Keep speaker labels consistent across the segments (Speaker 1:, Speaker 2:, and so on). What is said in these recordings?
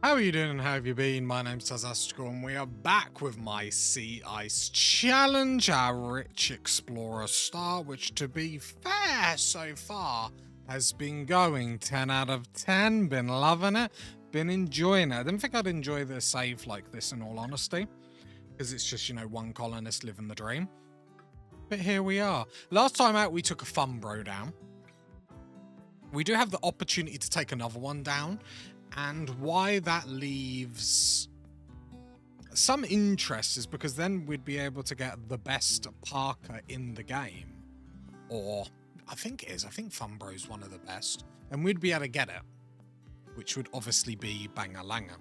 Speaker 1: How are you doing and how have you been? My name's Tazastical and we are back with my Sea Ice Challenge, our Rich Explorer Star, which to be fair so far has been going 10 out of 10, been loving it, been enjoying it. I didn't think I'd enjoy the save like this in all honesty, because it's just, you know, one colonist living the dream. But here we are. Last time out we took a Fumbro down. We do have the opportunity to take another one down. And why that leaves some interest is because then we'd be able to get the best Parker in the game. Or, I think Fumbro's one of the best. And we'd be able to get it. Which would obviously be Bangalangam.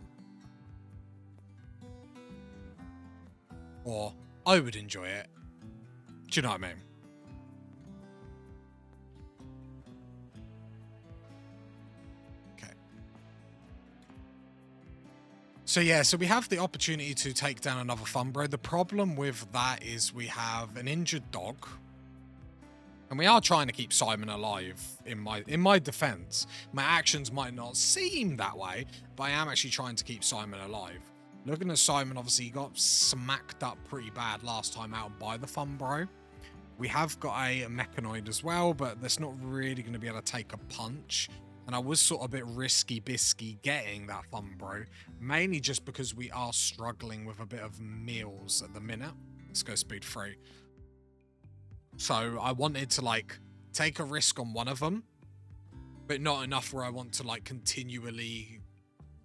Speaker 1: Or, I would enjoy it. Do you know what I mean? So yeah, so we have the opportunity to take down another Fumbro. The problem with that is we have an injured dog. And we are trying to keep Simon alive in my defense. My actions might not seem that way, but I am actually trying to keep Simon alive. Looking at Simon, obviously he got smacked up pretty bad last time out by the Fumbro. We have got a mechanoid as well, but that's not really going to be able to take a punch. And I was sort of a bit risky-bisky getting that Fumbro, mainly just because we are struggling with a bit of meals at the minute. Let's go speed 3. So I wanted to, like, take a risk on one of them, but not enough where I want to, like, continually,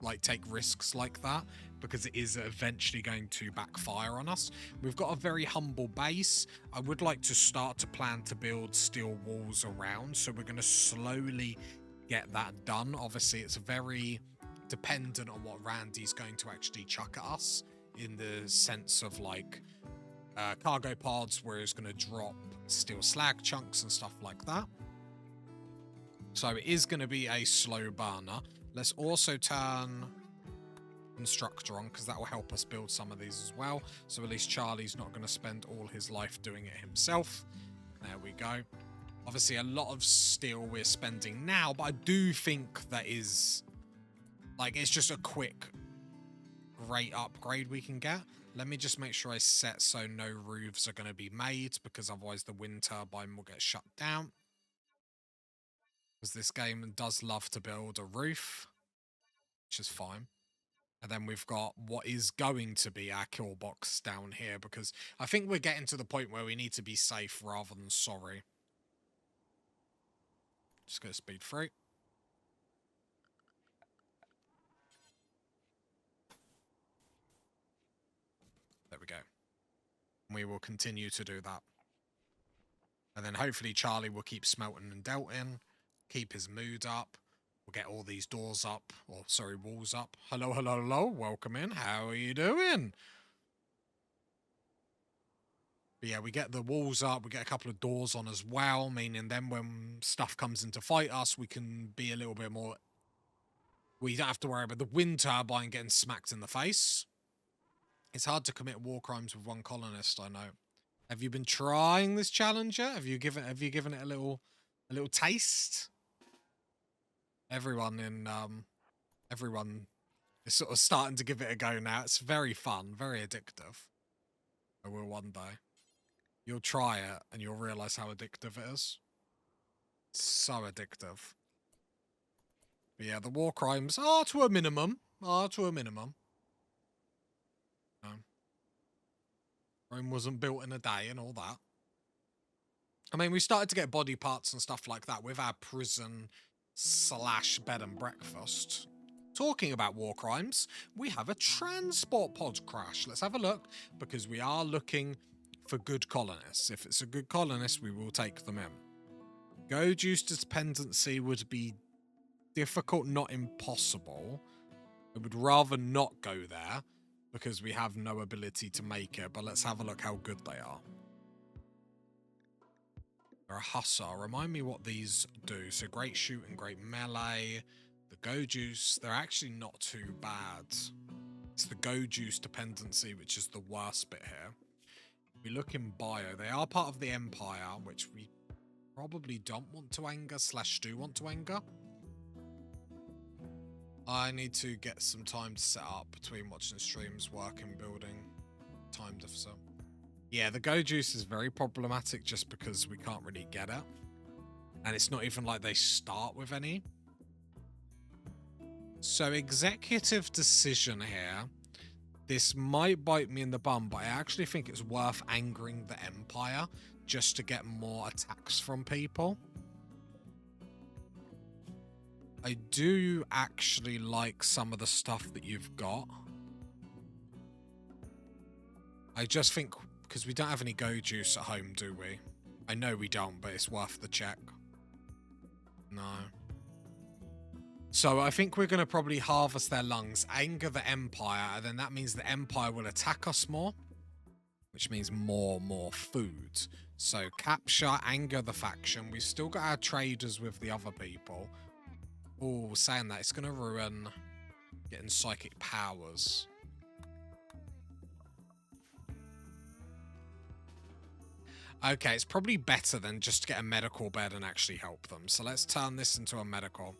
Speaker 1: like, take risks like that, because it is eventually going to backfire on us. We've got a very humble base. I would like to start to plan to build steel walls around, so we're going to slowly get that done. Obviously, it's very dependent on what Randy's going to actually chuck at us, in the sense of like cargo pods where it's going to drop steel slag chunks and stuff like that. So it is going to be a slow burner. Let's also turn constructor on, because that will help us build some of these as well. So at least Charlie's not going to spend all his life doing it himself. There we go. Obviously, a lot of steel we're spending now, but I do think that is, like, it's just a quick, great upgrade we can get. Let me just make sure I set so no roofs are going to be made, because otherwise the wind turbine will get shut down. Because this game does love to build a roof, which is fine. And then we've got what is going to be our kill box down here, because I think we're getting to the point where we need to be safe rather than sorry. Just go speed 3. There we go. We will continue to do that. And then hopefully Charlie will keep smelting and delting, keep his mood up. We'll get all these doors up, or sorry, walls up. Hello, hello, hello. Welcome in. How are you doing? But yeah, we get the walls up. We get a couple of doors on as well, meaning then when stuff comes in to fight us, we can be a little bit more... We don't have to worry about the wind turbine getting smacked in the face. It's hard to commit war crimes with one colonist, I know. Have you been trying this challenge yet? Have you given it a little taste? Everyone is sort of starting to give it a go now. It's very fun, very addictive. I will one day. You'll try it and you'll realize how addictive it is. It's so addictive. But yeah, the war crimes are to a minimum. Rome wasn't built in a day and all that. I mean, we started to get body parts and stuff like that with our prison / bed and breakfast. Talking about war crimes, we have a transport pod crash. Let's have a look, because we are looking for good colonists. If it's a good colonist, we will take them in. Go juice dependency would be difficult, not impossible. I would rather not go there, because we have no ability to make it, but let's have a look how good they are. They're a hussar. Remind me what these do. So great shoot and great melee. The go juice, they're actually not too bad. It's the go juice dependency which is the worst bit here. We look in bio. They are part of the Empire, which we probably don't want to anger / do want to anger. I need to get some time to set up between watching streams, working, building. Time deficit. Yeah, the go juice is very problematic just because we can't really get it. And it's not even like they start with any. So executive decision here. This might bite me in the bum, but I actually think it's worth angering the Empire just to get more attacks from people. I do actually like some of the stuff that you've got. I just think, because we don't have any go juice at home, do we? I know we don't, but it's worth the check. No. So I think we're going to probably harvest their lungs, anger the Empire, and then that means the Empire will attack us more, which means more food. So capture, anger the faction. We've still got our traders with the other people. Oh, saying that, it's going to ruin getting psychic powers. Okay, it's probably better than just to get a medical bed and actually help them. So let's turn this into a medical.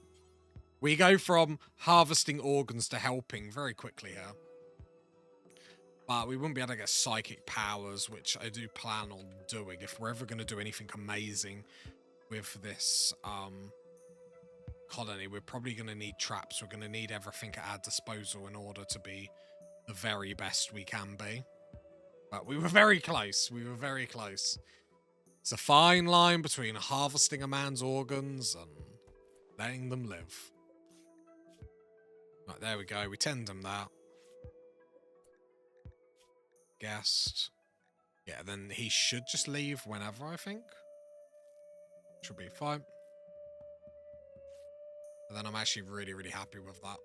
Speaker 1: We go from harvesting organs to helping very quickly here. But we wouldn't be able to get psychic powers, which I do plan on doing. If we're ever going to do anything amazing with this colony, we're probably going to need traps. We're going to need everything at our disposal in order to be the very best we can be. But we were very close. We were very close. It's a fine line between harvesting a man's organs and letting them live. Right, there we go. We tend them that. Guest. Yeah, then he should just leave whenever, I think. Should be fine. And then I'm actually really happy with that.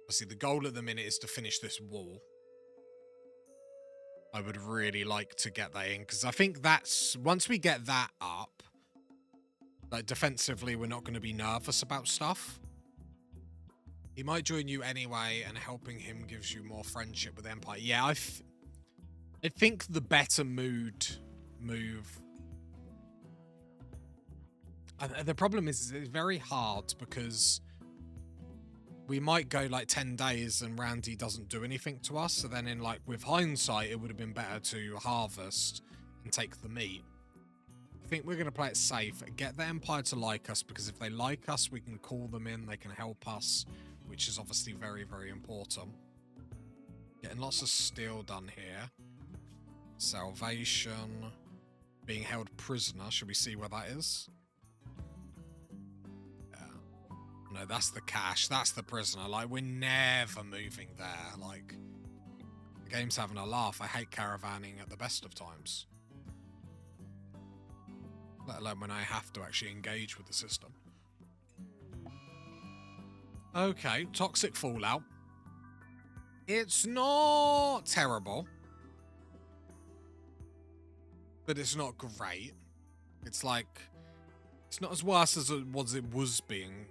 Speaker 1: Obviously, the goal at the minute is to finish this wall. I would really like to get that in, because I think that's... Once we get that up, like, defensively, we're not going to be nervous about stuff. He might join you anyway, and helping him gives you more friendship with Empire. Yeah, I think the better move... The problem is it's very hard, because we might go like 10 days and Randy doesn't do anything to us. So then with hindsight, it would have been better to harvest and take the meat. I think we're going to play it safe. Get the Empire to like us, because if they like us, we can call them in. They can help us, which is obviously very important. Getting lots of steel done here. Salvation. Being held prisoner. Should we see where that is? No, that's the cash. That's the prisoner. Like, we're never moving there. Like, the game's having a laugh. I hate caravanning at the best of times. Let alone when I have to actually engage with the system. Okay, toxic fallout. It's not terrible. But it's not great. It's like... It's not as worse as it was being...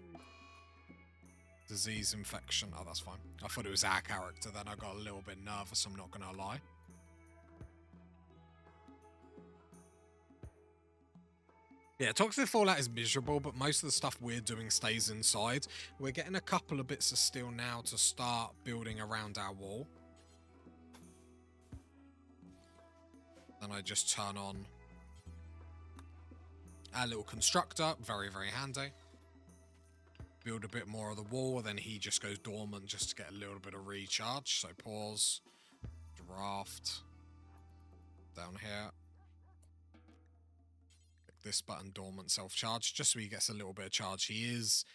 Speaker 1: Disease infection. Oh, that's fine. I thought it was our character, then I got a little bit nervous, I'm not gonna lie. Yeah, toxic fallout is miserable, but most of the stuff we're doing stays inside. We're getting a couple of bits of steel now to start building around our wall. Then I just turn on our little constructor. Very handy. Build a bit more of the wall, then he just goes dormant just to get a little bit of recharge. So pause, draft, down here. Click this button, dormant, self-charge, just so he gets a little bit of charge. His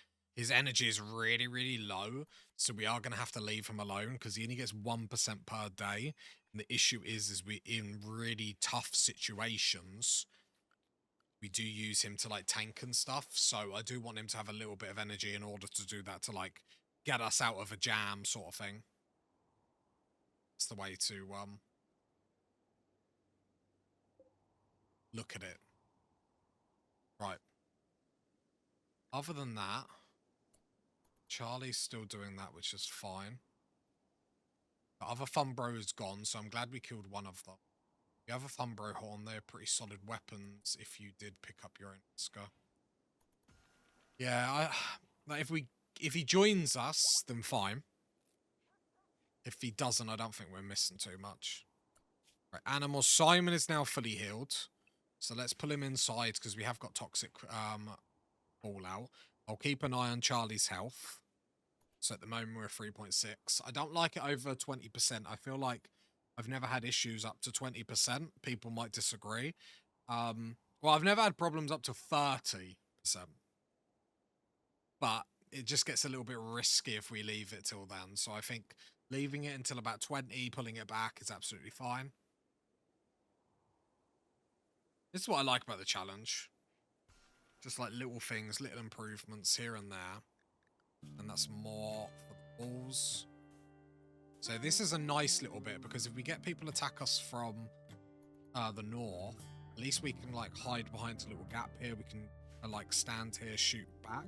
Speaker 1: energy is really low, so we are going to have to leave him alone, because he only gets 1% per day. And the issue is we in really tough situations, we do use him to like tank and stuff, so I do want him to have a little bit of energy in order to do that, to like get us out of a jam sort of thing. It's the way to look at it. Right. Other than that, Charlie's still doing that, which is fine. The other Fun Bro is gone, so I'm glad we killed one of them. The other Fun Bro horn, they're pretty solid weapons if you did pick up your own Oscar. Yeah, like if he joins us, then fine. If he doesn't, I don't think we're missing too much. Right, animals. Simon is now fully healed. So let's pull him inside because we have got toxic fallout. I'll keep an eye on Charlie's health. So at the moment we're 3.6. I don't like it over 20%. I feel like I've never had issues up to 20%. People might disagree. Well, I've never had problems up to 30%. But it just gets a little bit risky if we leave it till then. So I think leaving it until about 20, pulling it back is absolutely fine. This is what I like about the challenge. Just like little things, little improvements here and there. And that's more for the balls. So this is a nice little bit because if we get people attack us from the north, at least we can like hide behind a little gap here. We can like stand here, shoot back.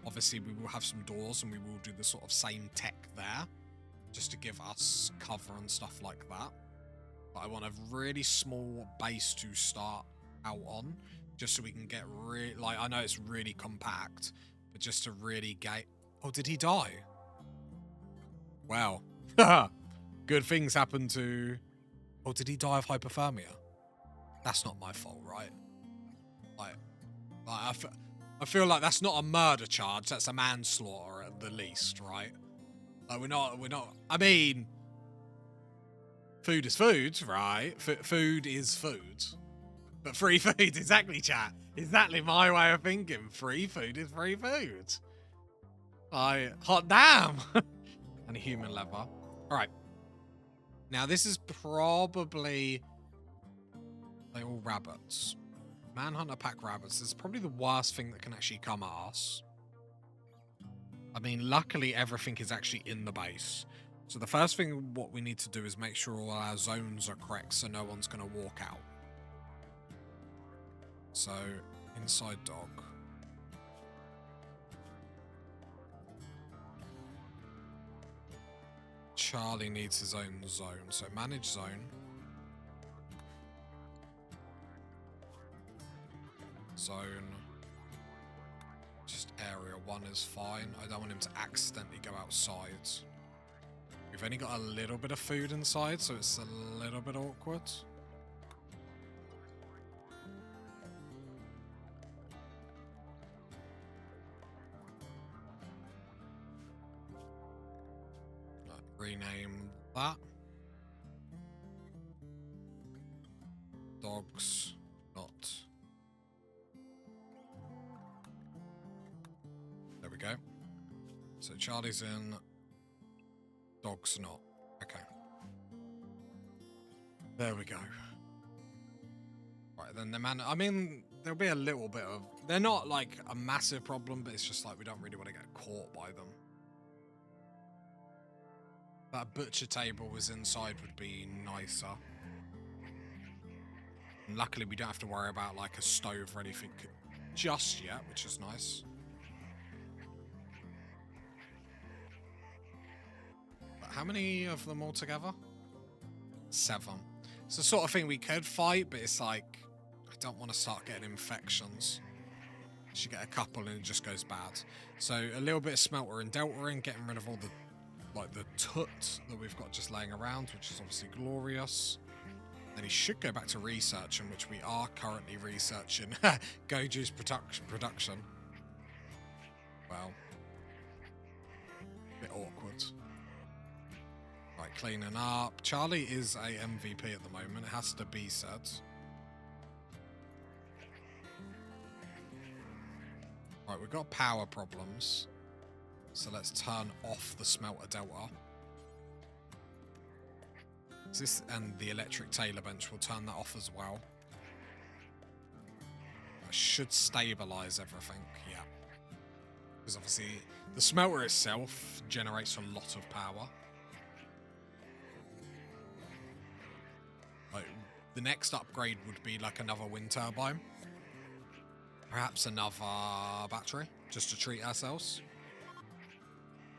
Speaker 1: Obviously we will have some doors and we will do the sort of same tech there just to give us cover and stuff like that. But I want a really small base to start out on just so we can get really, like, I know it's really compact, but just to really get... Oh, did he die? Wow. Good things happen to... Oh, did he die of hypothermia? That's not my fault, right? Like I feel like that's not a murder charge. That's a manslaughter at the least, right? Like we're not. I mean, food is food, right? Food is food. But free food, exactly, chat. Exactly my way of thinking. Free food is free food. Hot damn. And a human lever. All right. Now this is probably... They're all rabbits. Manhunter pack rabbits. This is probably the worst thing that can actually come at us. I mean, luckily everything is actually in the base. So the first thing what we need to do is make sure all our zones are correct so no one's going to walk out. So, inside dog. Charlie needs his own zone. So manage zone. Zone. Just area 1 is fine. I don't want him to accidentally go outside. We've only got a little bit of food inside, so it's a little bit awkward. Rename that. Dogs, not. There we go. So Charlie's in. Dogs not. Okay. There we go. Right, then the man... I mean, there'll be a little bit of... They're not, like, a massive problem, but it's just like we don't really want to get caught by them. That butcher table was inside would be nicer. And luckily, we don't have to worry about, like, a stove or anything just yet, which is nice. But how many of them altogether? 7. It's the sort of thing we could fight, but it's like, I don't want to start getting infections. You get a couple and it just goes bad. So a little bit of smelter and delta getting rid of all the, like, the tut that we've got just laying around, which is obviously glorious. Then he should go back to researching, which we are currently researching. Goju's production. Well, bit awkward. Right, cleaning up. Charlie is a MVP at the moment. It has to be said. Right, we've got power problems. So let's turn off the smelter delta. This and the electric tailor bench will turn that off as well. That should stabilize everything, yeah. Because obviously the smelter itself generates a lot of power. Like, the next upgrade would be like another wind turbine. Perhaps another battery, just to treat ourselves.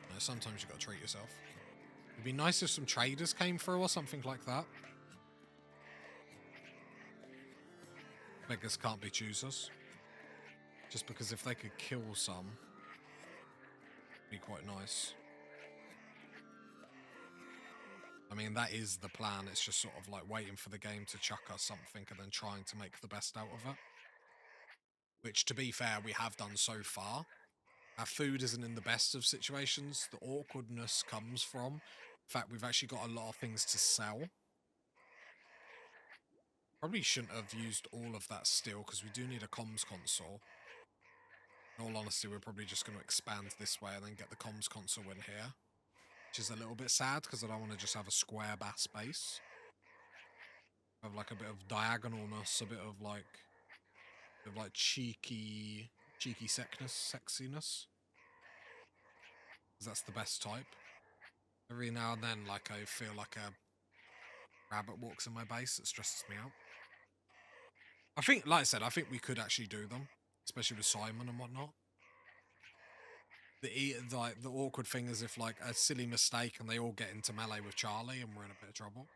Speaker 1: You know, sometimes you've got to treat yourself. It'd be nice if some traders came through or something like that. Beggars can't be choosers. Just because if they could kill some, it'd be quite nice. I mean, that is the plan. It's just sort of like waiting for the game to chuck us something and then trying to make the best out of it. Which, to be fair, we have done so far. Our food isn't in the best of situations. The awkwardness comes from the fact we've actually got a lot of things to sell. Probably shouldn't have used all of that still, because we do need a comms console. In all honesty, we're probably just going to expand this way and then get the comms console in here. Which is a little bit sad, because I don't want to just have a square bass base. Have like a bit of diagonalness, a bit of like cheeky sexiness. Because that's the best type. Every now and then, like, I feel like a rabbit walks in my base. It stresses me out. I think, like I said, I think we could actually do them, especially with Simon and whatnot. The awkward thing is if, like, a silly mistake and they all get into melee with Charlie and we're in a bit of trouble.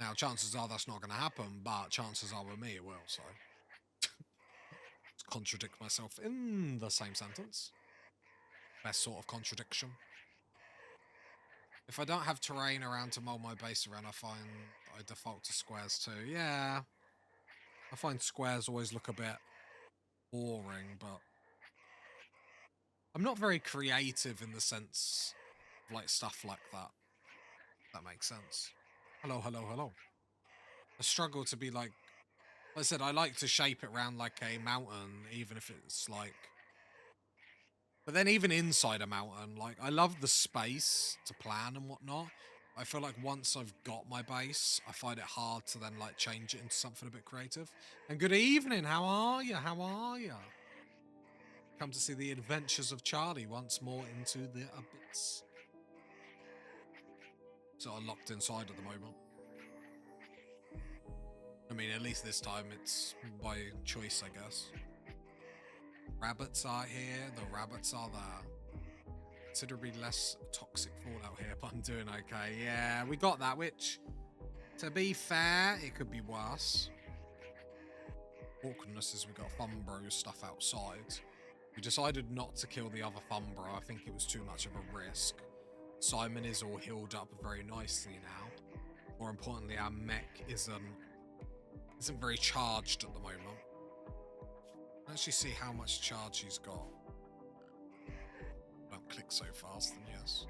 Speaker 1: Now, chances are that's not going to happen, but chances are with me it will, so. Contradict myself in the same sentence. Best sort of contradiction. If I don't have terrain around to mold my base around, I find I default to squares too. Yeah. I find squares always look a bit boring, but I'm not very creative in the sense of like stuff like that. If that makes sense. Hello, hello, hello. I struggle to be like I said, I like to shape it around like a mountain, even if it's like... But then even inside a mountain, like, I love the space to plan and whatnot. I feel like once I've got my base, I find it hard to then, like, change it into something a bit creative. And good evening, how are you? How are you? Come to see the adventures of Charlie once more into the abyss. Sort of locked inside at the moment. I mean, at least this time it's by choice, I guess. Rabbits are here, the rabbits are there. Considerably less toxic fallout here, but I'm doing okay. Yeah, we got that, which, to be fair, it could be worse. Awkwardness is we got Fumbro stuff outside. We decided not to kill the other Fumbro. I think it was too much of a risk. Simon is all healed up very nicely now. More importantly, our mech isn't very charged at the moment. Let's actually see how much charge he's got. Don't click so fast, then yes.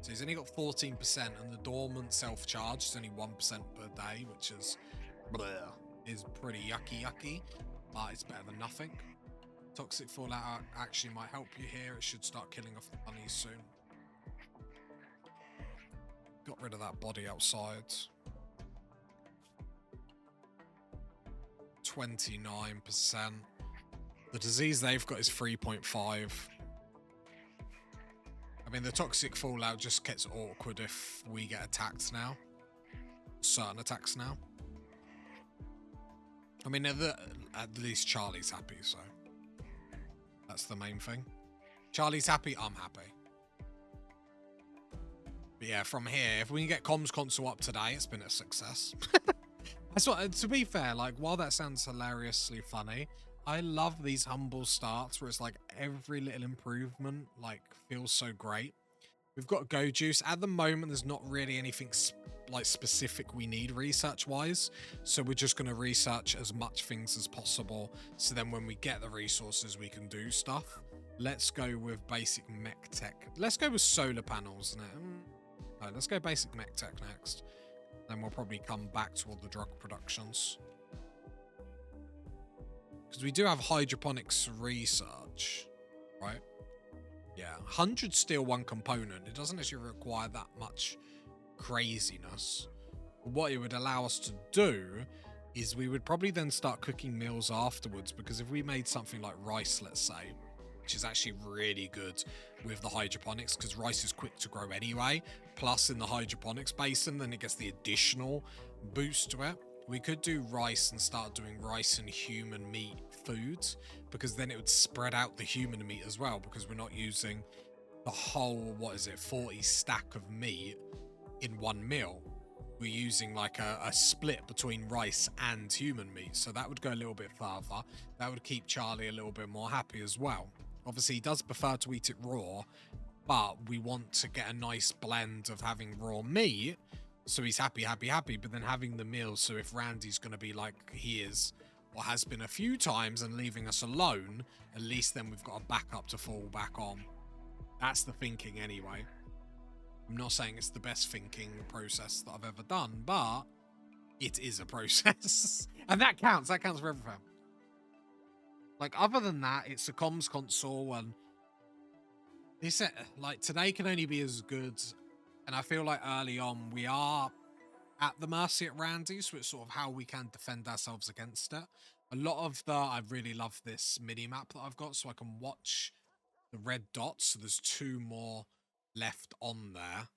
Speaker 1: So he's only got 14%, and the dormant self-charge is only 1% per day, which is bleh, is pretty yucky, but it's better than nothing. Toxic fallout actually might help you here. It should start killing off the bunnies soon. Got rid of that body outside. 29%. The disease they've got is 3.5. I mean, the toxic fallout just gets awkward if we get attacked now. Certain attacks now. I mean, at least Charlie's happy, so that's the main thing. Charlie's happy, I'm happy. But yeah, from here, if we can get comms console up today, it's been a success. That's what, to be fair, like, while that sounds hilariously funny, I love these humble starts where it's like every little improvement, like, feels so great. We've got Go Juice. At the moment, there's not really anything like specific we need research-wise, so we're just going to research as much things as possible, so then when we get the resources, we can do stuff. Let's go with basic mech tech. Let's go with solar panels. No, let's go basic mech tech next. Then we'll probably come back to all the drug productions. Because we do have hydroponics research, right? Yeah, 100 steel, 1 component. It doesn't actually require that much craziness. But what it would allow us to do is we would probably then start cooking meals afterwards, because if we made something like rice, let's say, which is actually really good with the hydroponics, because rice is quick to grow anyway, plus in the hydroponics basin, then it gets the additional boost to it. We could do rice and start doing rice and human meat foods, because then it would spread out the human meat as well, because we're not using the whole, 40 stack of meat in one meal. we're using like a split between rice and human meat. So that would go a little bit further. That would keep Charlie a little bit more happy as well. Obviously, he does prefer to eat it raw, but we want to get a nice blend of having raw meat. So he's happy, happy, happy, but then having the meal. So if Randy's going to be like he is, or has been a few times, and leaving us alone, at least then we've got a backup to fall back on. That's the thinking anyway. I'm not saying it's the best thinking process that I've ever done, but it is a process. And that counts. That counts for everything. Like, other than that, it's a comms console, and they said, like, today can only be as good. And I feel like early on, we are at the mercy at Randy, so it's sort of how we can defend ourselves against it. A lot of I really love this mini-map that I've got, so I can watch the red dots. So there's 2 more left on there.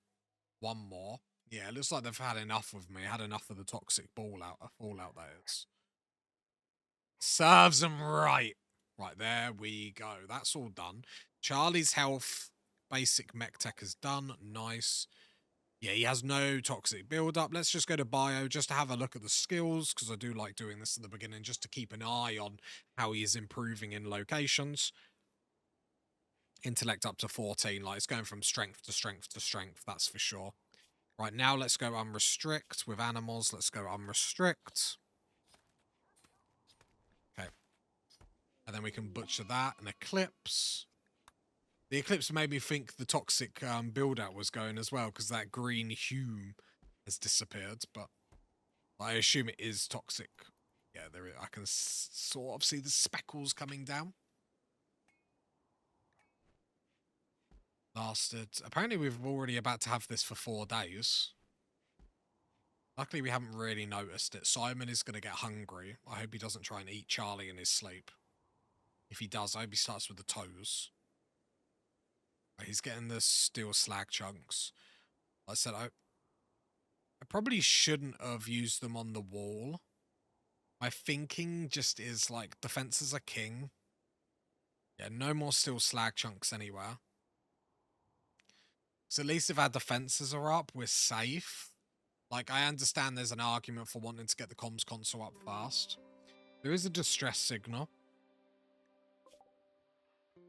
Speaker 1: 1 more. Yeah, it looks like they've had enough of me. Had enough of the toxic fallout that is. Serves them right. Right, there we go. That's all done. Charlie's health, basic mech tech is done. Nice. Yeah, he has no toxic build-up. Let's just go to bio just to have a look at the skills, because I do like doing this at the beginning just to keep an eye on how he is improving in locations. Intellect up to 14. Like, it's going from strength to strength to strength, that's for sure. Right, now let's go unrestrict with animals. Let's go unrestrict. Okay. And then we can butcher that. And eclipse. The eclipse made me think the toxic build-out was going as well, because that green hue has disappeared, but I assume it is toxic. Yeah, there I can sort of see the speckles coming down. Lasted. Apparently we've already about to have this for 4 days. Luckily we haven't really noticed it. Simon is going to get hungry. I hope he doesn't try and eat Charlie in his sleep. If he does, I hope he starts with the toes. He's getting the steel slag chunks. Like I said, I probably shouldn't have used them on the wall. My thinking just is like, defenses are king. Yeah, no more steel slag chunks anywhere. So at least if our defenses are up, we're safe. Like, I understand there's an argument for wanting to get the comms console up fast. There is a distress signal.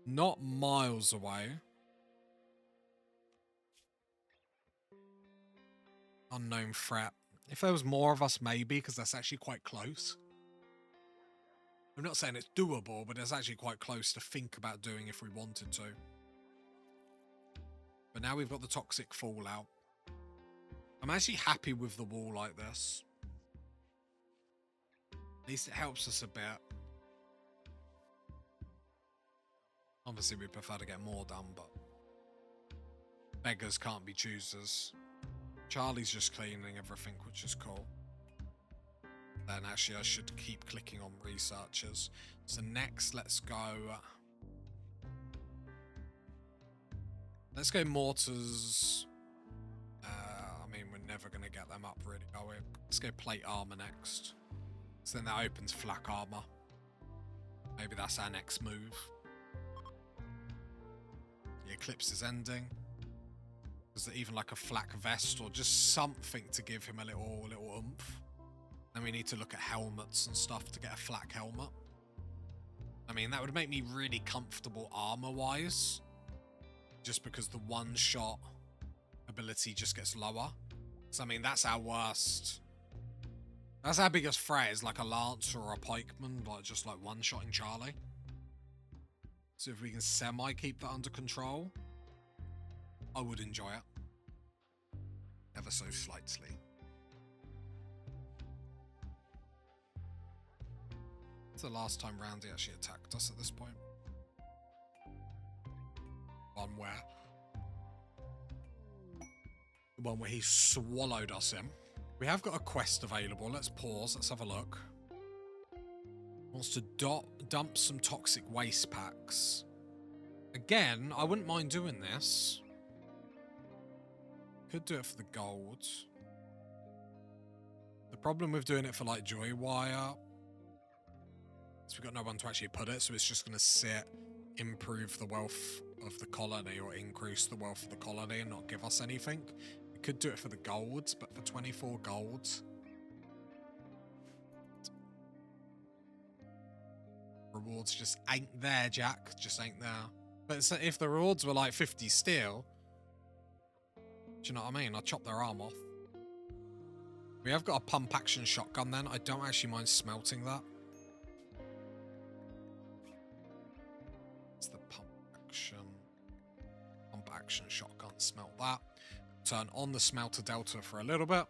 Speaker 1: Not miles away. Unknown threat. If there was more of us, maybe, because that's actually quite close. I'm not saying it's doable, but it's actually quite close to think about doing if we wanted to. But now we've got the toxic fallout. I'm actually happy with the wall like this. At least it helps us a bit. Obviously, we prefer to get more done, but beggars can't be choosers. Charlie's just cleaning everything, which is cool. Then actually, I should keep clicking on researchers. So next, let's go. Let's go mortars. I mean, we're never going to get them up, really, are we? Let's go plate armor next. So then that opens flak armor. Maybe that's our next move. The eclipse is ending. Is there even like a flak vest or just something to give him a little oomph? Then we need to look at helmets and stuff to get a flak helmet. I mean, that would make me really comfortable armor-wise. Just because the one-shot ability just gets lower. So, I mean, that's our worst. That's our biggest threat, is like a lance or a pikeman, like just like one-shotting Charlie. So if we can semi-keep that under control, I would enjoy it. Ever so slightly. It's the last time Randy actually attacked us at this point. The one where he swallowed us in. We have got a quest available. Let's pause. Let's have a look. Wants to dump some toxic waste packs. Again, I wouldn't mind doing this. Could do it for the gold. The problem with doing it for like joy wire is we've got no one to actually put it, so it's just going to sit, improve the wealth of the colony or increase the wealth of the colony and not give us anything. We could do it for the golds, but for 24 golds, rewards just ain't there, Jack. Just ain't there. But if the rewards were like 50 steel, do you know what I mean? I'd chop their arm off. We have got a pump action shotgun then. I don't actually mind smelting that. It's the pump action shotgun. Smelt that. Turn on the smelter delta for a little bit.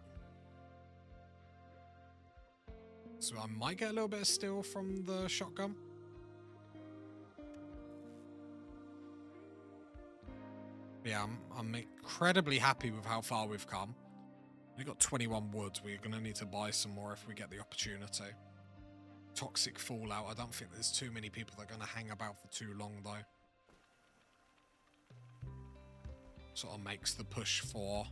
Speaker 1: So I might get a little bit of steel from the shotgun. Yeah, I'm incredibly happy with how far we've come. We've got 21 wood. We're going to need to buy some more if we get the opportunity. Toxic fallout. I don't think there's too many people that are going to hang about for too long, though. Sort of makes the push for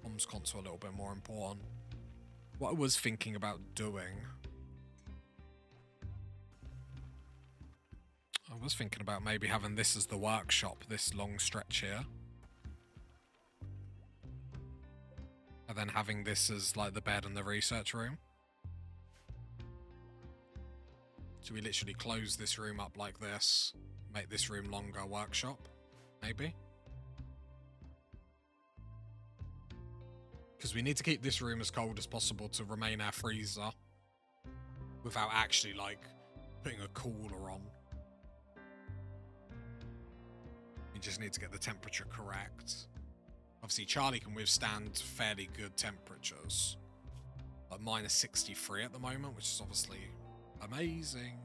Speaker 1: comms console a little bit more important. What I was thinking about doing... I was thinking about maybe having this as the workshop, this long stretch here. And then having this as like the bed and the research room. So we literally close this room up like this. Make this room longer workshop. Maybe. Because we need to keep this room as cold as possible to remain our freezer. Without actually like putting a cooler on. We just need to get the temperature correct. Obviously, Charlie can withstand fairly good temperatures. Like minus 63 at the moment, which is obviously amazing.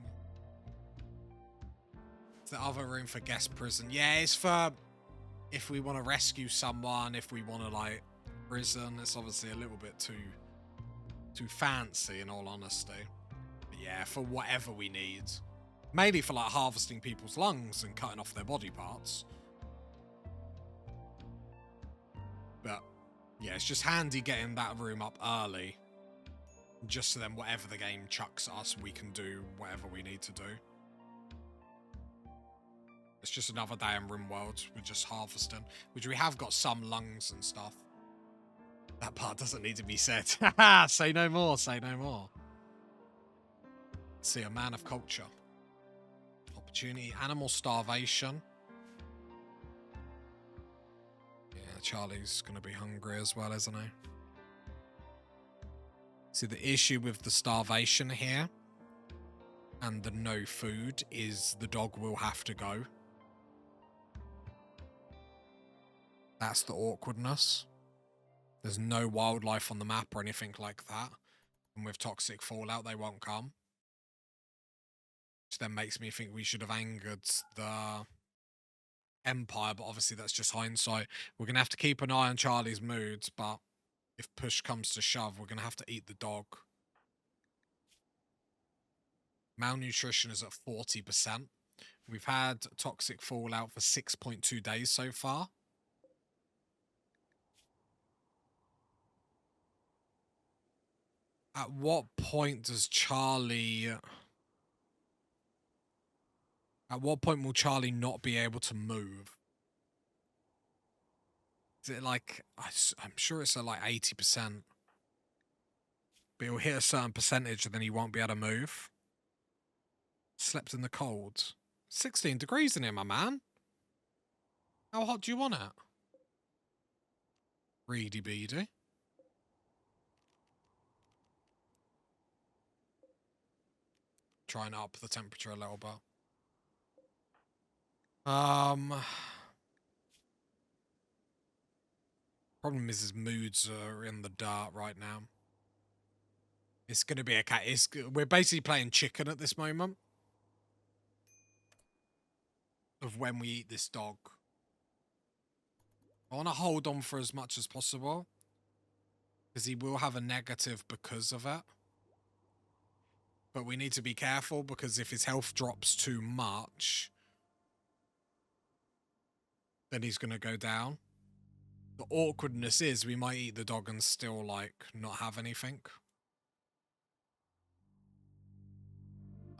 Speaker 1: Is the other room for guest prison? Yeah, it's for if we want to rescue someone, if we want to like prison. It's obviously a little bit too fancy in all honesty. But yeah, for whatever we need. Mainly for like harvesting people's lungs and cutting off their body parts. But yeah, it's just handy getting that room up early. Just so then whatever the game chucks at us, we can do whatever we need to do. It's just another day in Rimworld. We're just harvesting. Which we have got some lungs and stuff. That part doesn't need to be said. Say no more, say no more. See, a man of culture. Opportunity, animal starvation. Yeah, Charlie's going to be hungry as well, isn't he? See, the issue with the starvation here and the no food is the dog will have to go. That's the awkwardness. There's no wildlife on the map or anything like that. And with toxic fallout, they won't come. Which then makes me think we should have angered the Empire, but obviously that's just hindsight. We're going to have to keep an eye on Charlie's moods, but if push comes to shove, we're going to have to eat the dog. Malnutrition is at 40%. We've had toxic fallout for 6.2 days so far. At what point does Charlie... At what point will Charlie not be able to move? Is it like... I'm sure it's at like 80%. But he'll hit a certain percentage and then he won't be able to move. Slept in the cold. 16 degrees in here, my man. How hot do you want it? Reedy beady. Trying to up the temperature a little bit. Problem is his moods are in the dark right now. It's going to be a cat. We're basically playing chicken at this moment. Of when we eat this dog. I want to hold on for as much as possible. Because he will have a negative because of it. But we need to be careful because if his health drops too much, then he's going to go down. The awkwardness is we might eat the dog and still, like, not have anything.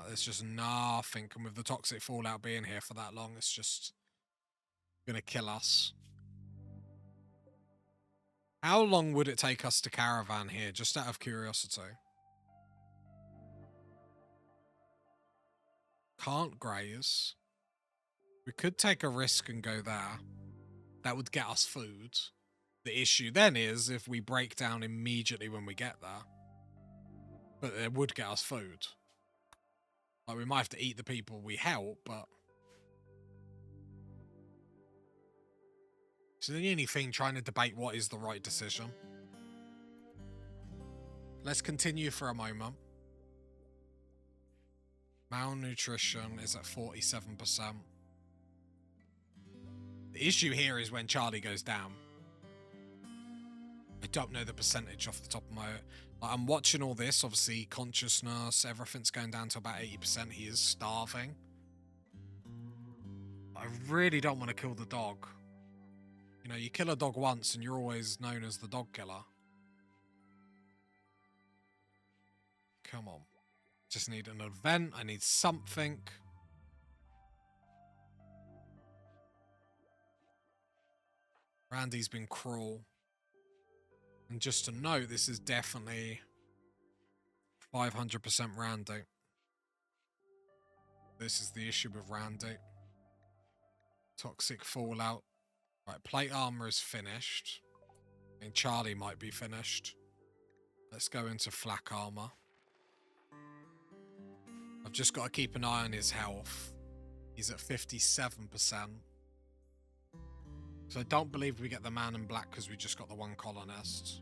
Speaker 1: There's just nothing. And with the toxic fallout being here for that long, it's just going to kill us. How long would it take us to caravan here, just out of curiosity? Can't graze. We could take a risk and go there. That would get us food. The issue then is if we break down immediately when we get there. But it would get us food. Like, we might have to eat the people we help, but... So the only thing, trying to debate what is the right decision. Let's continue for a moment. Malnutrition is at 47%. The issue here is when Charlie goes down. I don't know the percentage off the top of my... Like, I'm watching all this, obviously, consciousness, everything's going down to about 80%. He is starving. I really don't want to kill the dog. You know, you kill a dog once and you're always known as the dog killer. Come on. Just need an event. I need something. Randy's been cruel. And just to note, this is definitely 500% Randy. This is the issue with Randy. Toxic fallout. Right, plate armor is finished. I mean, Charlie might be finished. Let's go into flak armor. I've just got to keep an eye on his health. He's at 57%. So I don't believe we get the man in black because we just got the one colonist.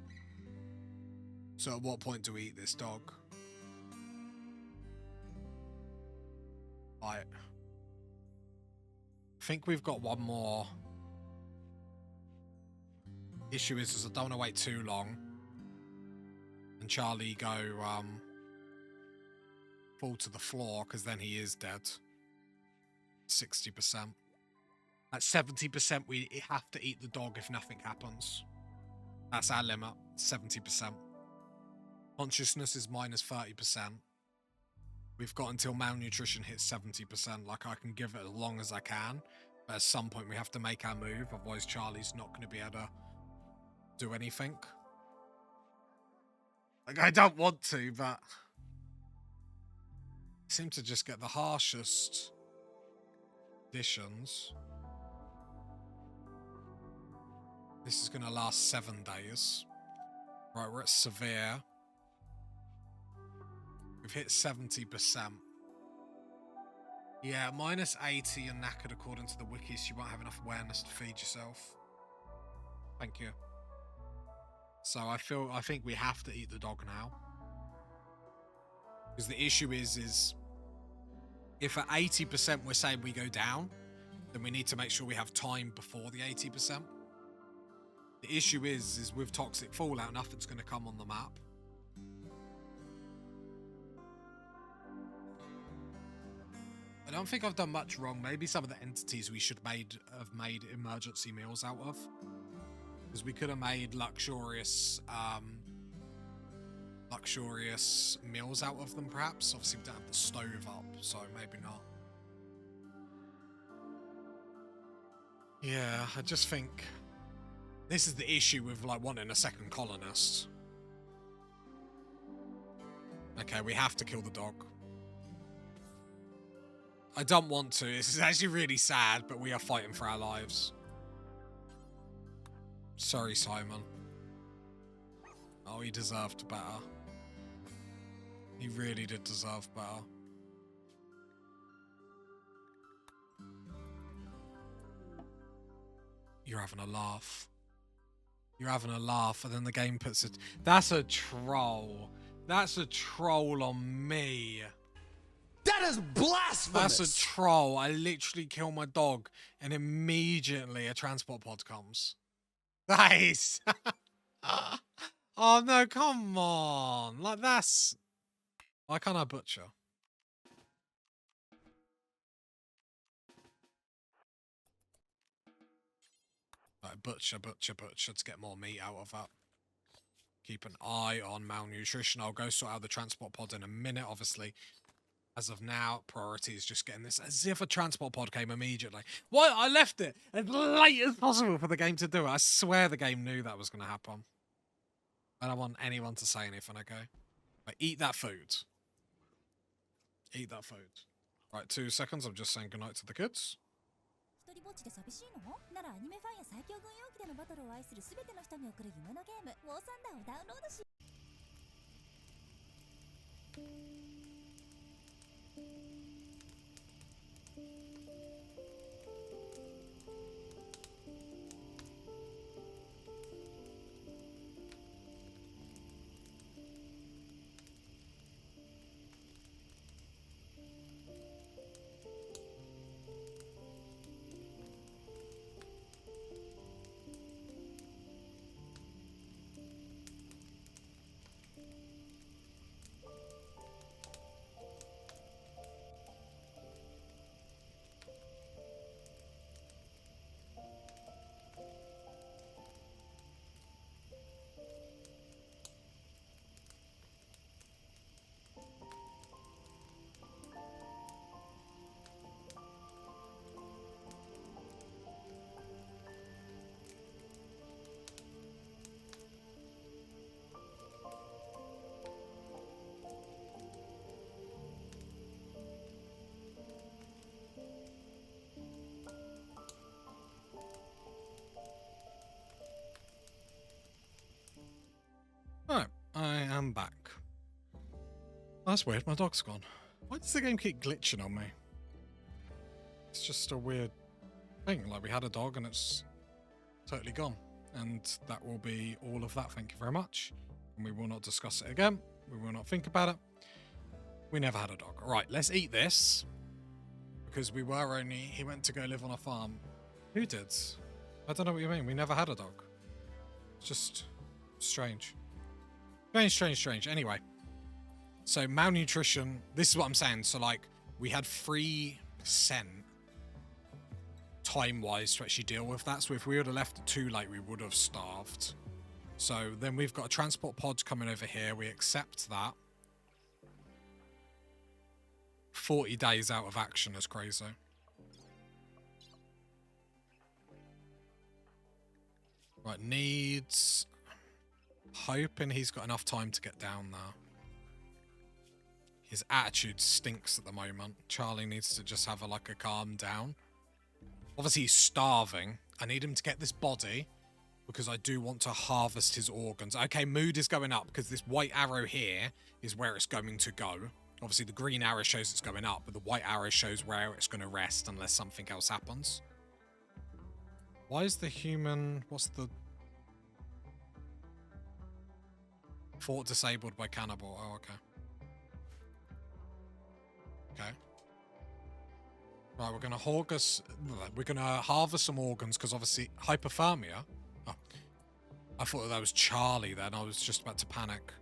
Speaker 1: So at what point do we eat this dog? Right. I think we've got one more. Issue is I don't want to wait too long. And Charlie go fall to the floor because then he is dead. 60%. At 70%, we have to eat the dog if nothing happens. That's our limit. 70%. Consciousness is minus 30%. We've got until malnutrition hits 70%. Like, I can give it as long as I can. But at some point, we have to make our move. Otherwise, Charlie's not going to be able to do anything. Like, I don't want to, but... I seem to just get the harshest conditions. This is going to last 7 days. Right, we're at severe. We've hit 70%. Yeah, minus 80 and knackered according to the wiki, so you won't have enough awareness to feed yourself. Thank you. So I think we have to eat the dog now. Because the issue is if at 80% we're saying we go down, then we need to make sure we have time before the 80%. The issue is with toxic fallout, nothing's going to come on the map. I don't think I've done much wrong. Maybe some of the entities we should have made emergency meals out of. Because we could have made luxurious meals out of them, perhaps. Obviously, we don't have the stove up, so maybe not. Yeah, I just think this is the issue with, like, wanting a second colonist. Okay, we have to kill the dog. I don't want to. This is actually really sad, but we are fighting for our lives. Sorry, Simon. Oh, he deserved better. He really did deserve better. You're having a laugh. You're having a laugh, and then the game puts it... That's a troll. That's a troll on me.
Speaker 2: That is blasphemous!
Speaker 1: That's a troll. I literally kill my dog, and immediately a transport pod comes. Nice! Oh, no, come on. Like, that's... Why can't I butcher? Right, butcher to get more meat out of that. Keep an eye on malnutrition. I'll go sort out the transport pod in a minute, obviously. As of now, priority is just getting this, as if a transport pod came immediately. Why? I left it as late as possible for the game to do it. I swear the game knew that was going to happen. I don't want anyone to say anything, okay? Like, eat that food. Eat that food. Right, 2 seconds. I'm just saying goodnight to the kids.
Speaker 3: 一人ぼっちで寂しいのならアニメファンや最強軍用機でのバトルを愛する全ての人に送る夢のゲームウォーサンダーをダウンロードし
Speaker 1: Alright, I am back. That's weird, my dog's gone. Why does the game keep glitching on me? It's just a weird thing, like we had a dog and it's totally gone. And that will be all of that, thank you very much. And we will not discuss it again. We will not think about it. We never had a dog. Alright, let's eat this. Because we were only... He went to go live on a farm. Who did? I don't know what you mean. We never had a dog. It's just strange. Strange. Anyway. So malnutrition. This is what I'm saying. So like we had 3% time-wise to actually deal with that. So if we would have left it too late, we would have starved. So then we've got a transport pod coming over here. We accept that. 40 days out of action is crazy. Right, needs... Hoping he's got enough time to get down there. His attitude stinks at the moment. Charlie needs to just have a calm down. Obviously he's starving. I need him to get this body because I do want to harvest his organs. Okay, mood is going up because this white arrow here is where it's going to go. Obviously the green arrow shows it's going up, but the white arrow shows where it's going to rest unless something else happens. Why is the human... What's the... Fort disabled by cannibal. Oh, okay. Okay. Right, we're gonna harvest some organs because obviously hypothermia. Oh, I thought that was Charlie then. I was just about to panic.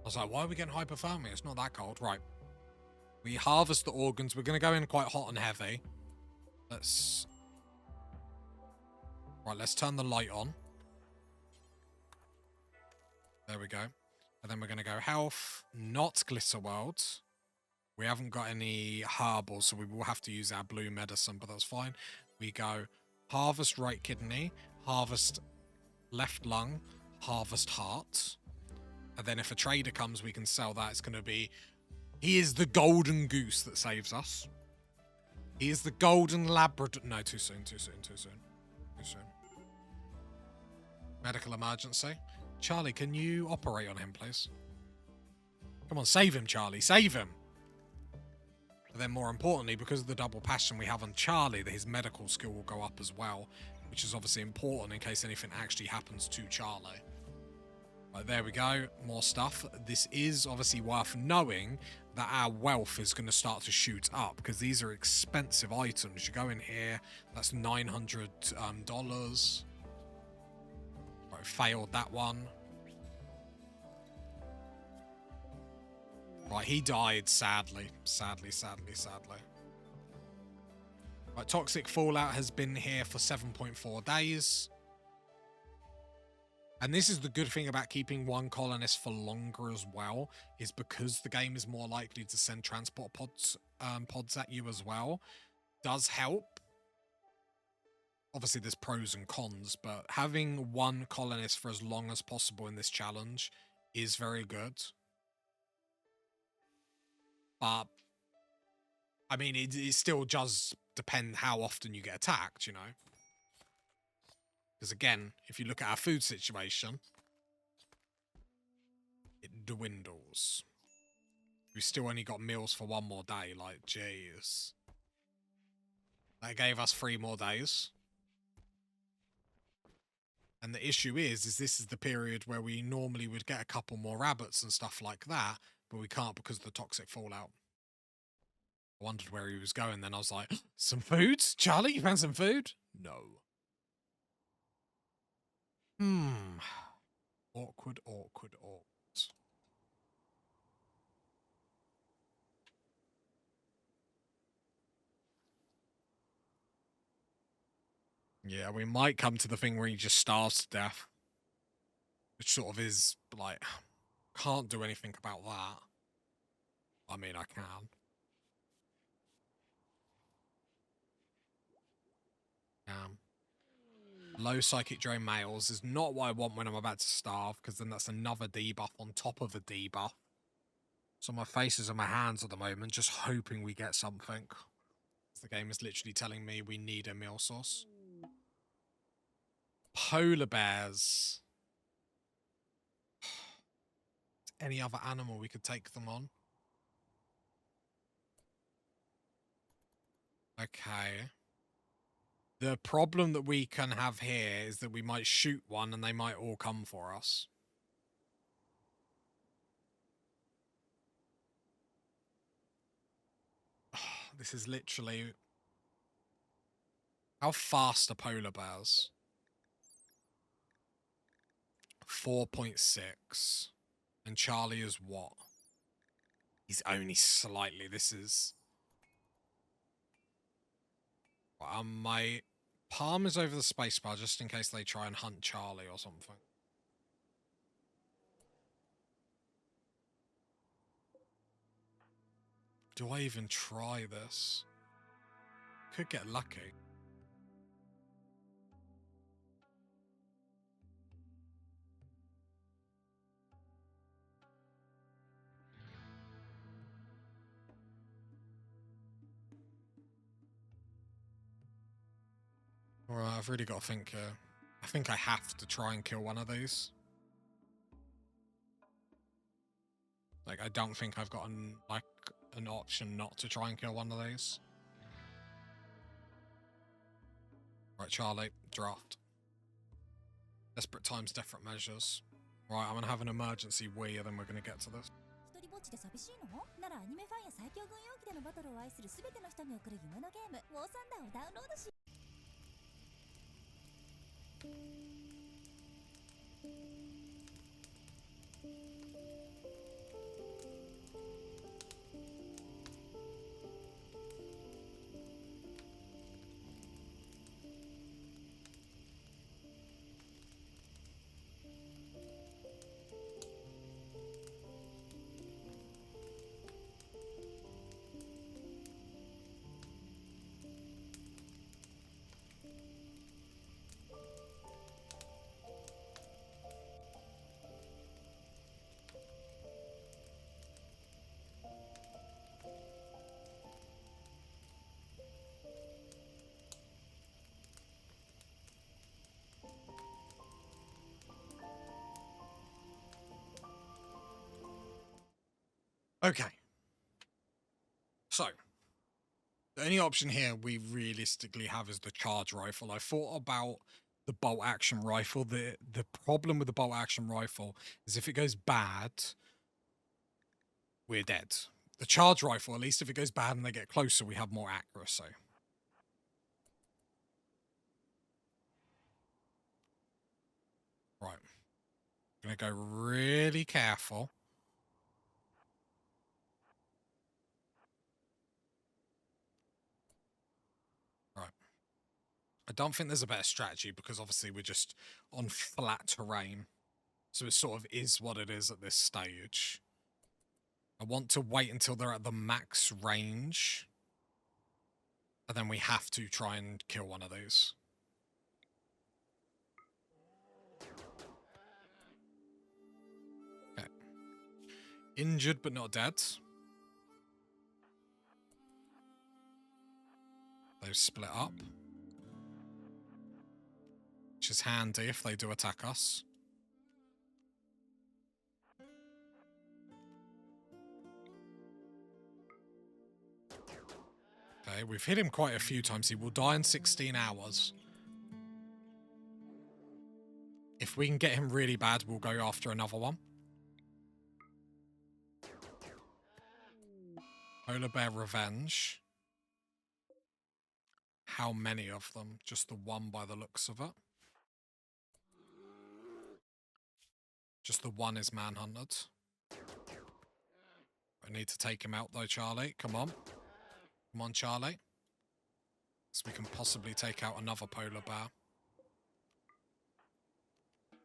Speaker 1: I was like, why are we getting hypothermia? It's not that cold. Right. We harvest the organs. We're gonna go in quite hot and heavy. Let's turn the light on. There we go. And then we're going to go health, not glitter world. We haven't got any herbals, so we will have to use our blue medicine, but that's fine. We go harvest right kidney, harvest left lung, harvest heart. And then if a trader comes, we can sell that. It's going to be... He is the golden goose that saves us. He is the golden Labrador... No, too soon. Medical emergency. Charlie, can you operate on him, please? Come on, save him, Charlie. Save him! But then more importantly, because of the double passion we have on Charlie, that his medical skill will go up as well, which is obviously important in case anything actually happens to Charlie. Right, there we go. More stuff. This is obviously worth knowing that our wealth is going to start to shoot up because these are expensive items. You go in here, that's $900. Right, failed that one. Right, he died, sadly. Sadly. Right, Toxic Fallout has been here for 7.4 days. And this is the good thing about keeping one colonist for longer as well, is because the game is more likely to send transport pods at you as well. Does help. Obviously, there's pros and cons, but having one colonist for as long as possible in this challenge is very good. But, I mean, it still does depend how often you get attacked, you know? Because again, if you look at our food situation, it dwindles. We still only got meals for one more day, like, jeez. That gave us 3 more days. And the issue is this is the period where we normally would get a couple more rabbits and stuff like that, but we can't because of the toxic fallout. I wondered where he was going, then I was like, some food? Charlie, you found some food? No. Awkward, awkward, awkward. Yeah, we might come to the thing where he just starves to death. Which sort of is, like, can't do anything about that. I mean, I can. Low psychic drain males is not what I want when I'm about to starve, because then that's another debuff on top of a debuff. So my face is on my hands at the moment, just hoping we get something. The game is literally telling me we need a meal source. Polar bears. Any other animal we could take them on? Okay. The problem that we can have here is that we might shoot one and they might all come for us. This is literally... How fast are polar bears? 4.6. And Charlie is what? He's only slightly. This is... my palm is over the spacebar just in case they try and hunt Charlie or something. Do I even try this? Could get lucky. Alright, I've really got to think here. I think I have to try and kill one of these. Like, I don't think I've got an option not to try and kill one of these. Right, Charlie, draft. Desperate times, desperate measures. Right, I'm gonna have an emergency wee, and then we're gonna get to this.
Speaker 3: 一人ぼっちで寂しいのならアニメファンや最強軍用機でのバトルを愛する全ての人に送る夢のゲームウォーサンダーをダウンロードし Okay. So, the only option here we realistically have is the charge rifle. I thought about the bolt action rifle. The problem with the bolt action rifle is if it goes bad, we're dead. The charge rifle, at least if it goes bad and they get closer, we have more accuracy. Right. I'm gonna go really careful. Right. I don't think there's a better strategy because obviously we're just on flat terrain. So it sort of is what it is at this stage. I want to wait until they're at the max range. And then we have to try and kill one of these. Okay. Injured but not dead. They've split up. Which is handy if they do attack us. Okay, we've hit him quite a few times. He will die in 16 hours. If we can get him really bad, we'll go after another one. Polar Bear Revenge. How many of them? Just the one by the looks of it. Just the one is manhunted. I need to take him out though, Charlie. Come on. Come on, Charlie. So we can possibly take out another polar bear.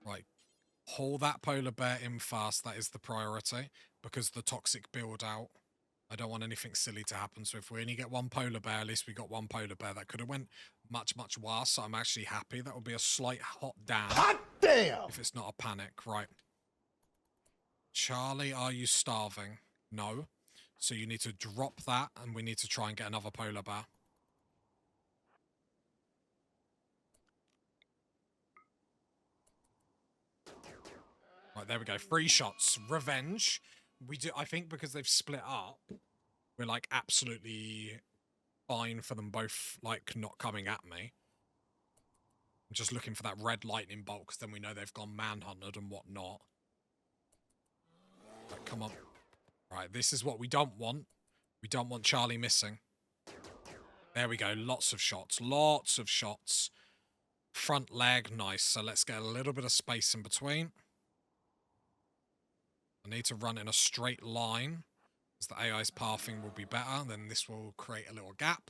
Speaker 3: Right. Haul that polar bear in fast. That is the priority. Because the toxic build out. I don't want anything silly to happen. So if we only get one polar bear, at least we got one polar bear. That could have went much, much worse. So I'm actually happy. That would be a slight hot damn.
Speaker 2: Hot damn!
Speaker 3: If it's not a panic. Right. Charlie, are you starving? No. So you need to drop that, and we need to try and get another polar bear. Right, there we go. 3 shots. Revenge. We do. I think because they've split up, we're like absolutely fine for them both, like not coming at me. I'm just looking for that red lightning bolt, because then we know they've gone manhunted and whatnot. Right, come on. Right, this is what we don't want. We don't want Charlie missing. There we go. Lots of shots. Lots of shots. Front leg. Nice. So let's get a little bit of space in between. I need to run in a straight line, as the AI's pathing will be better. Then this will create a little gap.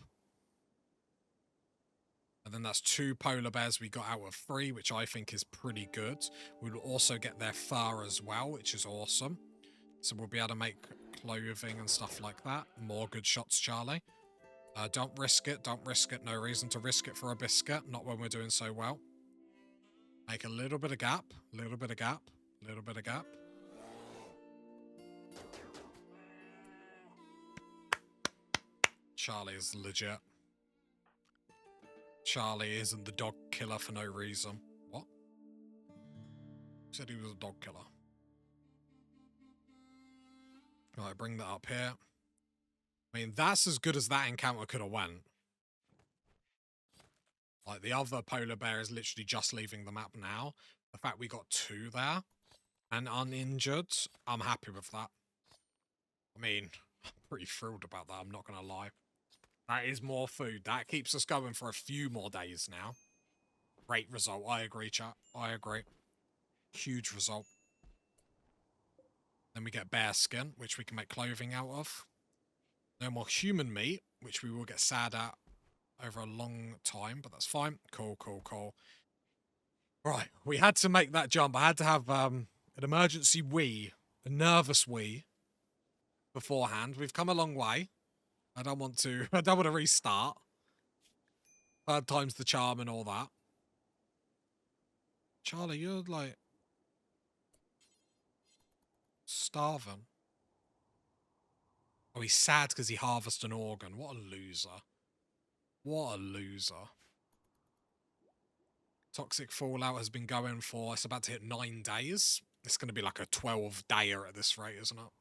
Speaker 3: And then that's 2 polar bears we got out of 3, which I think is pretty good. We will also get their fur as well, which is awesome. So we'll be able to make clothing and stuff like that. More good shots, Charlie. Don't risk it. Don't risk it. No reason to risk it for a biscuit. Not when we're doing so well. Make a little bit of gap. Little bit of gap. Little bit of gap. Charlie is legit. Charlie isn't the dog killer for no reason. What? Said he was a dog killer. Right, bring that up here. I mean, that's as good as that encounter could have went. Like, the other polar bear is literally just leaving the map now. The fact we got 2 there and uninjured, I'm happy with that. I mean, I'm pretty thrilled about that, I'm not going to lie. That is more food. That keeps us going for a few more days now. Great result. I agree, chat. I agree. Huge result. Then we get bear skin, which we can make clothing out of. No more human meat, which we will get sad at over a long time, but that's fine. Cool, cool, cool. Right, we had to make that jump. I had to have an emergency wee, a nervous wee beforehand. We've come a long way. I don't want to restart. 3rd time's the charm and all that. Charlie, you're like starving. Oh, he's sad because he harvested an organ. What a loser. What a loser. Toxic Fallout has been going for, it's about to hit 9 days. It's going to be like a 12-dayer at this rate, isn't it?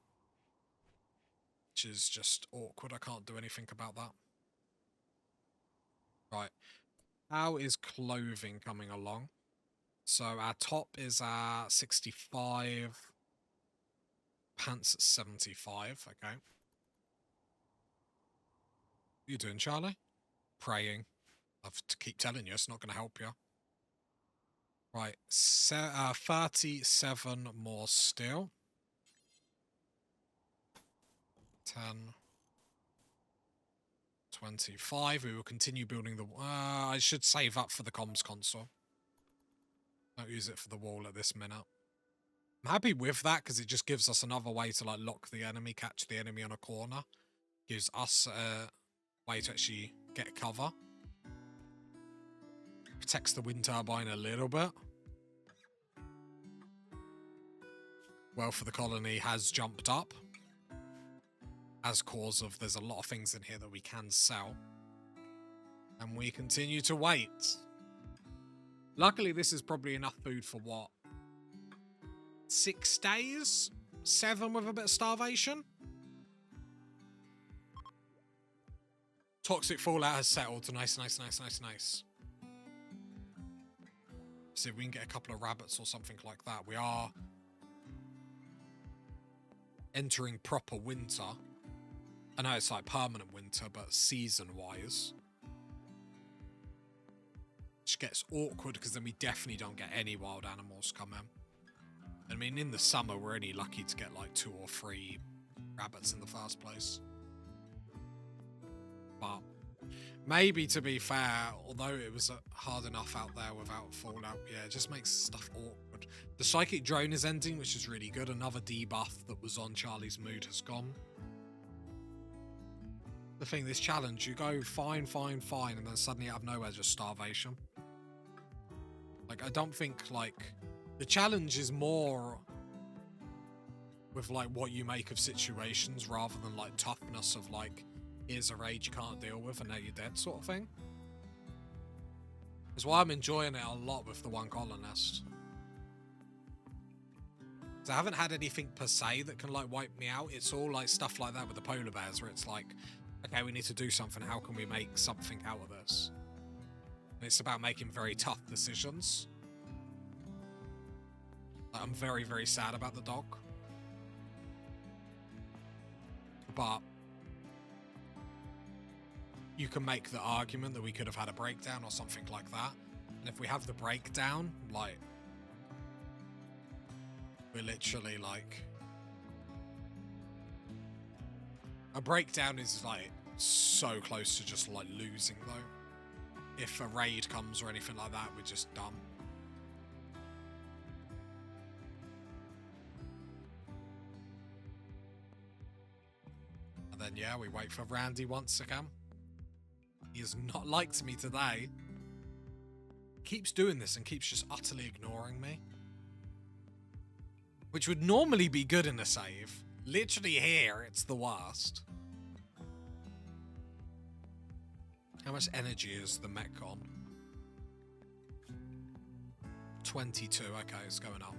Speaker 3: Which is just awkward. I can't do anything about that. Right. How is clothing coming along? So our top is at 65. Pants at 75. Okay. What are you doing, Charlie? Praying. I have to keep telling you, it's not going to help you. Right. 37 more still. 10. 25. We will continue building the... I should save up for the comms console. Don't use it for the wall at this minute. I'm happy with that because it just gives us another way to like lock the enemy, catch the enemy on a corner. Gives us a way to actually get cover. Protects the wind turbine a little bit. Wealth for the colony has jumped up. As cause of there's a lot of things in here that we can sell. And we continue to wait. Luckily, this is probably enough food for what? 6 days? 7 with a bit of starvation? Toxic fallout has settled. Nice, nice, nice, nice, nice. See if we can get a couple of rabbits or something like that. We are entering proper winter. I know it's like permanent winter, but season-wise. Which gets awkward because then we definitely don't get any wild animals come in. I mean, in the summer, we're only lucky to get like 2 or 3 rabbits in the first place. But maybe, to be fair, although it was hard enough out there without fallout, yeah, it just makes stuff awkward. The psychic drone is ending, which is really good. Another debuff that was on Charlie's mood has gone. The thing, this challenge, you go fine, fine, fine, and then suddenly out of nowhere, just starvation. Like, I don't think, like, the challenge is more with, like, what you make of situations rather than, like, toughness of, like, here's a rage you can't deal with and now you're dead sort of thing. That's why I'm enjoying it a lot with the one colonist. Because I haven't had anything per se that can, like, wipe me out. It's all, like, stuff like that with the polar bears where it's like, okay, we need to do something. How can we make something out of this? And it's about making very tough decisions. Like, I'm very, very sad about the dog. But you can make the argument that we could have had a breakdown or something like that. And if we have the breakdown, like, we're literally like... A breakdown is, like, so close to just, like, losing, though. If a raid comes or anything like that, we're just done. And then, yeah, we wait for Randy once again. He has not liked me today. Keeps doing this and keeps just utterly ignoring me. Which would normally be good in a save. Literally here, it's the worst. How much energy is the mech on? 22, okay, it's going up.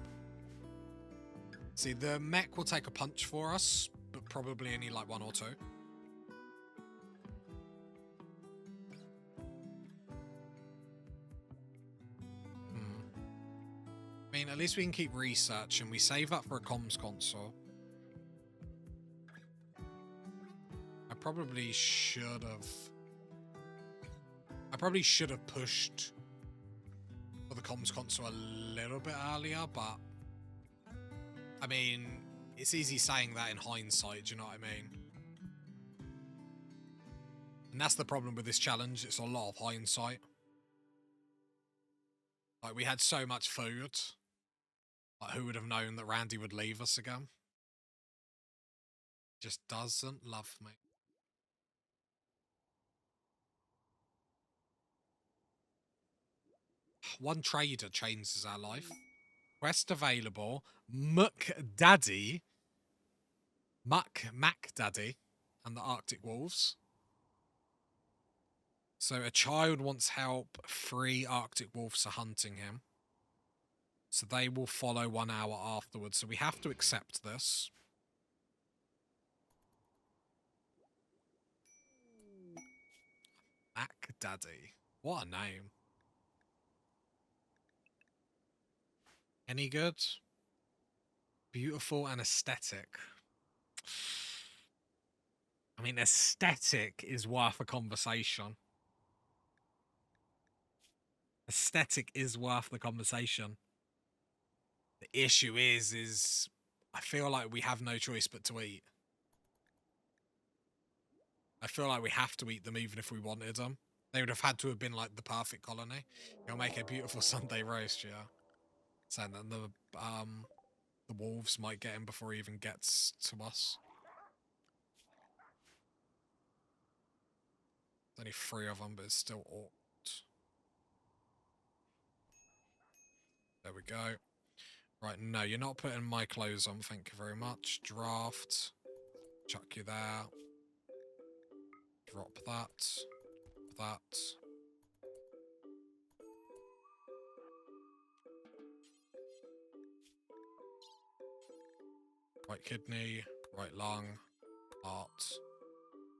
Speaker 3: See, the mech will take a punch for us, but probably only like 1 or 2. I mean, at least we can keep researching. We save up for a comms console. I probably should have pushed for the comms console a little bit earlier, but I mean, it's easy saying that in hindsight, do you know what I mean? And that's the problem with this challenge, it's a lot of hindsight. Like, we had so much food. Like, who would have known that Randy would leave us again? Just doesn't love me. One trader changes our life. Quest available. Mac Daddy, and the Arctic Wolves. So a child wants help. 3 Arctic Wolves are hunting him. So they will follow 1 hour afterwards. So we have to accept this. Mac Daddy. What a name. Any good? Beautiful and aesthetic. I mean, aesthetic is worth a conversation. Aesthetic is worth the conversation. The issue is I feel like we have no choice but to eat. I feel like we have to eat them even if we wanted them. They would have had to have been like the perfect colony. It'll make a beautiful Sunday roast, yeah. So then the wolves might get him before he even gets to us. There's only 3 of them, but it's still awkward. There we go. Right, no, you're not putting my clothes on, thank you very much. Draft. Chuck you there. Drop that. That. Right kidney, right lung, heart.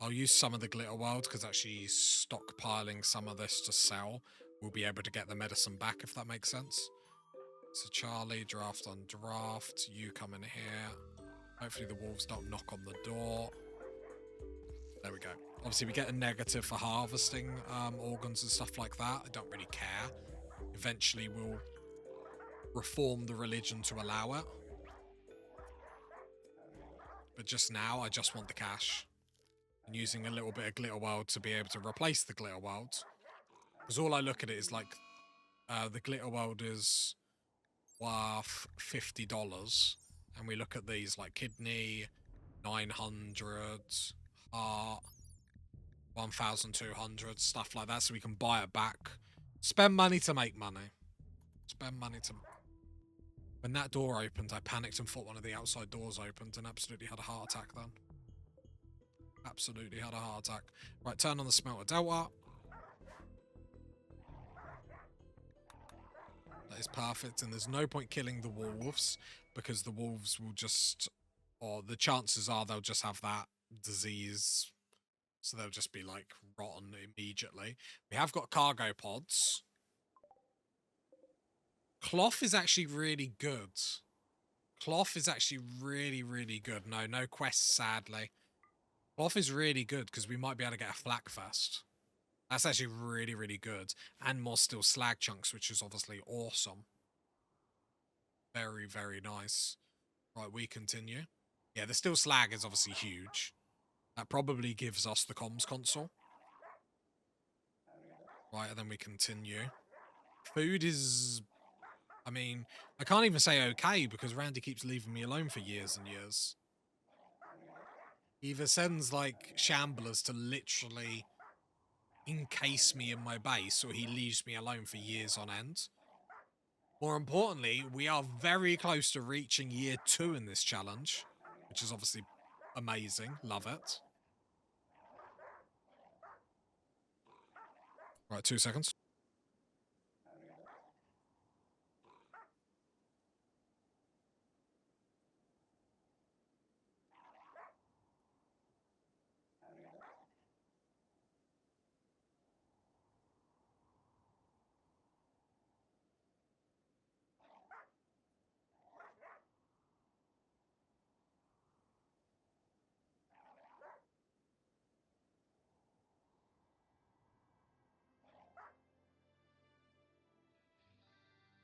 Speaker 3: I'll use some of the glitter world because actually stockpiling some of this to sell, we'll be able to get the medicine back if that makes sense. So Charlie, draft on draft. You come in here. Hopefully the wolves don't knock on the door. There we go. Obviously we get a negative for harvesting organs and stuff like that. I don't really care. Eventually we'll reform the religion to allow it. But just now, I just want the cash. And using a little bit of glitter world to be able to replace the glitter world. Because all I look at it is like, the glitter world is worth $50. And we look at these like kidney, 900, heart, 1,200, stuff like that. So we can buy it back. Spend money to make money. Spend money to... When that door opened, I panicked and thought one of the outside doors opened and absolutely had a heart attack then. Absolutely had a heart attack. Right, turn on the smelter delta. That is perfect, and there's no point killing the wolves because the wolves will just, or the chances are they'll just have that disease, so they'll just be like rotten immediately. We have got cargo pods. Cloth is actually really good. Cloth is actually really, really good. No quests, sadly. Cloth is really good because we might be able to get a flak vest. That's actually really, really good. And more steel slag chunks, which is obviously awesome. Very, very nice. Right, we continue. Yeah, the steel slag is obviously huge. That probably gives us the comms console. Right, and then we continue. Food is... I mean, I can't even say okay because Randy keeps leaving me alone for years and years. He either sends, like, shamblers to literally encase me in my base or he leaves me alone for years on end. More importantly, we are very close to reaching year 2 in this challenge, which is obviously amazing. Love it. Right, 2 seconds.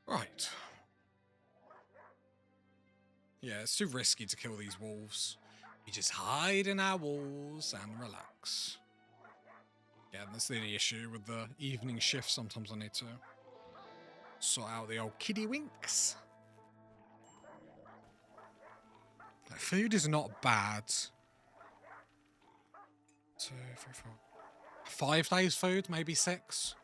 Speaker 3: Right. Yeah, it's too risky to kill these wolves. You just hide in our walls and relax. Yeah, that's the only issue with the evening shift. Sometimes I need to sort out the old kiddie winks. Like, food is not bad. 2, 3, 4. 5 days food, maybe 6.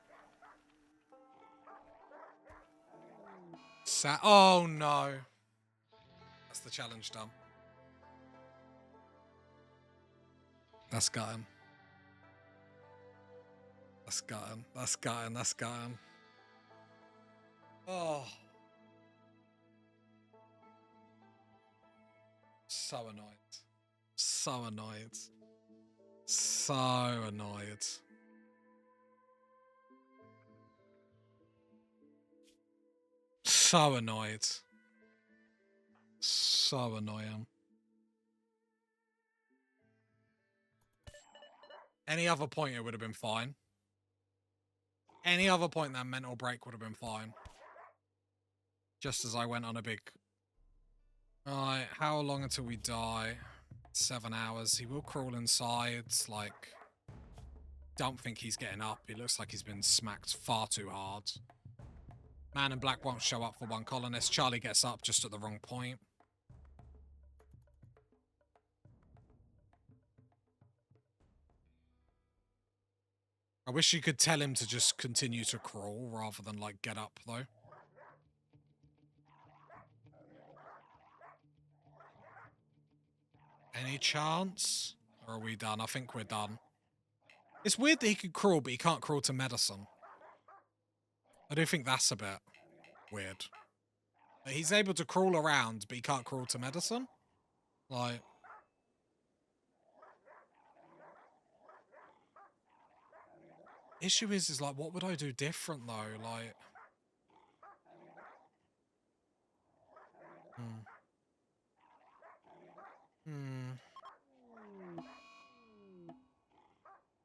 Speaker 3: Oh no. That's the challenge done. That's got him. That's got him. That's got him. That's got him. Oh. So annoyed. So annoyed. So annoyed. So annoyed. So annoying. Any other point it would have been fine. Any other point that mental break would have been fine. Just as I went on a big... Alright, how long until we die? 7 hours. He will crawl inside, like... don't think he's getting up. It looks like he's been smacked far too hard. Man in black won't show up for one colonist. Charlie gets up just at the wrong point. I wish you could tell him to just continue to crawl rather than, like, get up, though. Any chance? Or are we done? I think we're done. It's weird that he could crawl, but he can't crawl to medicine. I do think that's a bit weird. He's able to crawl around, but he can't crawl to medicine? Like... Issue is like, what would I do different, though? Like...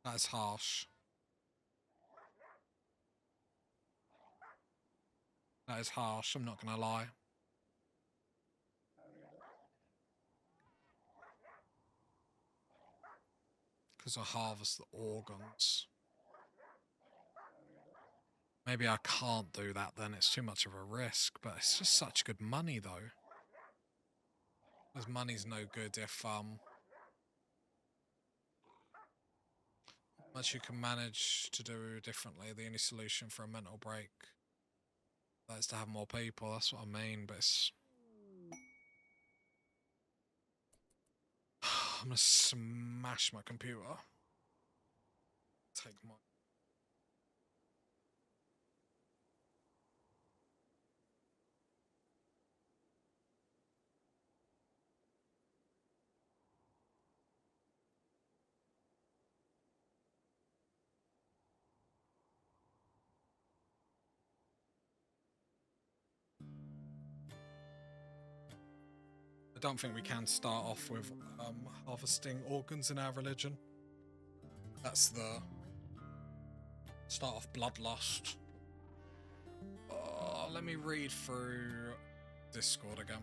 Speaker 3: That is harsh. That is harsh, I'm not gonna lie. Because I harvest the organs. Maybe I can't do that then, it's too much of a risk, but it's just such good money, though. Because money's no good if, much you can manage to do differently. The only solution for a mental break, that is to have more people, that's what I mean, but it's... I'm gonna smash my computer. Take my... I don't think we can start off with harvesting organs in our religion. That's the start off bloodlust. Let me read through Discord again.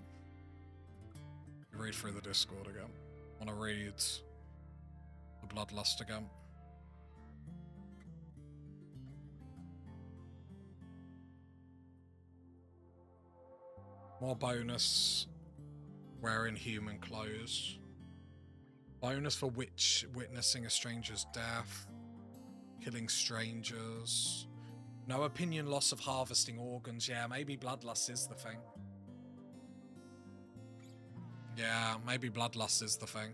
Speaker 3: Read through the Discord again. I want to read the bloodlust again. More bonus. Wearing human clothes. Bonus for witnessing a stranger's death. Killing strangers. No opinion loss of harvesting organs. Yeah, maybe bloodlust is the thing. Yeah, maybe bloodlust is the thing.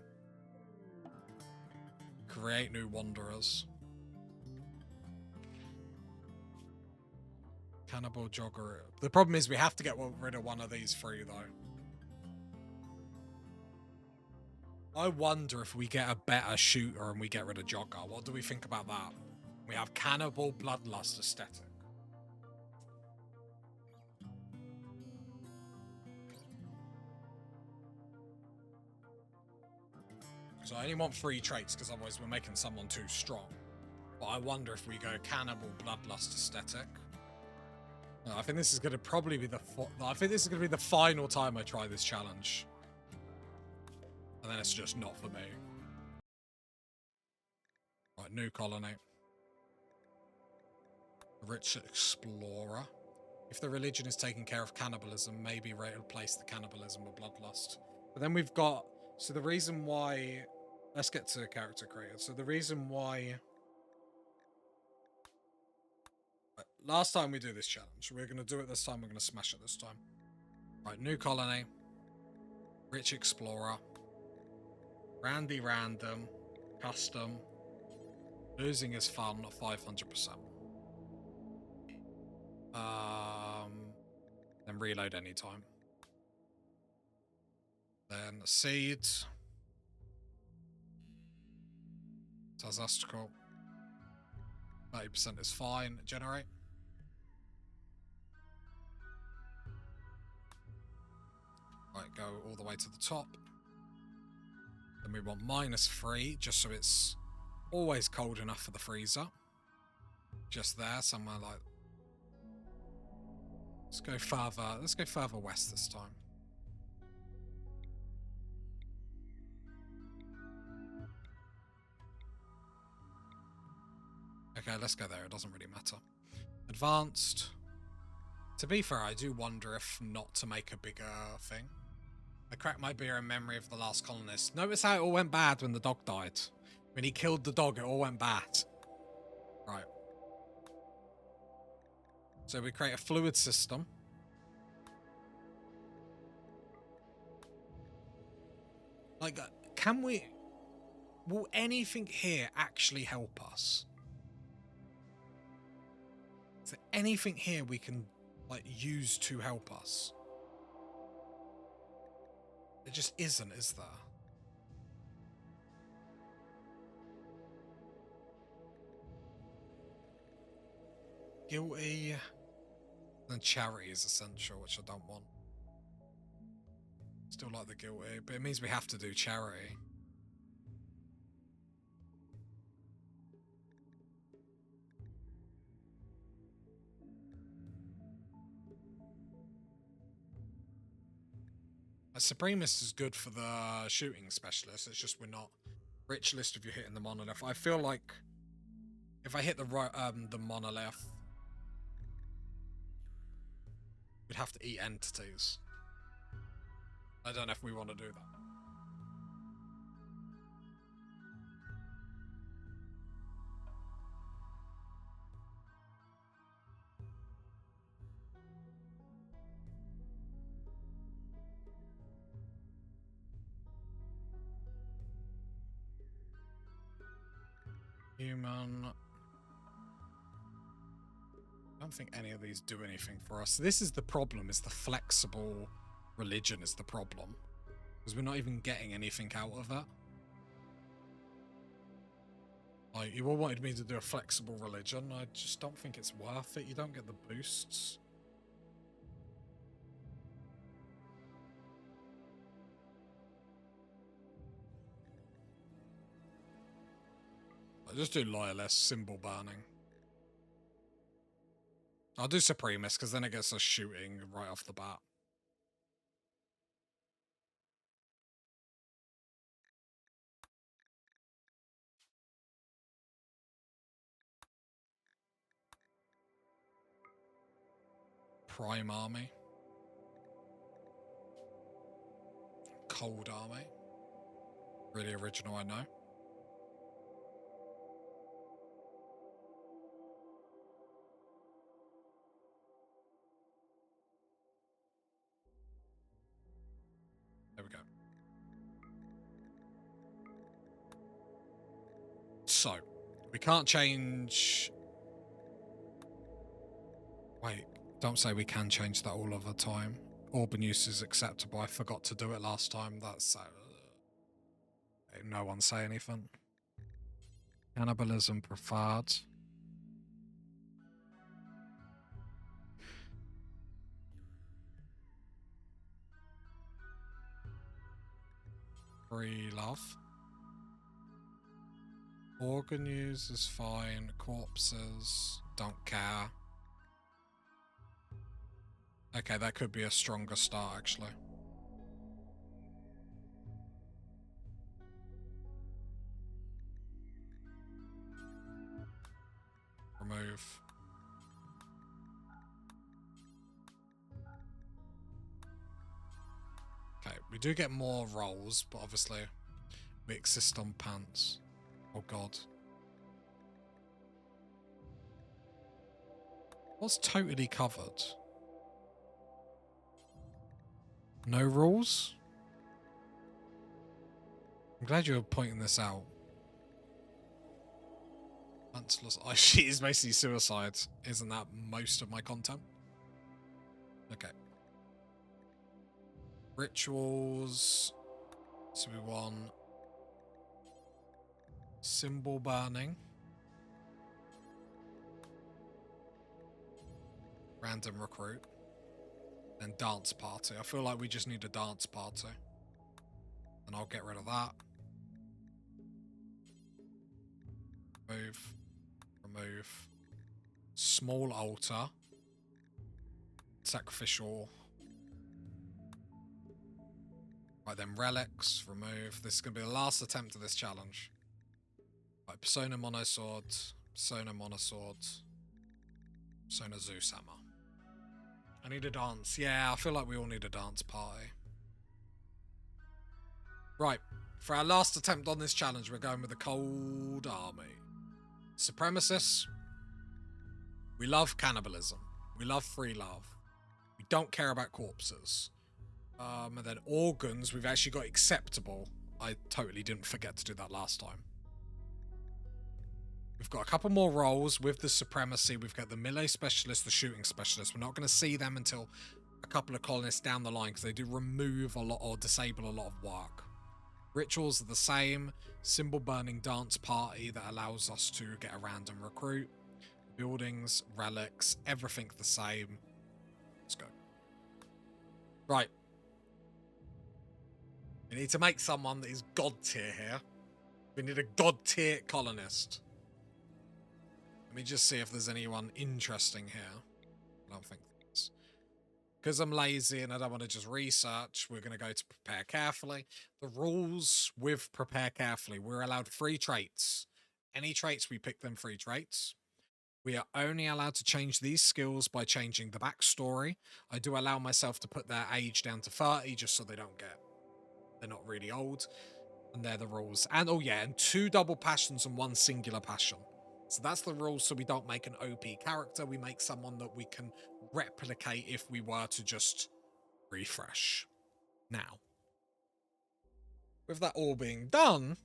Speaker 3: Create new wanderers. Cannibal jogger. The problem is we have to get rid of one of these three, though. I wonder if we get a better shooter and we get rid of Jogger. What do we think about that? We have Cannibal Bloodlust aesthetic. So I only want 3 traits because otherwise we're making someone too strong. But I wonder if we go Cannibal Bloodlust aesthetic. No, I think this is going to probably be the final time I try this challenge. And then it's just not for me. Right, new colony. Rich explorer. If the religion is taking care of cannibalism, maybe replace the cannibalism with bloodlust. But then we've got... So the reason why... Let's get to character creator. So the reason why... Right, last time we do this challenge, we're going to do it this time, we're going to smash it this time. Right, new colony. Rich explorer. Randy random. Custom. Losing is fun, 500%. Then reload anytime. Then seed. Tazastical. 30% is fine. Generate. Right, go all the way to the top. Then we want -3, just so it's always cold enough for the freezer. Just there, somewhere like... Let's go further west this time. Okay, let's go there. It doesn't really matter. Advanced. To be fair, I do wonder if not to make a bigger thing. I cracked my beer in memory of the last colonist. Notice how it all went bad when the dog died. When he killed the dog, it all went bad. Right. So we create a fluid system. Like, can we... Will anything here actually help us? Is there anything here we can, like, use to help us? There just isn't, is there? Guilty. And charity is essential, which I don't want. Still like the guilty, but it means we have to do charity. A Supremist is good for the shooting specialist. It's just we're not rich list if you're hitting the monolith. I feel like if I hit the monolith, we'd have to eat entities. I don't know if we want to do that. Human. I don't think any of these do anything for us. This is the problem, is the flexible religion is the problem. Because we're not even getting anything out of it. Like, you all wanted me to do a flexible religion. I just don't think it's worth it. You don't get the boosts. I'll just do loyalist, symbol burning. I'll do Supremist, because then it gets us shooting right off the bat. Prime Army. Cold Army. Really original, I know. There we go. So, we can't change... Wait, don't say we can change that all of the time. Orban use is acceptable. I forgot to do it last time. That's... no one say anything. Cannibalism preferred. Free love. Organ use is fine. Corpses, don't care. Okay, that could be a stronger start, actually. Remove. Okay, we do get more rolls, but obviously we exist on pants. Oh god. What's totally covered? No rules? I'm glad you were pointing this out. Oh, she is basically suicide. Isn't that most of my content? Okay. Rituals. So we want symbol burning. Random recruit. And dance party. I feel like we just need a dance party. And I'll get rid of that. Remove. Remove. Small altar. Sacrificial. Right then, relics. Remove. This is going to be the last attempt of this challenge. Right, Persona Monosword. Sona Monosword. Sona Zeus Hammer. I need a dance. Yeah, I feel like we all need a dance party. Right. For our last attempt on this challenge, we're going with the Cold Army. Supremacists. We love cannibalism. We love free love. We don't care about corpses. And then organs, we've actually got acceptable. I totally didn't forget to do that last time. We've got a couple more roles with the supremacy. We've got the melee specialist, the shooting specialist. We're not going to see them until a couple of colonists down the line because they do remove a lot or disable a lot of work. Rituals are the same. Symbol burning dance party that allows us to get around and recruit. Buildings, relics, everything the same. Let's go. Right. We need to make someone that is god tier here. We need a god tier colonist. Let me just see if there's anyone interesting here. I don't think there is. Because I'm lazy and I don't want to just research, we're going to go to prepare carefully. The rules with prepare carefully, we're allowed 3 traits. Any traits, we pick them 3 traits. We are only allowed to change these skills by changing the backstory. I do allow myself to put their age down to 30 just so they're not really old. And they're the rules. And oh yeah, and 2 double passions and 1 singular passion. So that's the rules, so we don't make an OP character. We make someone that we can replicate if we were to just refresh. Now, with that all being done,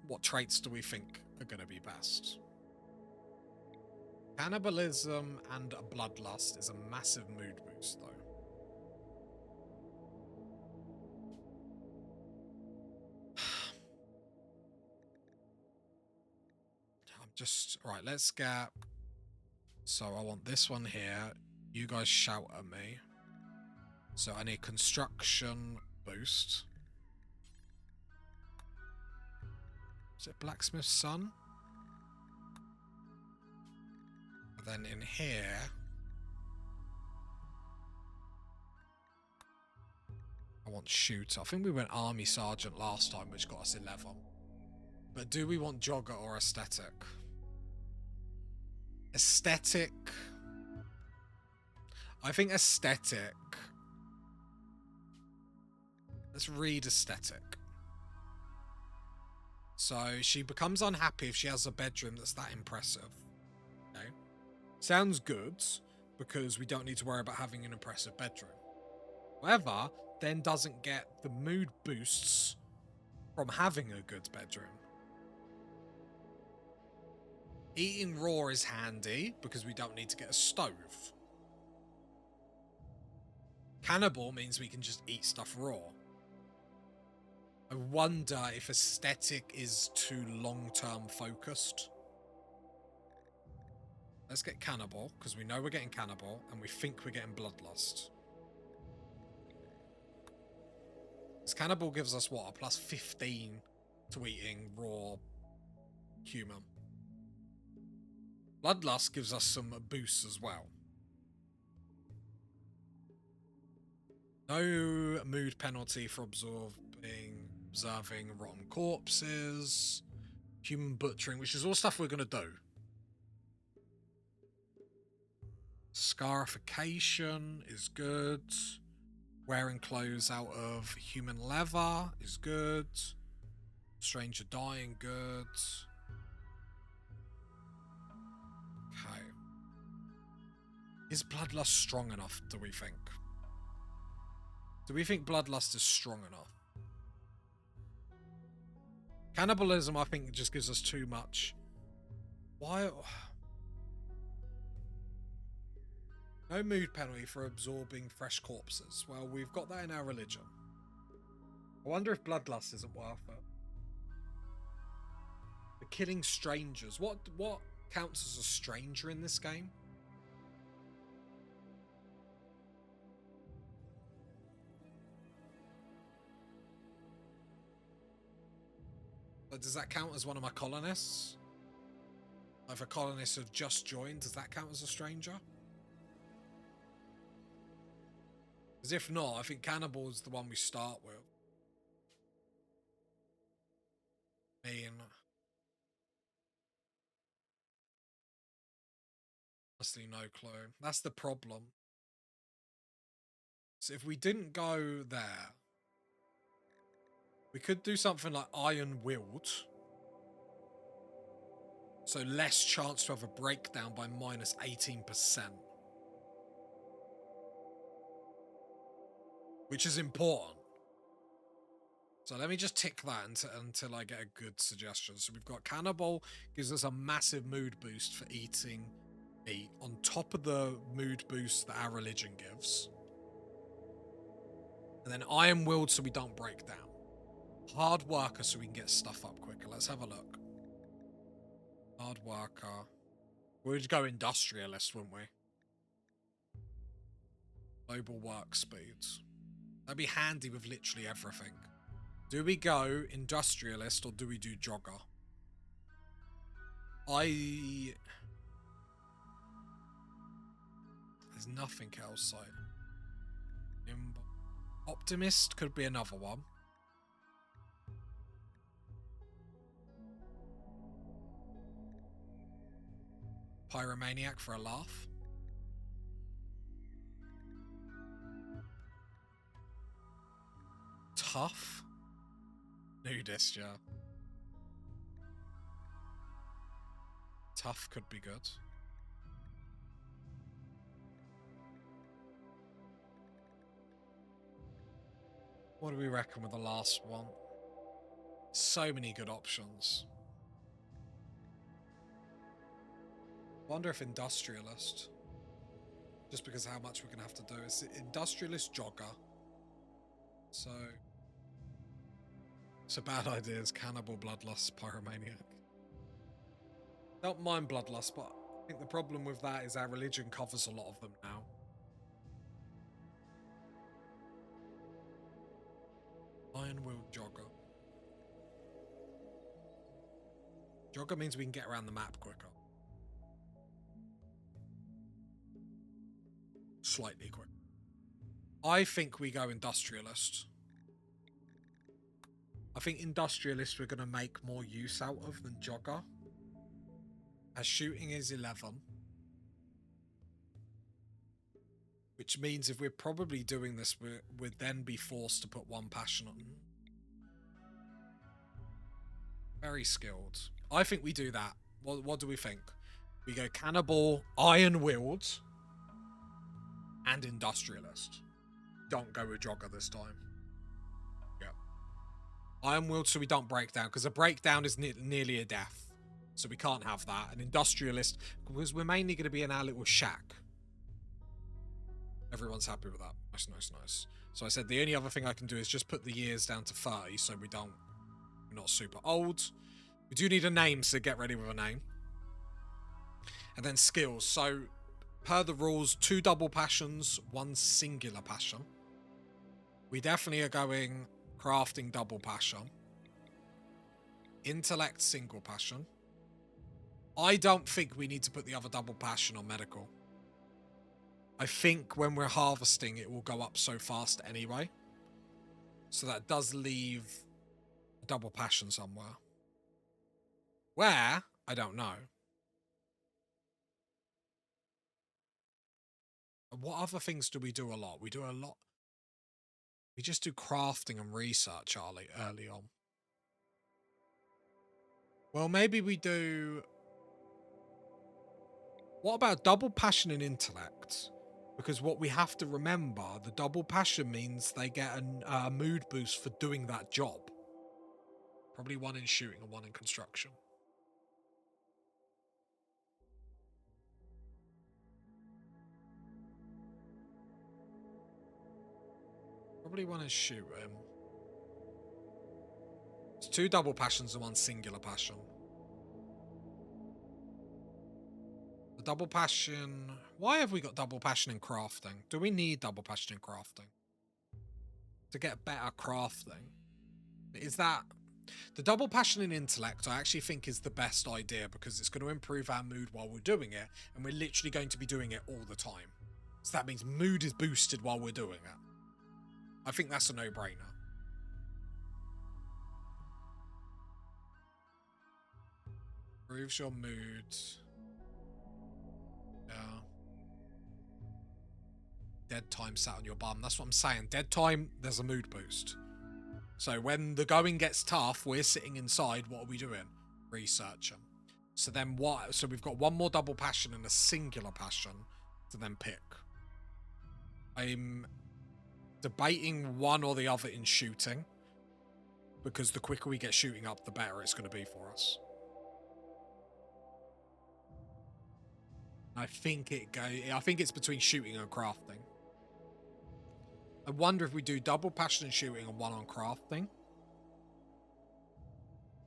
Speaker 3: what traits do we think are going to be best? Cannibalism and bloodlust is a massive mood boost, though. Right, let's get... So I want this one here. You guys shout at me. So I need construction boost. Is it blacksmith's son? And then in here... I want shooter. I think we went army sergeant last time, which got us 11. But do we want jogger or aesthetic? Aesthetic. I think aesthetic. Let's read aesthetic. So she becomes unhappy if she has a bedroom that's that impressive. Okay. Sounds good because we don't need to worry about having an impressive bedroom. However, then doesn't get the mood boosts from having a good bedroom. Eating raw is handy because we don't need to get a stove. Cannibal means we can just eat stuff raw. I wonder if aesthetic is too long-term focused. Let's get cannibal because we know we're getting cannibal and we think we're getting bloodlust. This cannibal gives us what? A plus 15 to eating raw human. Bloodlust gives us some boosts as well. No mood penalty for observing rotten corpses. Human butchering, which is all stuff we're going to do. Scarification is good. Wearing clothes out of human leather is good. Stranger dying, good. Okay. Is bloodlust strong enough, do we think? Do we think bloodlust is strong enough? Cannibalism, I think, just gives us too much. Why? No mood penalty for absorbing fresh corpses. Well, we've got that in our religion. I wonder if bloodlust isn't worth it. The killing strangers. What counts as a stranger in this game? But does that count as one of my colonists? If a colonist have just joined, does that count as a stranger? Because if not, I think cannibal is the one we start with. I mean, Honestly, no clue. That's the problem. So if we didn't go there, we could do something like iron-willed. So less chance to have a breakdown by minus 18%. Which is important. So let me just tick that until I get a good suggestion. So we've got Cannibal, gives us a massive mood boost for eating meat on top of the mood boost that our religion gives. And then Iron-willed so we don't break down. Hard worker so we can get stuff up quicker. Let's have a look. Hard worker. We'd go industrialist, wouldn't we? Global work speeds. That'd be handy with literally everything. Do we go industrialist or do we do jogger? There's nothing else. Optimist could be another one. Pyromaniac for a laugh. Tough. Nudist, yeah. Tough could be good. What do we reckon with the last one? So many good options. Wonder if industrialist. Just because of how much we're going to have to do. It's industrialist jogger. So... it's a bad idea. It's cannibal, bloodlust, pyromaniac. Don't mind bloodlust, but I think the problem with that is our religion covers a lot of them now. Iron-willed jogger. Jogger means we can get around the map quicker. Slightly quicker. I think we go industrialist. I think industrialist we're going to make more use out of than jogger. As shooting is 11. Which means if we're probably doing this, we'd then be forced to put one passion on. Very skilled. I think we do that. What do we think? We go cannibal, iron-willed, and industrialist. Don't go with jogger this time. Yeah. Iron-willed so we don't break down, because a breakdown is nearly a death. So we can't have that. An industrialist, because we're mainly going to be in our little shack. Everyone's happy with that. Nice, nice, nice. So I said the only other thing I can do is just put the years down to 30 so we're not super old. We do need a name, so get ready with a name. And then skills. So per the rules, 2 double passions, 1 singular passion. We definitely are going crafting double passion. Intellect single passion. I don't think we need to put the other double passion on medical. I think when we're harvesting, it will go up so fast anyway. So that does leave a double passion somewhere. Where? I don't know. What other things do we do a lot? We do a lot. We just do crafting and research early on. Well, maybe we do... What about double passion and intellect? Because what we have to remember, the double passion means they get a mood boost for doing that job. Probably 1 in shooting and 1 in construction. Probably 1 in shooting. It's 2 double passions and 1 singular passion. The double passion... Why have we got double passion in crafting? Do we need double passion in crafting? To get better crafting? Is that... The double passion in intellect I actually think is the best idea because it's going to improve our mood while we're doing it, and we're literally going to be doing it all the time. So that means mood is boosted while we're doing it. I think that's a no-brainer. Improves your mood. Yeah. Dead time sat on your bum. That's what I'm saying. Dead time, there's a mood boost. So when the going gets tough, we're sitting inside. What are we doing? Researching. So then what? So we've got one more double passion and a singular passion to then pick. I'm debating one or the other in shooting, because the quicker we get shooting up, the better it's going to be for us. I think it's between shooting and crafting. I wonder if we do double passion and shooting and one on crafting,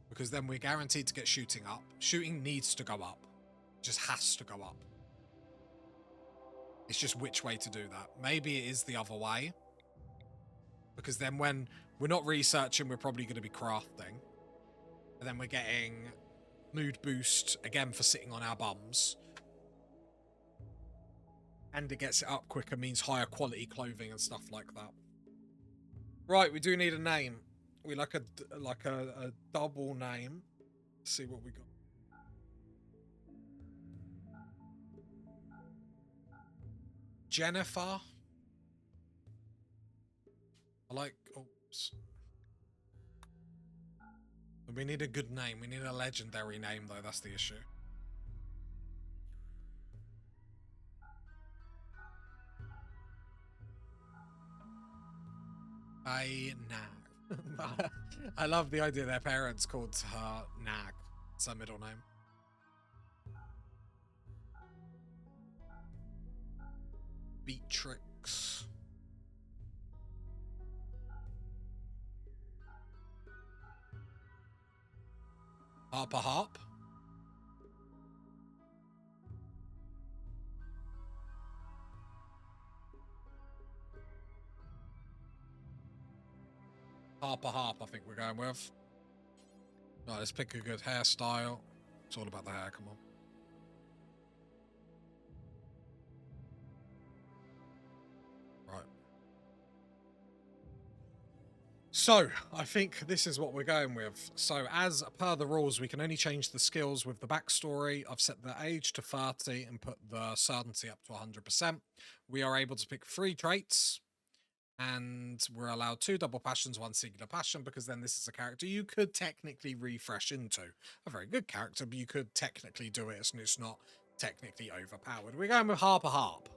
Speaker 3: because then we're guaranteed to get shooting up. Shooting needs to go up. It just has to go up. It's just which way to do that. Maybe it is the other way, because then when we're not researching, we're probably going to be crafting. And then we're getting mood boost, again, for sitting on our bums. And it gets it up quicker, means higher quality clothing and stuff like that. Right, we do need a name. We like a double name. Let's see what we got. Jennifer. I like... Oops. We need a good name. We need a legendary name, though. That's the issue. Nag. I love the idea their parents called her Nag. It's her middle name. Beatrix. Harp. Harp, I think we're going with. Right, let's pick a good hairstyle. It's all about the hair, come on. Right. So, I think this is what we're going with. So, as per the rules, we can only change the skills with the backstory. I've set the age to 30 and put the certainty up to 100%. We are able to pick 3 traits. And we're allowed 2 double passions, 1 singular passion, because then this is a character you could technically refresh into. A very good character, but you could technically do it, and it's not technically overpowered. We're going with Harp.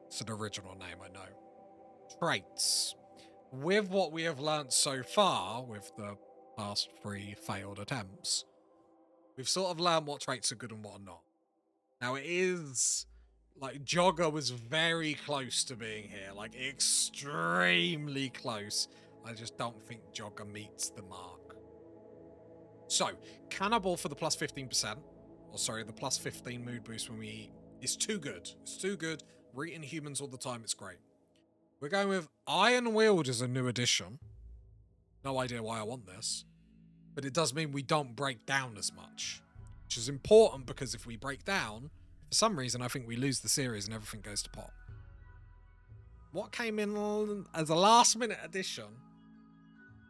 Speaker 3: It's an original name, I know. Traits. With what we have learnt so far, with the past 3 failed attempts, we've sort of learned what traits are good and what are not. Now, it is... Like, Jogger was very close to being here. Like, extremely close. I just don't think Jogger meets the mark. So, Cannibal for the plus 15%. Or, sorry, the plus 15 mood boost when we eat. It's too good. It's too good. We're eating humans all the time. It's great. We're going with Iron Wield as a new addition. No idea why I want this. But it does mean we don't break down as much. Which is important, because if we break down... For some reason, I think we lose the series and everything goes to pot. What came in as a last-minute addition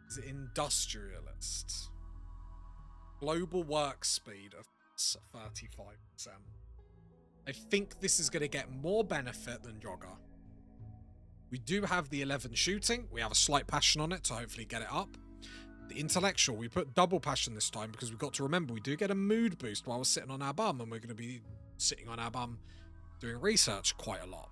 Speaker 3: is Industrialist. Global work speed of 35%. I think this is going to get more benefit than Jogger. We do have the 11 shooting. We have a slight passion on it to hopefully get it up. The intellectual, we put double passion this time because we've got to remember we do get a mood boost while we're sitting on our bum, and we're going to be sitting on our bum doing research quite a lot.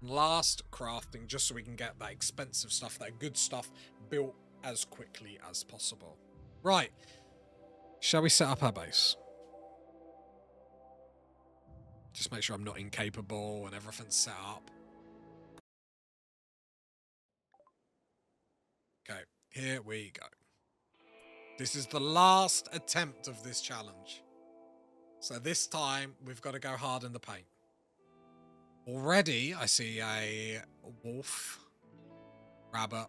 Speaker 3: And last, crafting, just so we can get that expensive stuff, that good stuff built as quickly as possible. Right. Shall we set up our base? Just make sure I'm not incapable and everything's set up. Okay, here we go. This is the last attempt of this challenge. So this time, we've got to go hard in the paint. Already, I see a wolf, rabbit.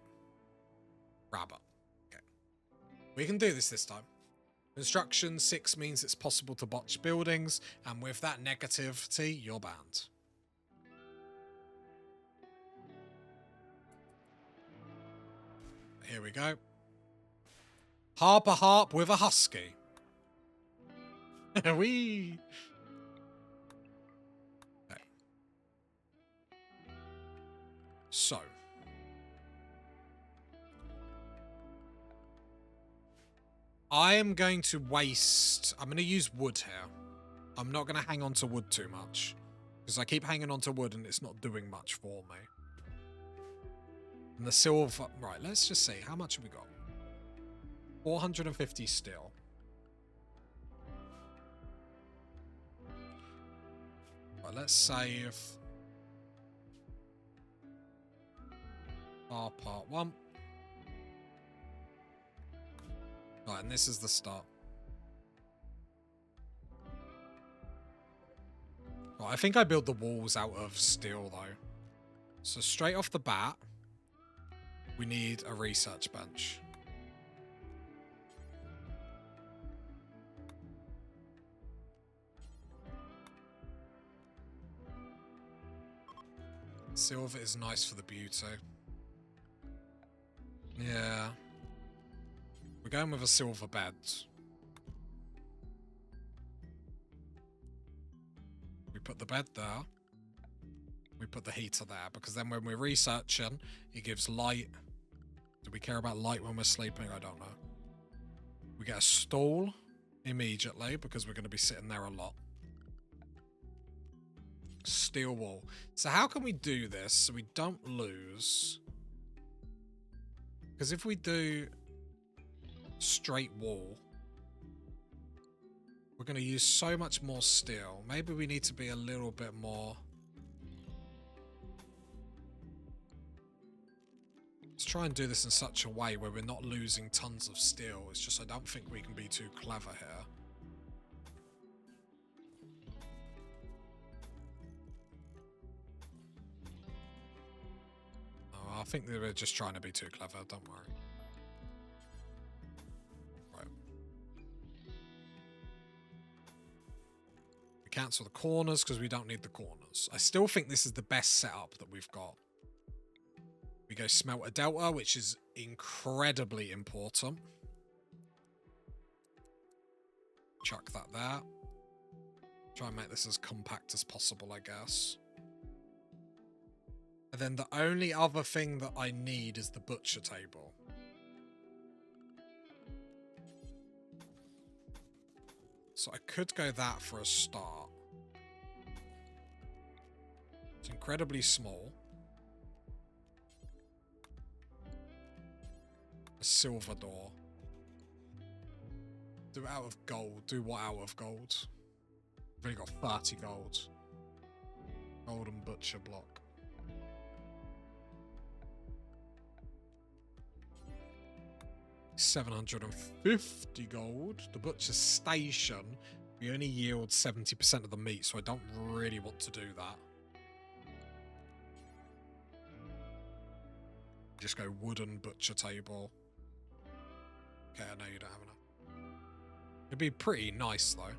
Speaker 3: Okay. We can do this time. Construction 6 means it's possible to botch buildings, and with that negativity, you're banned. Here we go. Harp with a husky.
Speaker 1: Wee. Okay. So. I am going to waste... I'm going to use wood here. I'm not going to hang on to wood too much. Because I keep hanging on to wood and it's not doing much for me. And the silver... Right, let's just see. How much have we got? 450 steel. Right, let's save... our part 1. Right, and this is the start. Right, I think I build the walls out of steel, though. So straight off the bat, we need a research bench. Silver is nice for the beauty. Yeah. We're going with a silver bed. We put the bed there. We put the heater there, because then when we're researching, it gives light. Do we care about light when we're sleeping? I don't know. We get a stool immediately, because we're going to be sitting there a lot. Steel wall. So how can we do this so we don't lose? Because if we do straight wall, we're going to use so much more steel. Maybe we need to be a little bit more... Let's try and do this in such a way where we're not losing tons of steel. It's just I don't think we can be too clever here. Oh, I think that we're just trying to be too clever. Don't worry. Right. We cancel the corners because we don't need the corners. I still think this is the best setup that we've got. We go smelt a delta, which is incredibly important. Chuck that there. Try and make this as compact as possible, I guess. And then the only other thing that I need is the butcher table. So I could go that for a start. It's incredibly small. A silver door. Do it out of gold. Do what out of gold? I've only got 30 gold. Golden butcher block. $750 gold. The butcher station. We only yield 70% of the meat, so I don't really want to do that. Just go wooden butcher table. Okay, I know you don't have enough. It'd be pretty nice, though.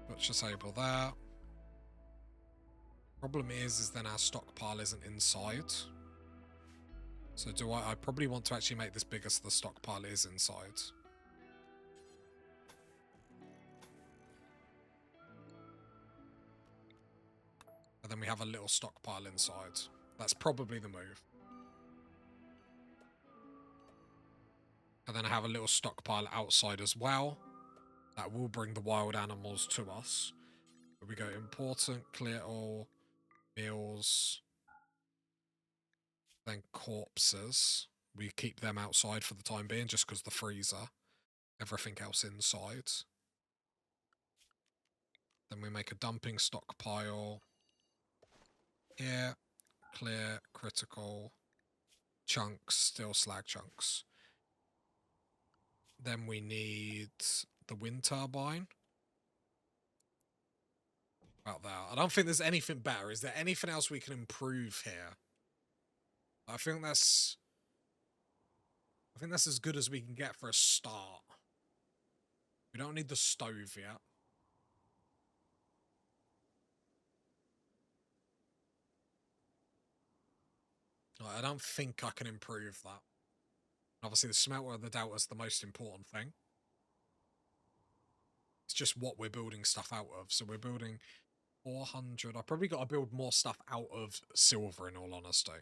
Speaker 1: Butcher table there. Problem is then our stockpile isn't inside. So do I probably want to actually make this bigger so the stockpile is inside. And then we have a little stockpile inside. That's probably the move. And then I have a little stockpile outside as well. That will bring the wild animals to us. But we go important, clear all, meals, then corpses. We keep them outside for the time being just because the freezer. Everything else inside. Then we make a dumping stockpile. Here, clear, critical, chunks, still slag chunks. Then we need the wind turbine. About that. I don't think there's anything better. Is there anything else we can improve here? I think that's as good as we can get for a start. We don't need the stove yet.
Speaker 3: I don't think I can improve that. Obviously, the smelter of the doubt is the most important thing. It's just what we're building stuff out of. So we're building 400. I probably got to build more stuff out of silver, in all honesty,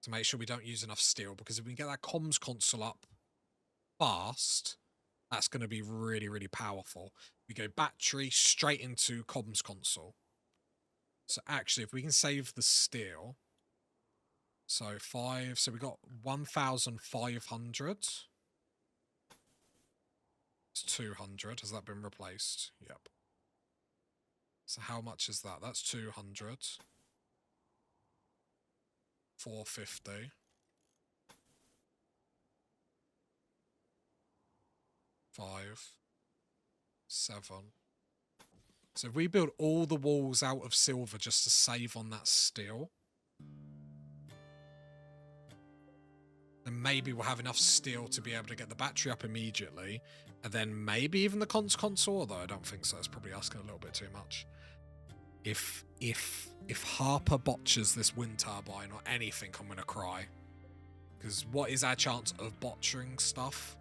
Speaker 3: to make sure we don't use enough steel. Because if we can get that comms console up fast, that's going to be really, really powerful. We go battery straight into comms console. So actually, if we can save the steel, so 5, so we got 1,500. It's 200. Has that been replaced? Yep. So how much is that? That's 200. 450. 5. 7. So if we build all the walls out of silver just to save on that steel, then maybe we'll have enough steel to be able to get the battery up immediately, and then maybe even the comms console, although I don't think so. It's probably asking a little bit too much. If Harper botches this wind turbine or anything, I'm gonna cry. Because what is our chance of botching stuff?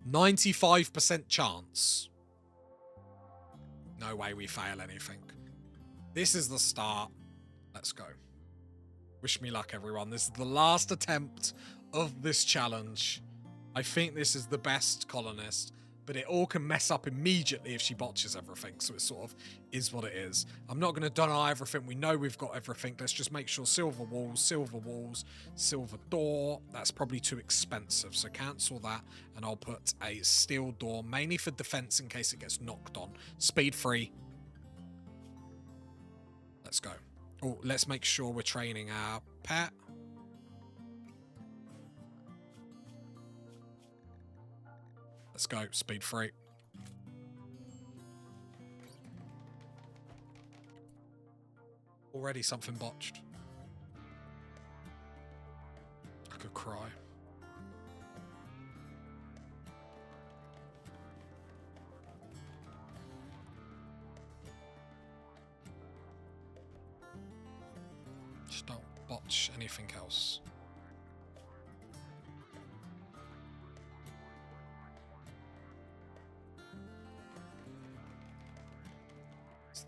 Speaker 3: %95 chance. No way we fail anything. This is the start. Let's go. Wish me luck, everyone. This is the last attempt of this challenge. I think this is the best colonist, but it all can mess up immediately if she botches everything, so it sort of is what it is. I'm not going to deny everything. We know we've got everything. Let's just make sure silver walls, silver door. That's probably too expensive, so cancel that, and I'll put a steel door, mainly for defense in case it gets knocked on. Speed free. Let's go. Oh, let's make sure we're training our pet. Let's go, speed free. Already something botched. I could cry. Just don't botch anything else.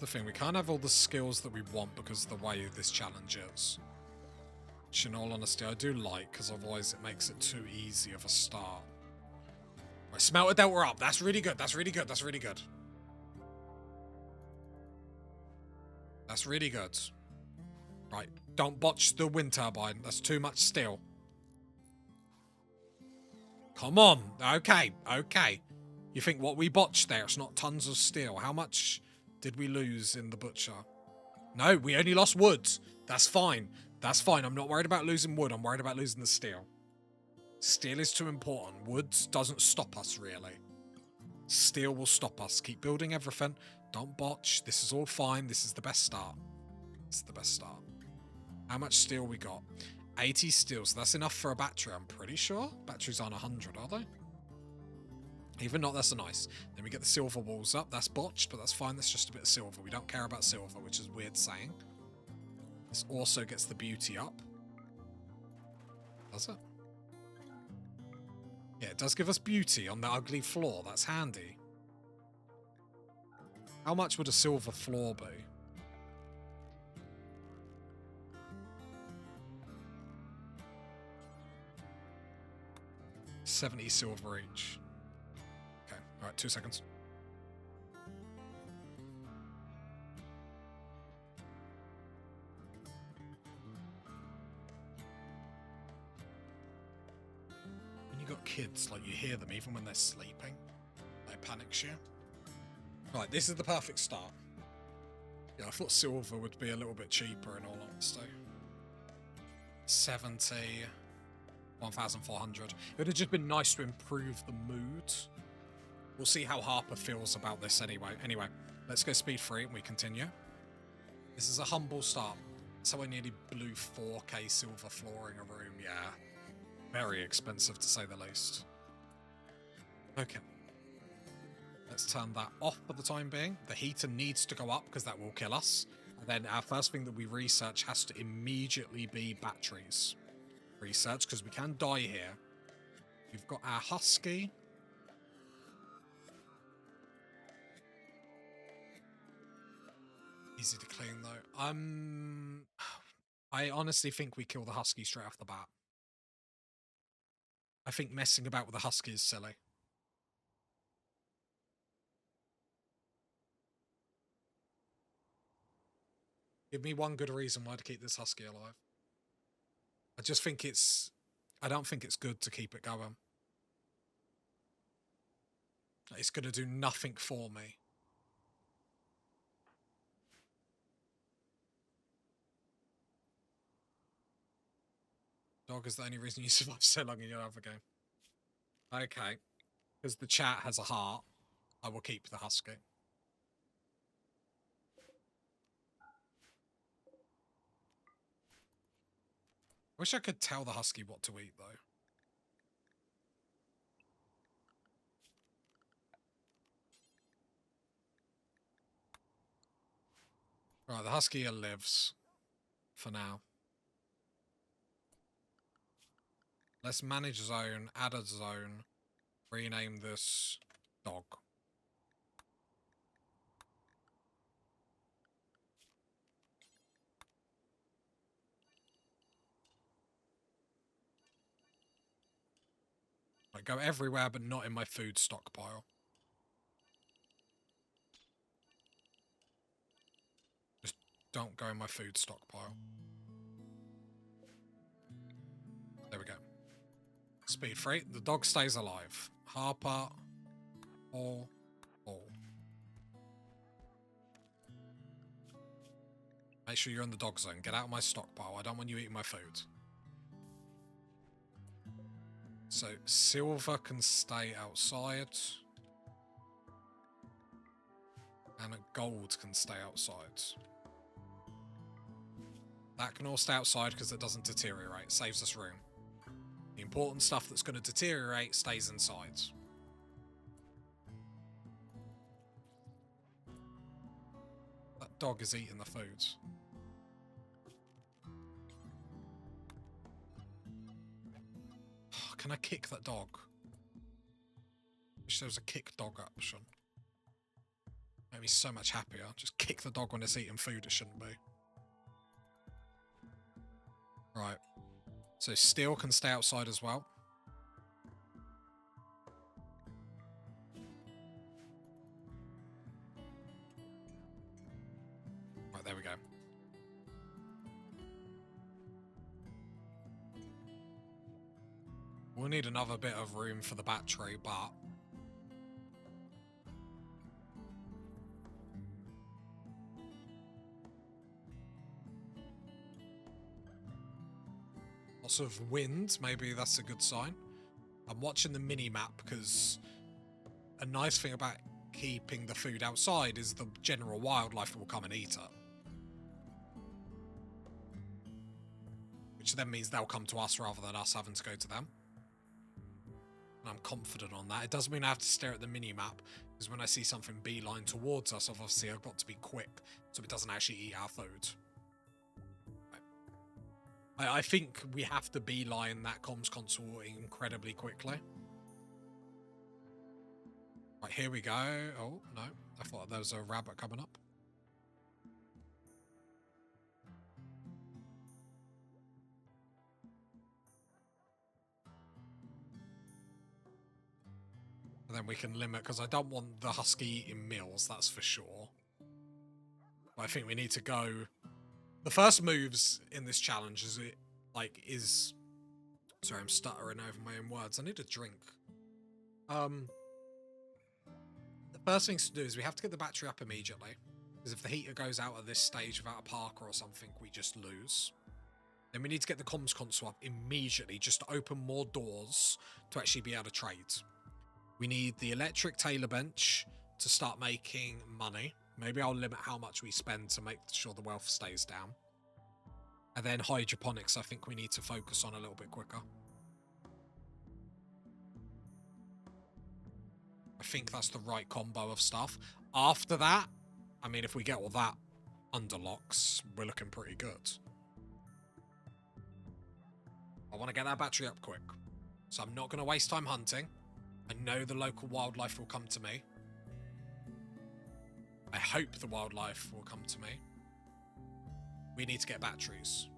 Speaker 3: The thing, we can't have all the skills that we want because of the way this challenge is. Which in all honesty I do like, because otherwise it makes it too easy of a start. Right, smelter delta up. That's really good. That's really good. That's really good. That's really good. Right, don't botch the wind turbine. That's too much steel. Come on. Okay, okay. You think what we botched there, it's not tons of steel. How much did we lose in the butcher? No, we only lost wood. That's fine. That's fine. I'm not worried about losing wood. I'm worried about losing the steel. Steel is too important. Wood doesn't stop us, really. Steel will stop us. Keep building everything. Don't botch. This is all fine. This is the best start. It's the best start. How much steel we got? 80 steel. So that's enough for a battery, I'm pretty sure. Batteries aren't 100, are they? Even not, that's nice. Then we get the silver walls up. That's botched, but that's fine. That's just a bit of silver. We don't care about silver, which is weird saying. This also gets the beauty up. Does it? Yeah, it does give us beauty on the ugly floor. That's handy. How much would a silver floor be? $70 silver each. Okay, alright, 2 seconds. When you got kids, like, you hear them even when they're sleeping. They panics you. Right, this is the perfect start. Yeah, I thought silver would be a little bit cheaper in all honesty. 70... 1,400. It would have just been nice to improve the mood. We'll see how Harper feels about this anyway. Anyway, let's go speed 3 and we continue. This is a humble start. So I nearly blew 4k silver flooring a room. Yeah. Very expensive to say the least. Okay. Let's turn that off for the time being. The heater needs to go up because that will kill us. And then our first thing that we research has to immediately be batteries. Research, because we can die here. We've got our husky. Easy to clean though. I honestly think we kill the husky straight off the bat. I think messing about with the husky is silly. Give me one good reason why to keep this husky alive. I just think it's... I don't think it's good to keep it going. It's going to do nothing for me. Dog is the only reason you survive so long in your other game. Okay. Because the chat has a heart, I will keep the husky. I wish I could tell the husky what to eat, though. Right, the husky here lives. For now. Let's manage zone, add a zone, rename this dog. I go everywhere, but not in my food stockpile. Just don't go in my food stockpile. There we go. Speed 3. The dog stays alive. Harper. All. Make sure you're in the dog zone. Get out of my stockpile. I don't want you eating my food. So, silver can stay outside. And gold can stay outside. That can all stay outside because it doesn't deteriorate. It saves us room. The important stuff that's going to deteriorate stays inside. That dog is eating the food. Can I kick that dog? Wish there was a kick dog option. Made me so much happier. Just kick the dog when it's eating food it shouldn't be. Right. So steel can stay outside as well. Right, there we go. We'll need another bit of room for the battery, but... lots of wind, maybe that's a good sign. I'm watching the mini-map because a nice thing about keeping the food outside is the general wildlife will come and eat it. Which then means they'll come to us rather than us having to go to them. And I'm confident on that. It doesn't mean I have to stare at the mini-map, because when I see something beeline towards us, obviously I've got to be quick so it doesn't actually eat our food. I think we have to beeline that comms console incredibly quickly. Right, here we go. Oh, no. I thought there was a rabbit coming up. And then we can limit, because I don't want the husky eating meals, that's for sure. But I think we need to go... The first moves in this challenge is sorry, I'm stuttering over my own words. I need a drink. The first thing to do is we have to get the battery up immediately. Because if the heater goes out at this stage without a parker or something, we just lose. Then we need to get the comms console up immediately just to open more doors to actually be able to trade. We need the electric tailor bench to start making money. Maybe I'll limit how much we spend to make sure the wealth stays down. And then hydroponics, I think we need to focus on a little bit quicker. I I think that's the right combo of stuff. After that, I mean, if we get all that under locks, we're looking pretty good. I want to get that battery up quick. So I'm not going to waste time hunting. I know the local wildlife will come to me. I hope the wildlife will come to me. We need to get batteries.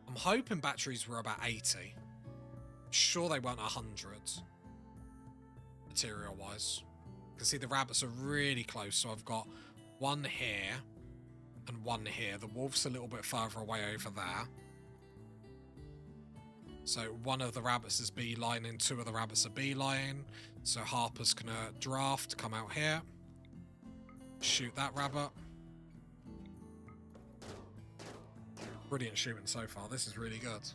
Speaker 3: I'm hoping batteries were about 80. I'm sure they weren't 100. Material-wise. You can see the rabbits are really close, so I've got one here and one here. The wolf's a little bit further away over there. So one of the rabbits is beelining, two of the rabbits are beelining. So Harper's gonna draft, come out here. Shoot that rabbit. Brilliant shooting so far. This is really good.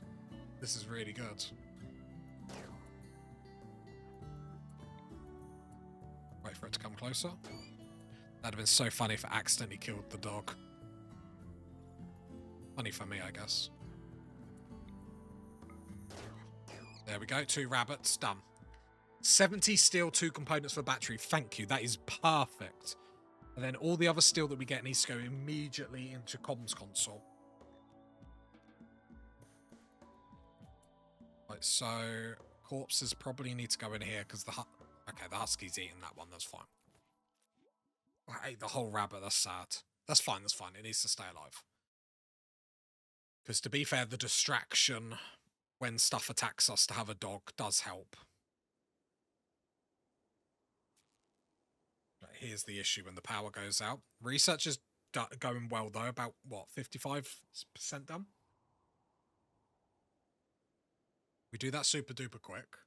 Speaker 3: This is really good. Wait for it to come closer. That'd have been so funny if it accidentally killed the dog. Funny for me, I guess. There we go. 2 rabbits. Done. 70 steel, 2 components for battery. Thank you. That is perfect. And then all the other steel that we get needs to go immediately into comms console. Right, so corpses probably need to go in here because the husky's eating that one. That's fine. I ate the whole rabbit. That's sad. That's fine. That's fine. It needs to stay alive. Because to be fair, the distraction when stuff attacks us to have a dog does help. Right, here's the issue when the power goes out. Research is going well, though. About, what, 55% done? We do that super duper quick.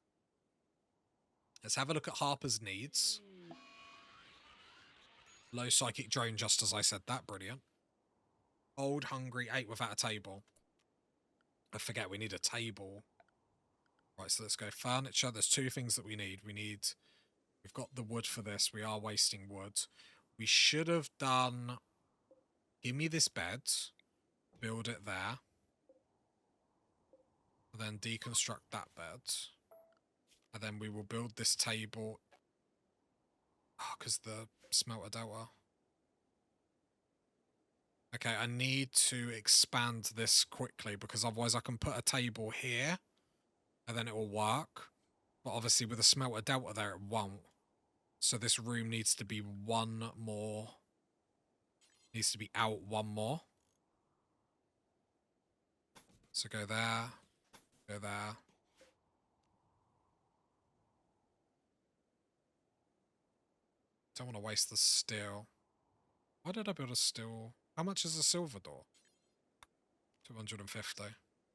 Speaker 3: Let's have a look at Harper's needs. Low psychic drain, just as I said that. Brilliant. Old, hungry, 8 without a table. I forget, we need a table. Right, so let's go furniture. There's 2 things that we need. We've got the wood for this. We are wasting wood. We should have done... Give me this bed. Build it there. And then deconstruct that bed. And then we will build this table. Oh, because the smelter delta. Okay, I need to expand this quickly because otherwise I can put a table here and then it will work. But obviously with the smelter delta there, it won't. So this room needs to be one more. Needs to be out one more. So go there. Go there. Don't want to waste the steel. Why did I build a steel? How much is a silver door? 250.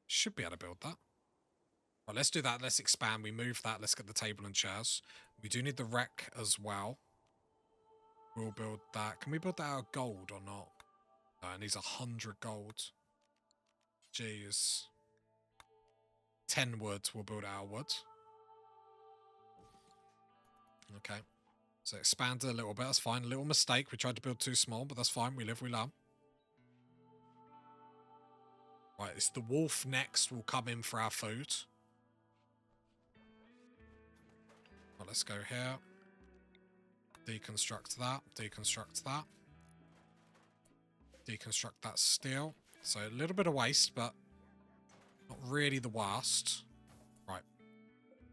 Speaker 3: Should be able to build that. Right, let's do that. Let's expand. We move that. Let's get the table and chairs. We do need the wreck as well. We'll build that. Can we build that out of gold or not? No, it needs 100 gold. Jeez. 10 wood. We'll build out of wood. Okay. So expand it a little bit. That's fine. A little mistake. We tried to build too small, but that's fine. We live, we learn. Right, it's the wolf next. Will come in for our food. Well, let's go here. Deconstruct that. Deconstruct that. Deconstruct that steel. So a little bit of waste, but not really the worst. Right.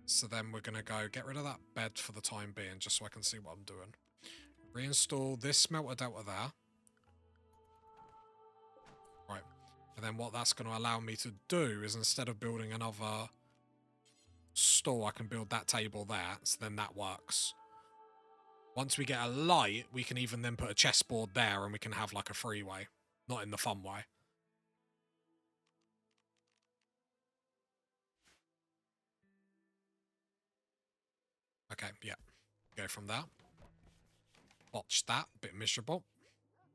Speaker 3: So then we're going to go get rid of that bed for the time being, just so I can see what I'm doing. Reinstall this smelter delta there. Right. And then what that's going to allow me to do is instead of building another store, I can build that table there. So then that works. Once we get a light, we can even then put a chessboard there and we can have like a freeway. Not in the fun way. Okay, yeah. Go from there. Botch that. Bit miserable.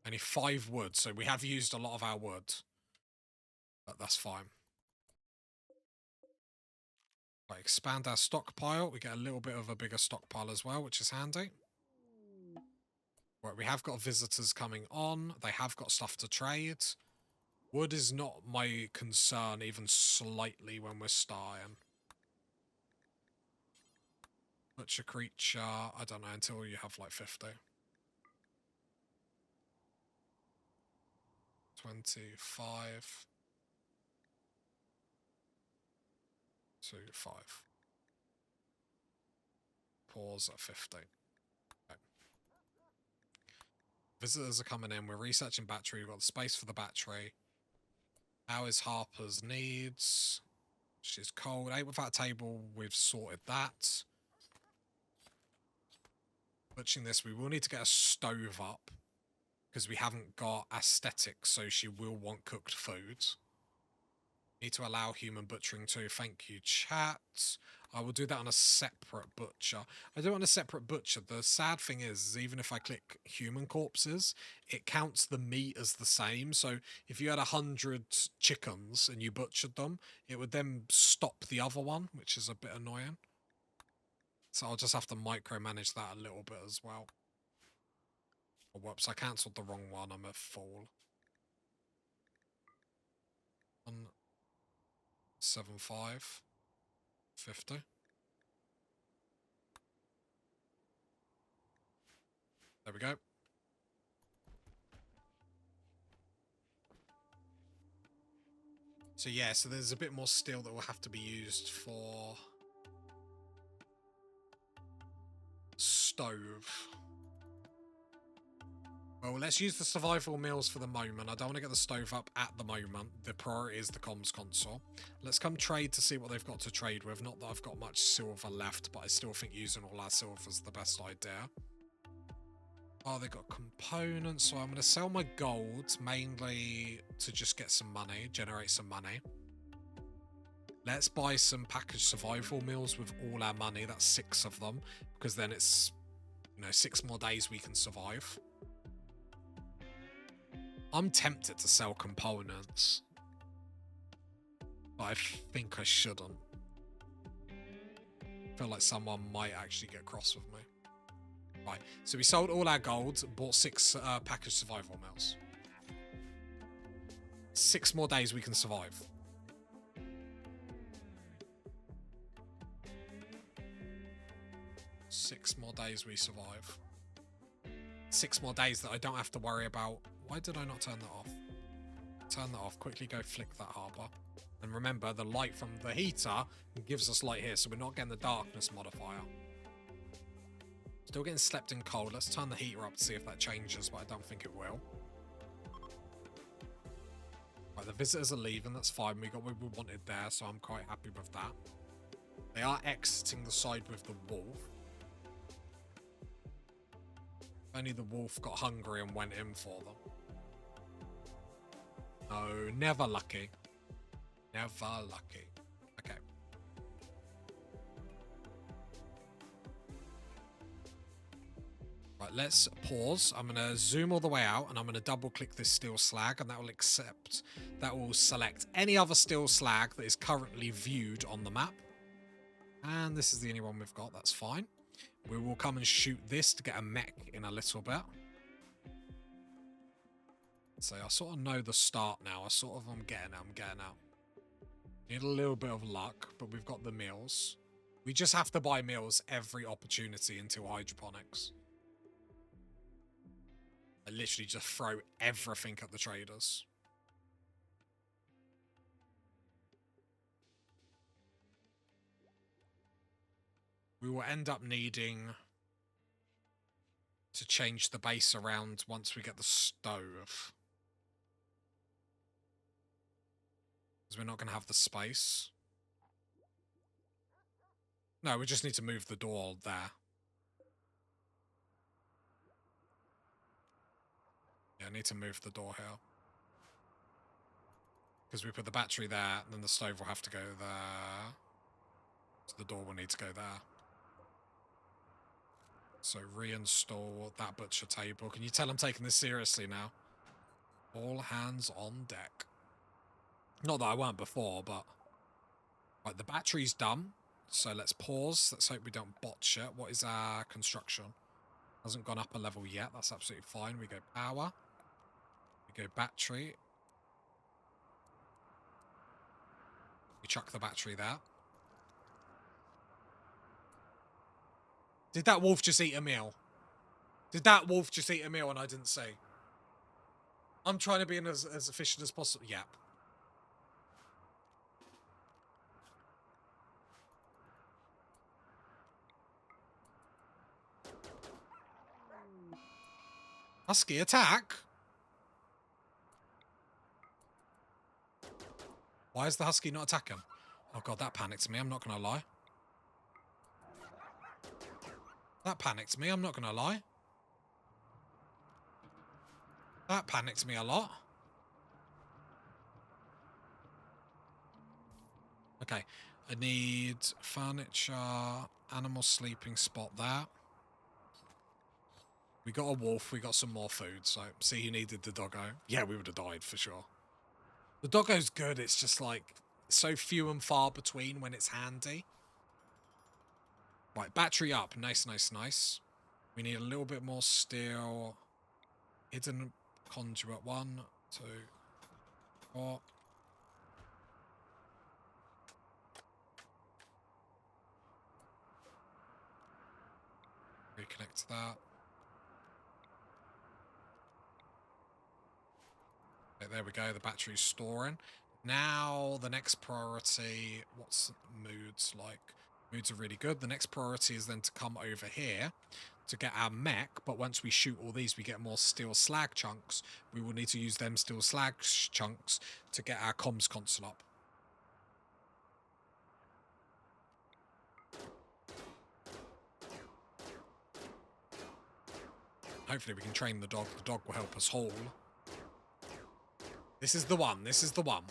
Speaker 3: Only 5 wood, so we have used a lot of our wood. But that's fine. Right, expand our stockpile. We get a little bit of a bigger stockpile as well, which is handy. Right, we have got visitors coming on. They have got stuff to trade. Wood is not my concern even slightly when we're starting. Butcher creature, I don't know, until you have like 50. 25. 2, 5. Pause at 50. Okay. Visitors are coming in. We're researching battery. We've got the space for the battery. How is Harper's needs? She's cold. 8 without a table. We've sorted that. Butchering this, we will need to get a stove up because we haven't got aesthetics, so she will want cooked food. Need to allow human butchering too. Thank you, chat. I will do that on a separate butcher. I do it on a separate butcher. The sad thing is even if I click human corpses, it counts the meat as the same. So if you had 100 chickens and you butchered them, it would then stop the other one, which is a bit annoying. So I'll just have to micromanage that a little bit as well. Oh, whoops, I cancelled the wrong one. I'm a fool. 175 50. There we go. So yeah, so there's a bit more steel that will have to be used for stove. Well, let's use the survival meals for the moment. I don't want to get the stove up at the moment. The priority is the comms console. Let's come trade to see what they've got to trade with. Not that I've got much silver left, but I still think using all our silver is the best idea. Oh, they've got components, so I'm going to sell my gold, mainly to just get some money, generate some money. Let's buy some packaged survival meals with all our money. That's 6 of them, because then it's, 6 more days we can survive. I'm tempted to sell components, but I think I shouldn't. I feel like someone might actually get cross with me. Right, so we sold all our gold, bought 6 packaged survival meals. 6 more days we can survive. Six more days we survive. 6 more days that I don't have to worry about. Why did I not turn that off? Turn that off. Quickly go flick that harbour. And remember, the light from the heater gives us light here, so we're not getting the darkness modifier. Still getting slept in cold. Let's turn the heater up to see if that changes, but I don't think it will. Right, the visitors are leaving. That's fine. We got what we wanted there, so I'm quite happy with that. They are exiting the side with the wolf. Only the wolf got hungry and went in for them. No, never lucky. Never lucky. Okay. Right, let's pause. I'm going to zoom all the way out and I'm going to double click this steel slag and that will select any other steel slag that is currently viewed on the map. And this is the only one we've got. That's fine. We will come and shoot this to get a mech in a little bit. So I sort of know the start now. I'm getting out. Need a little bit of luck, but we've got the meals. We just have to buy meals every opportunity until hydroponics. I literally just throw everything at the traders. We will end up needing to change the base around once we get the stove. Because we're not going to have the space. No, we just need to move the door there. Yeah, I need to move the door here. Because we put the battery there, and then the stove will have to go there. So the door will need to go there. So reinstall that butcher table. Can you tell I'm taking this seriously now? All hands on deck. Not that I weren't before, but... Right, the battery's done. So let's pause. Let's hope we don't botch it. What is our construction? Hasn't gone up a level yet. That's absolutely fine. We go power. We go battery. We chuck the battery there. Did that wolf just eat a meal? Did that wolf just eat a meal and I didn't see? I'm trying to be as efficient as possible. Yep. Husky attack? Why is the husky not attacking? Oh god, that panicked me, I'm not gonna lie. That panicked me, I'm not gonna lie. That panicked me a lot. Okay, I need furniture, animal sleeping spot there. We got a wolf, we got some more food, so see who needed the doggo. Yeah, we would have died for sure. The doggo's good, it's just like so few and far between when it's handy. Right, battery up. Nice, nice, nice. We need a little bit more steel. Hidden conduit. 1, 2, 4. Reconnect that. Okay, there we go. The battery's storing. Now, the next priority. What's moods like? Moods are really good. The next priority is then to come over here to get our mech, but once we shoot all these, we get more steel slag chunks. We will need to use them steel slag chunks to get our comms console up. Hopefully we can train the dog. The dog will help us haul. This is the one. This is the one.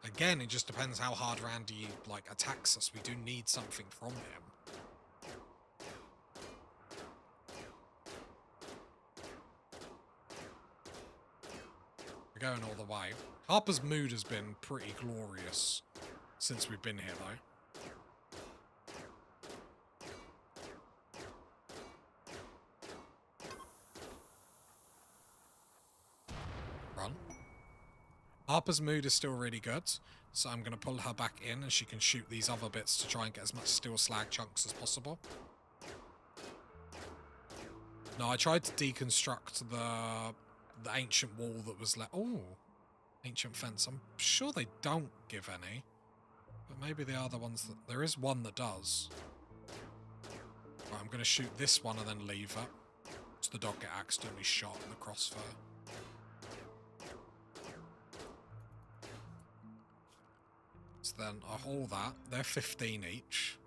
Speaker 3: Again, it just depends how hard Randy, like, attacks us. We do need something from him. We're going all the way. Harper's mood has been pretty glorious since we've been here, though. Run. Harper's mood is still really good, so I'm going to pull her back in and she can shoot these other bits to try and get as much steel slag chunks as possible. No, I tried to deconstruct the ancient wall that was left. Oh, ancient fence. I'm sure they don't give any, but maybe they are the ones that... There is one that does. Right, I'm going to shoot this one and then leave it. So the dog get accidentally shot in the crossfire. So then I haul that. They're 15 each.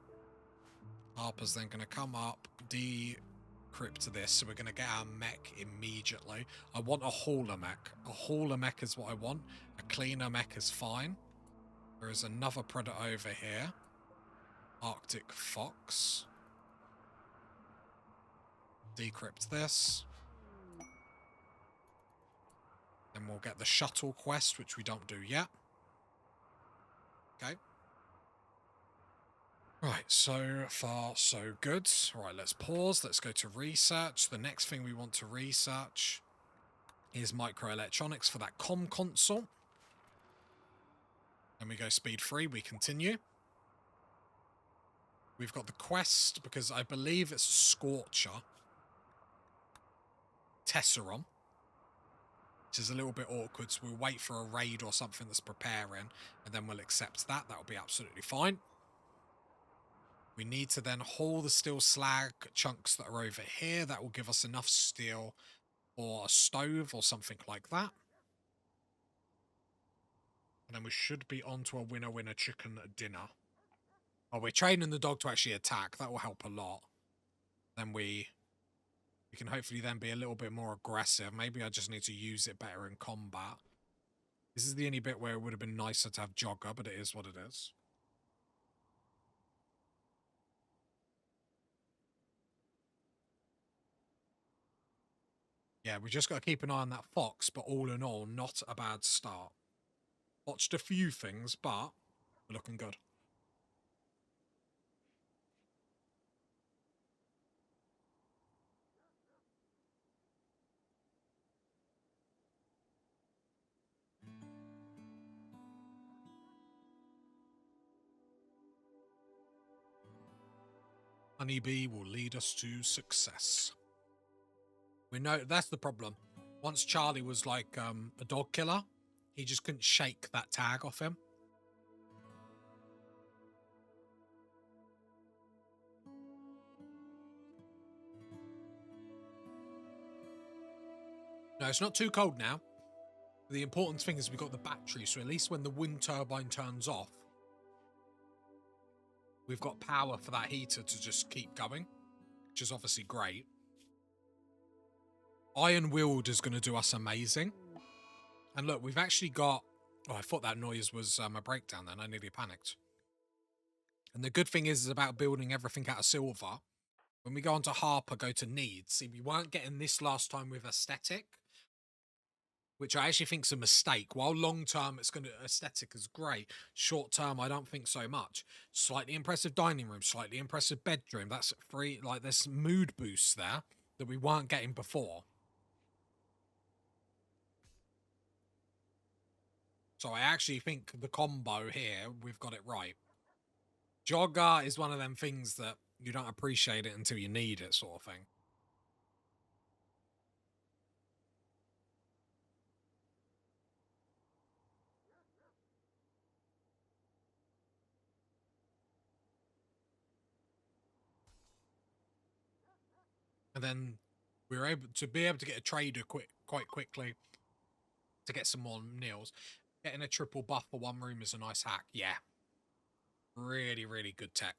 Speaker 3: Harper's then going to come up, decrypt this, so we're going to get our mech immediately. I want a hauler mech. A hauler mech is what I want. A cleaner mech is fine. There is another predator over here. Arctic fox. Decrypt this. Then we'll get the shuttle quest, which we don't do yet. Okay. Right, so far so good. Right, let's pause. Let's go to research. The next thing we want to research is microelectronics for that comm console. And we go speed 3. We continue. We've got the quest, because I believe it's a Scorcher. Tesseron. Which is a little bit awkward, so we'll wait for a raid or something that's preparing, and then we'll accept that. That'll be absolutely fine. We need to then haul the steel slag chunks that are over here. That will give us enough steel for a stove or something like that. And then we should be on to a winner-winner chicken dinner. Oh, we're training the dog to actually attack. That will help a lot. Then we can hopefully then be a little bit more aggressive. Maybe I just need to use it better in combat. This is the only bit where it would have been nicer to have Jogger, but it is what it is. Yeah, we just got to keep an eye on that fox, but all in all, not a bad start. Watched a few things, but we're looking good.
Speaker 1: Honeybee will lead us to success. We know that's the problem. Once Charlie was like a dog killer, he just couldn't shake that tag off him. No, it's not too cold now. The important thing is we've got the battery, so at least when the wind turbine turns off, we've got power for that heater to just keep going, which is obviously great. Iron Willed is going to do us amazing. And look, we've actually got... Oh, I thought that noise was a breakdown then. I nearly panicked. And the good thing is about building everything out of silver. When we go on to Harper, go to needs. See, we weren't getting this last time with aesthetic, which I actually think is a mistake. While long-term, it's going to... Aesthetic is great. Short-term, I don't think so much. Slightly impressive dining room, slightly impressive bedroom. That's free. Like, there's mood boosts there that we weren't getting before. So I actually think the combo here, we've got it right. Jogger is one of them things that you don't appreciate it until you need it, sort of thing. And then we were able to get a trader quite quickly to get some more meals. Getting a triple buff for one room is a nice hack. Yeah. Really, really good tech.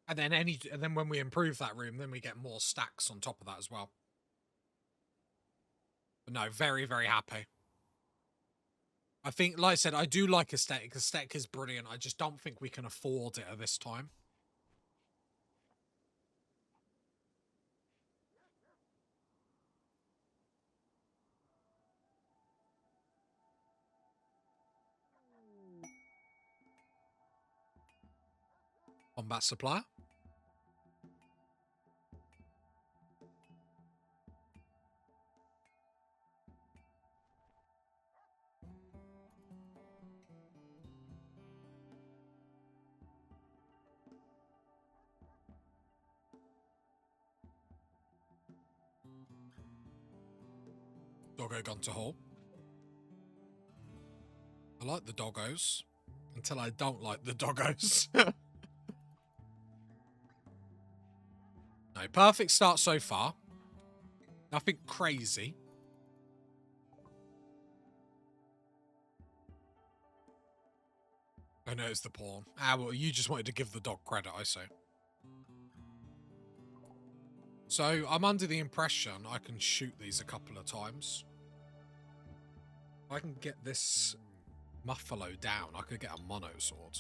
Speaker 1: And then when we improve that room, then we get more stacks on top of that as well. But no, very, very happy. I think, like I said, I do like aesthetic. Aesthetic is brilliant. I just don't think we can afford it at this time. Combat supplier. Doggo gone to hole. I like the doggos until I don't like the doggos. No, perfect start so far. Nothing crazy. I know it's the pawn. Ah, well, you just wanted to give the dog credit, I say. So I'm under the impression I can shoot these a couple of times. If I can get this Muffalo down, I could get a mono sword.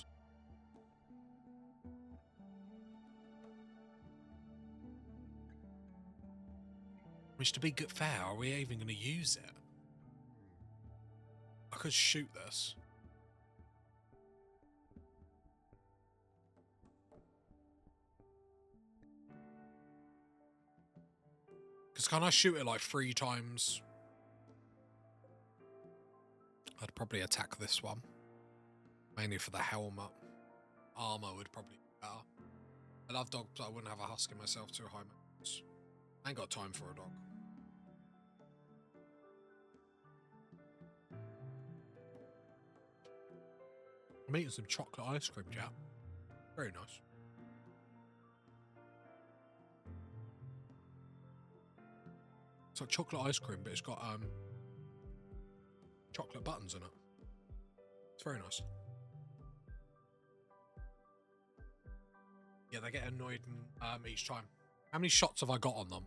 Speaker 1: Which, to be good fair, are we even going to use it? I could shoot this. Because can I shoot it like 3 times? I'd probably attack this one. Mainly for the helmet. Armor would probably be better. I love dogs, but I wouldn't have a husky myself too high maintenance. I ain't got time for a dog. I'm eating some chocolate ice cream, chat. Very nice. It's like chocolate ice cream, but it's got chocolate buttons in it. It's very nice. Yeah, they get annoyed each time. How many shots have I got on them?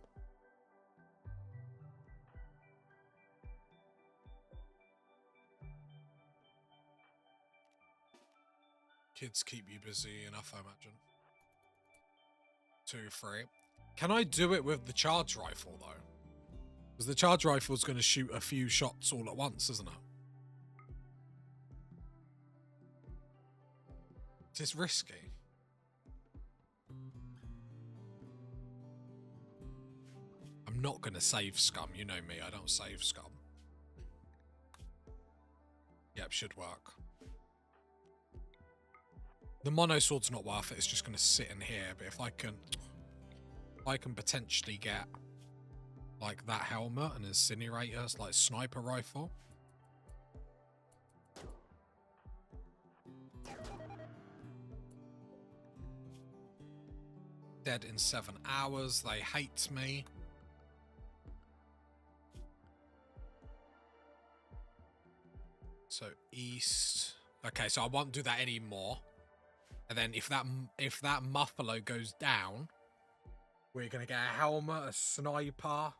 Speaker 1: Kids keep you busy enough, I imagine. 2, 3. Can I do it with the charge rifle, though? Because the charge rifle is going to shoot a few shots all at once, isn't it? Is this risky? I'm not going to save scum. You know me. I don't save scum. Yep, should work. The mono sword's not worth it. It's just going to sit in here. But if I can potentially get like that helmet and incinerators, like sniper rifle. Dead in 7 hours. They hate me. So east. Okay, so I won't do that anymore. And then if that muffalo goes down, we're gonna get a helmet, a sniper.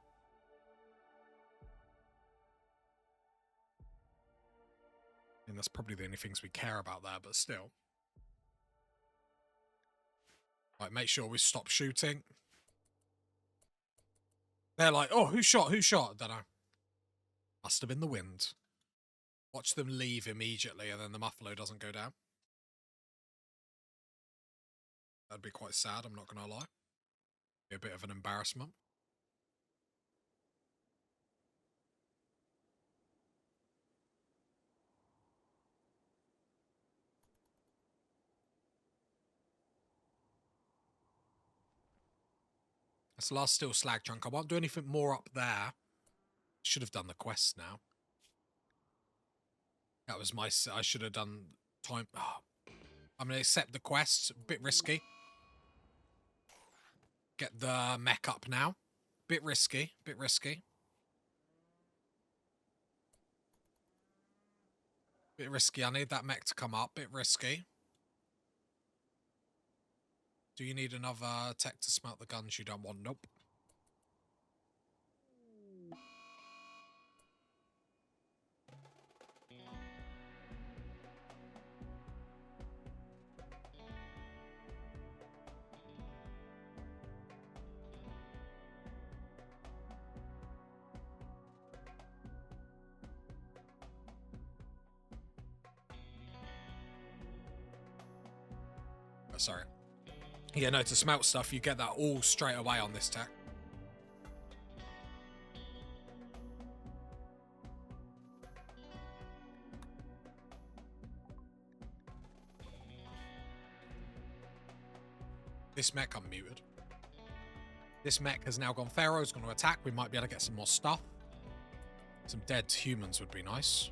Speaker 1: And that's probably the only things we care about there, but still. Right, make sure we stop shooting. They're like, oh, who shot? Who shot? Don't know. Must have been the wind. Watch them leave immediately and then the muffalo doesn't go down. That'd be quite sad, I'm not going to lie. Be a bit of an embarrassment. That's the last steel slag chunk. I won't do anything more up there. Should have done the quest now. That was my... I should have done time... Oh, I'm going to accept the quest. A bit risky. Get the mech up now. Bit risky. Bit risky. Bit risky. I need that mech to come up. Bit risky. Do you need another tech to smelt the guns you don't want? Nope. Oh, sorry. Yeah, no, to smelt stuff, you get that all straight away on this tech. This mech unmuted. This mech has now gone Pharaoh, is going to attack. We might be able to get some more stuff. Some dead humans would be nice.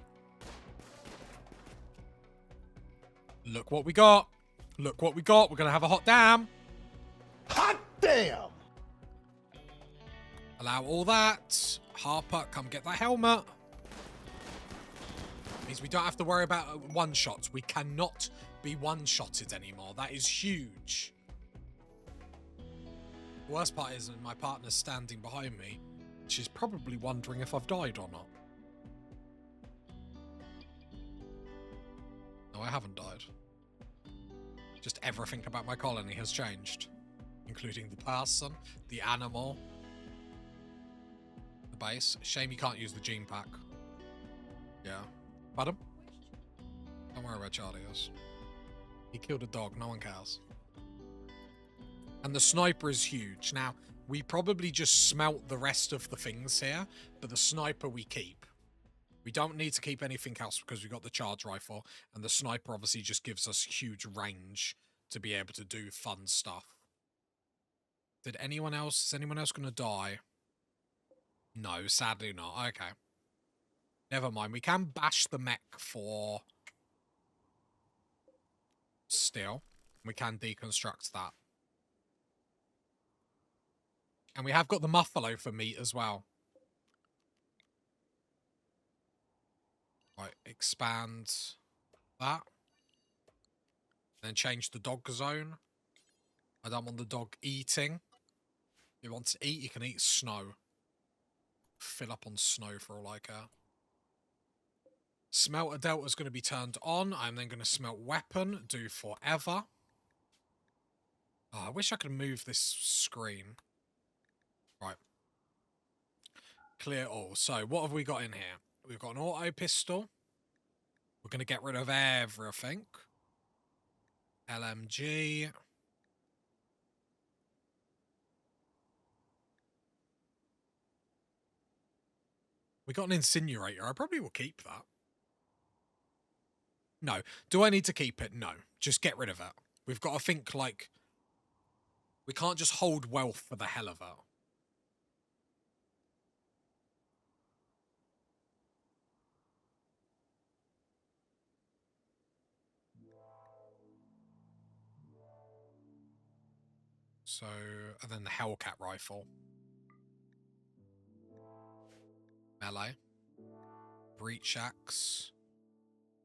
Speaker 1: Look what we got. Look what we got. We're going to have a hot damn.
Speaker 2: Hot damn!
Speaker 1: Allow all that. Harper, come get that helmet. Means we don't have to worry about one-shots. We cannot be one-shotted anymore. That is huge. The worst part is my partner's standing behind me. She's probably wondering if I've died or not. No, I haven't died. Just everything about my colony has changed. Including the person, the animal, the base. Shame you can't use the gene pack. Yeah. Pardon? Don't worry about Charlie. He killed a dog. No one cares. And the sniper is huge. Now, we probably just smelt the rest of the things here, but the sniper we keep. We don't need to keep anything else because we've got the charge rifle, and the sniper obviously just gives us huge range to be able to do fun stuff. Did anyone else... Is anyone else going to die? No, sadly not. Okay. Never mind. We can bash the mech for... Still. We can deconstruct that. And we have got the muffalo for meat as well. Right, expand that. Then change the dog zone. I don't want the dog eating. If he wants to eat, he can eat snow. Fill up on snow for all I care. Smelter Delta is going to be turned on. I'm then going to smelt weapon. Do forever. Oh, I wish I could move this screen. Right. Clear all. So, what have we got in here? We've got an auto pistol. We're going to get rid of everything. LMG. We got an incinerator. I probably will keep that. No. Do I need to keep it? No. Just get rid of it. We've got to think, like, we can't just hold wealth for the hell of it. So, and then the Hellcat rifle. Melee. Breach axe.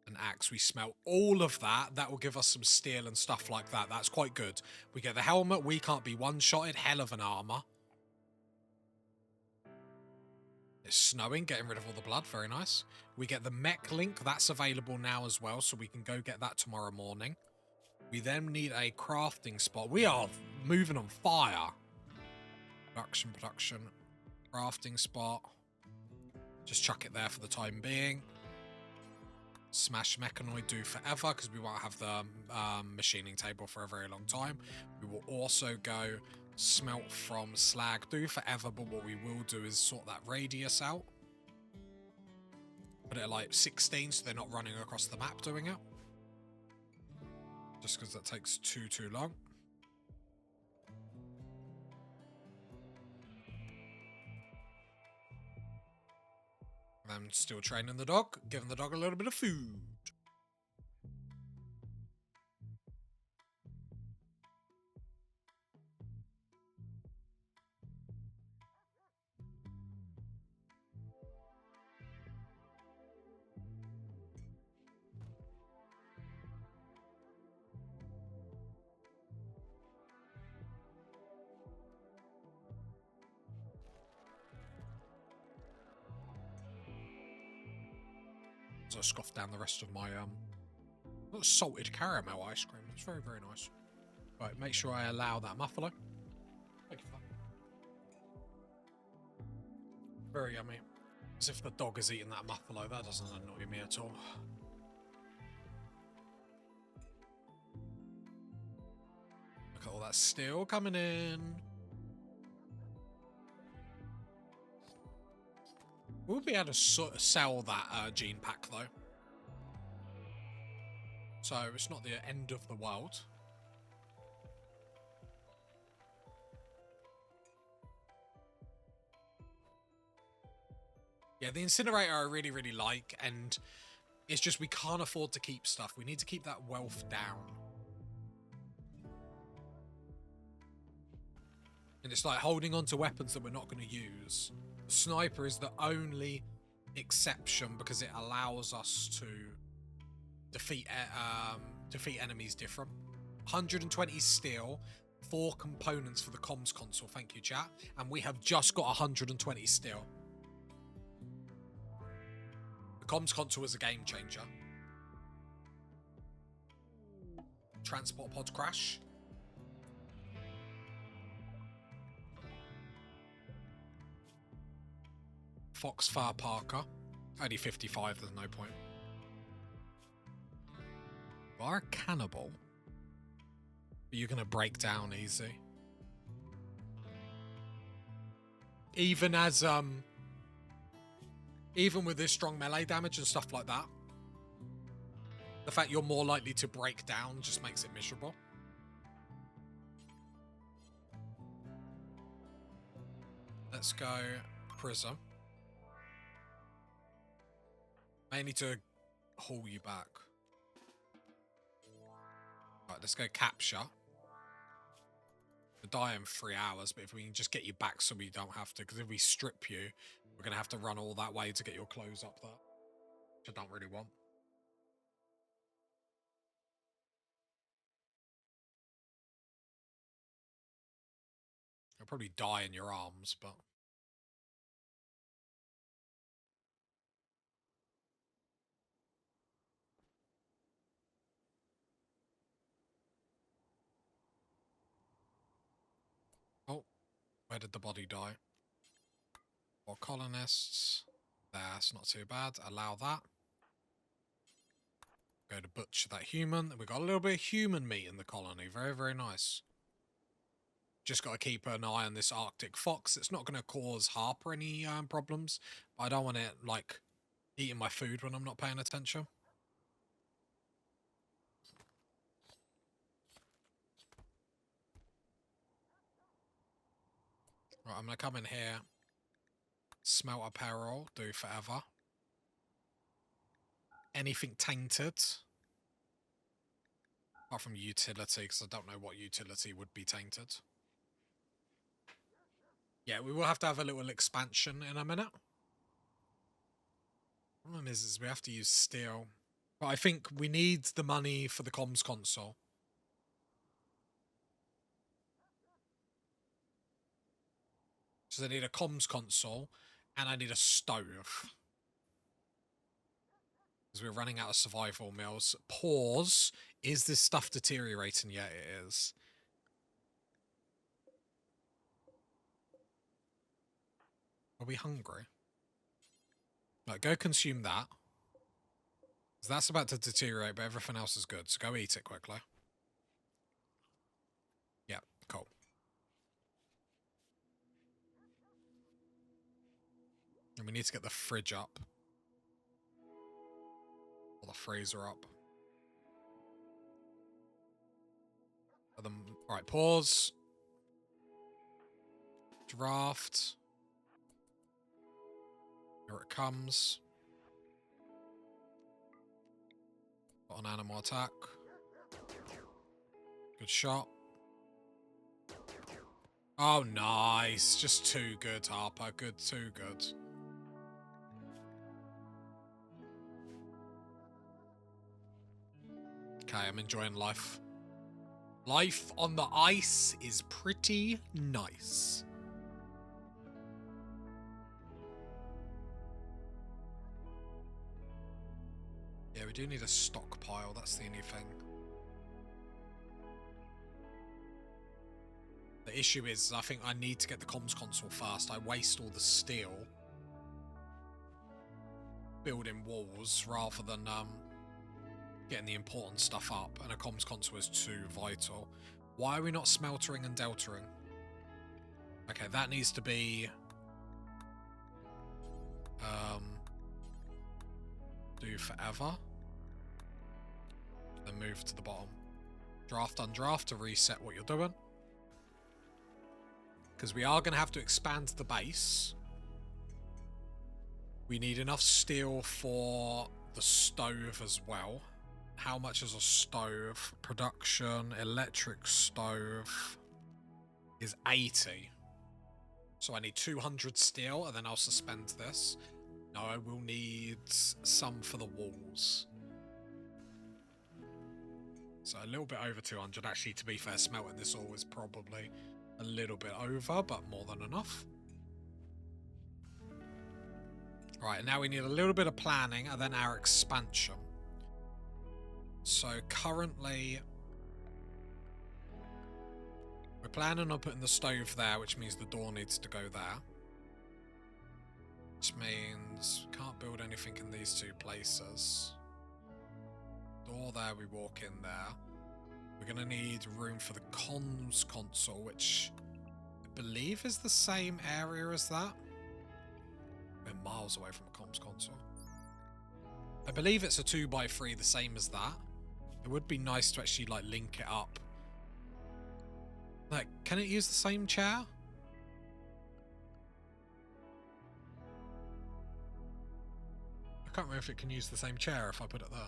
Speaker 1: An axe. We smelt all of that. That will give us some steel and stuff like that. That's quite good. We get the helmet. We can't be one-shotted. Hell of an armor. It's snowing. Getting rid of all the blood. Very nice. We get the mech link. That's available now as well. So we can go get that tomorrow morning. We then need a crafting spot. We are moving on fire. Production. Crafting spot. Just chuck it there for the time being. Smash mechanoid do forever because we won't have the machining table for a very long time. We will also go smelt from slag do forever, but what we will do is sort that radius out. Put it at like 16 so they're not running across the map doing it. Just because that takes too long. I'm still training the dog, giving the dog a little bit of food. So I scoffed down the rest of my salted caramel ice cream. It's very, very nice. Right, make sure I allow that muffalo. Thank you for that. Very yummy. As if the dog is eating that muffalo. That doesn't annoy me at all. Look at all that steel coming in. We'll be able to sell that gene pack, though. So it's not the end of the world. Yeah, the incinerator I really, really like, and it's just we can't afford to keep stuff. We need to keep that wealth down. And it's like holding on to weapons that we're not going to use. The sniper is the only exception because it allows us to defeat enemies different. 120 steel, 4 components for the comms console. Thank you, chat. And we have just got 120 steel. The comms console is a game changer. Transport pod crash. Foxfire Parker. Only 55, there's no point. You are a cannibal. But you're going to break down easy. Even as, even with this strong melee damage and stuff like that, the fact you're more likely to break down just makes it miserable. Let's go Prism. May need to haul you back. Right, let's go Capture. We'll die in 3 hours, but if we can just get you back so we don't have to, because if we strip you, we're going to have to run all that way to get your clothes up there, which I don't really want. You'll probably die in your arms, but... Oh, where did the body die? 4 colonists. That's not too bad. Allow that. Go to butcher that human. We've got a little bit of human meat in the colony. Very, very nice. Just got to keep an eye on this Arctic fox. It's not going to cause Harper any problems,
Speaker 3: I don't want it, like, eating my food when I'm not paying attention. Right, I'm going to come in here. Smelt apparel, do forever. Anything tainted. Apart from utility, because I don't know what utility would be tainted. Yeah, we will have to have a little expansion in a minute. Problem is we have to use steel. But I think we need the money for the comms console. So I need a comms console, and I need a stove. Because we're running out of survival meals. Pause. Is this stuff deteriorating yet? It is. Are we hungry? Like, go consume that. Because that's about to deteriorate, but everything else is good. So go eat it quickly. Yeah, cool. And we need to get the fridge up. Or the freezer up. Alright, pause. Draft. Here it comes. Got an animal attack. Good shot. Oh, nice. Just too good, Harper. Good, too good. Okay, I'm enjoying life. Life on the ice is pretty nice. Yeah, we do need a stockpile. That's the only thing. The issue is, I think I need to get the comms console first. I waste all the steel building walls rather than getting the important stuff up, and a comms console is too vital. Why are we not smeltering and deltering? Okay, that needs to be do forever. Then move to the bottom. Draft, undraft to reset what you're doing. Because we are going to have to expand the base. We need enough steel for the stove as well. How much is a stove? Production, electric stove is 80. So I need 200 steel, and then I'll suspend this. No, I will need some for the walls. So a little bit over 200. Actually, to be fair, smelting this all is probably a little bit over, but more than enough. Right, now we need a little bit of planning, and then our expansion. So currently, we're planning on putting the stove there, which means the door needs to go there. Which means we can't build anything in these two places. Door there, we walk in there. We're going to need room for the comms console, which I believe is the same area as that. We're miles away from a comms console. I believe it's a 2x3, the same as that. It would be nice to actually, like, link it up. Like, can it use the same chair? I can't remember if it can use the same chair if I put it there.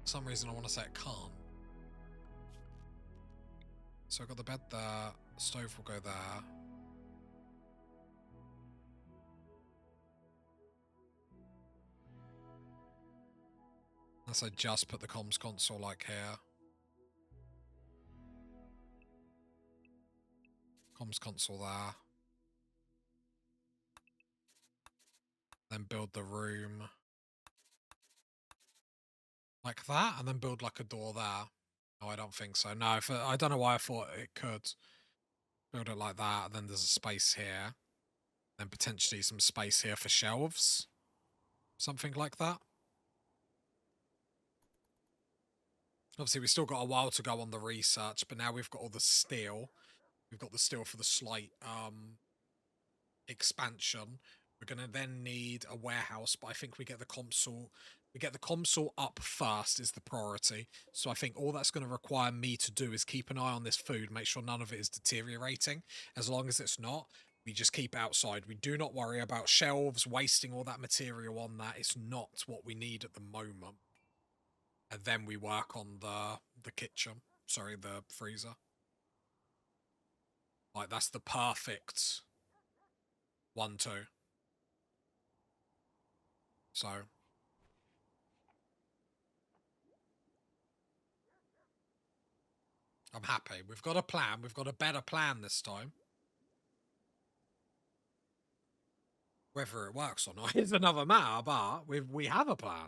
Speaker 3: For some reason I want to say it can't. So I've got the bed there, the stove will go there. Unless I just put the comms console like here. Comms console there. Then build the room like that, and then build like a door there. No, I don't think so. No, I don't know why I thought it could. Build it like that, and then there's a space here. Then potentially some space here for shelves. Something like that. Obviously, we've still got a while to go on the research, but now we've got all the steel. We've got the steel for the slight expansion. We're going to then need a warehouse, but I think we get the console. We get the console up first is the priority. So I think all that's going to require me to do is keep an eye on this food, make sure none of it is deteriorating. As long as it's not, we just keep it outside. We do not worry about shelves, wasting all that material on that. It's not what we need at the moment. And then we work on the kitchen. Sorry, the freezer. Like, that's the perfect 1-2. So... I'm happy. We've got a plan. We've got a better plan this time. Whether it works or not is another matter, but we have a plan.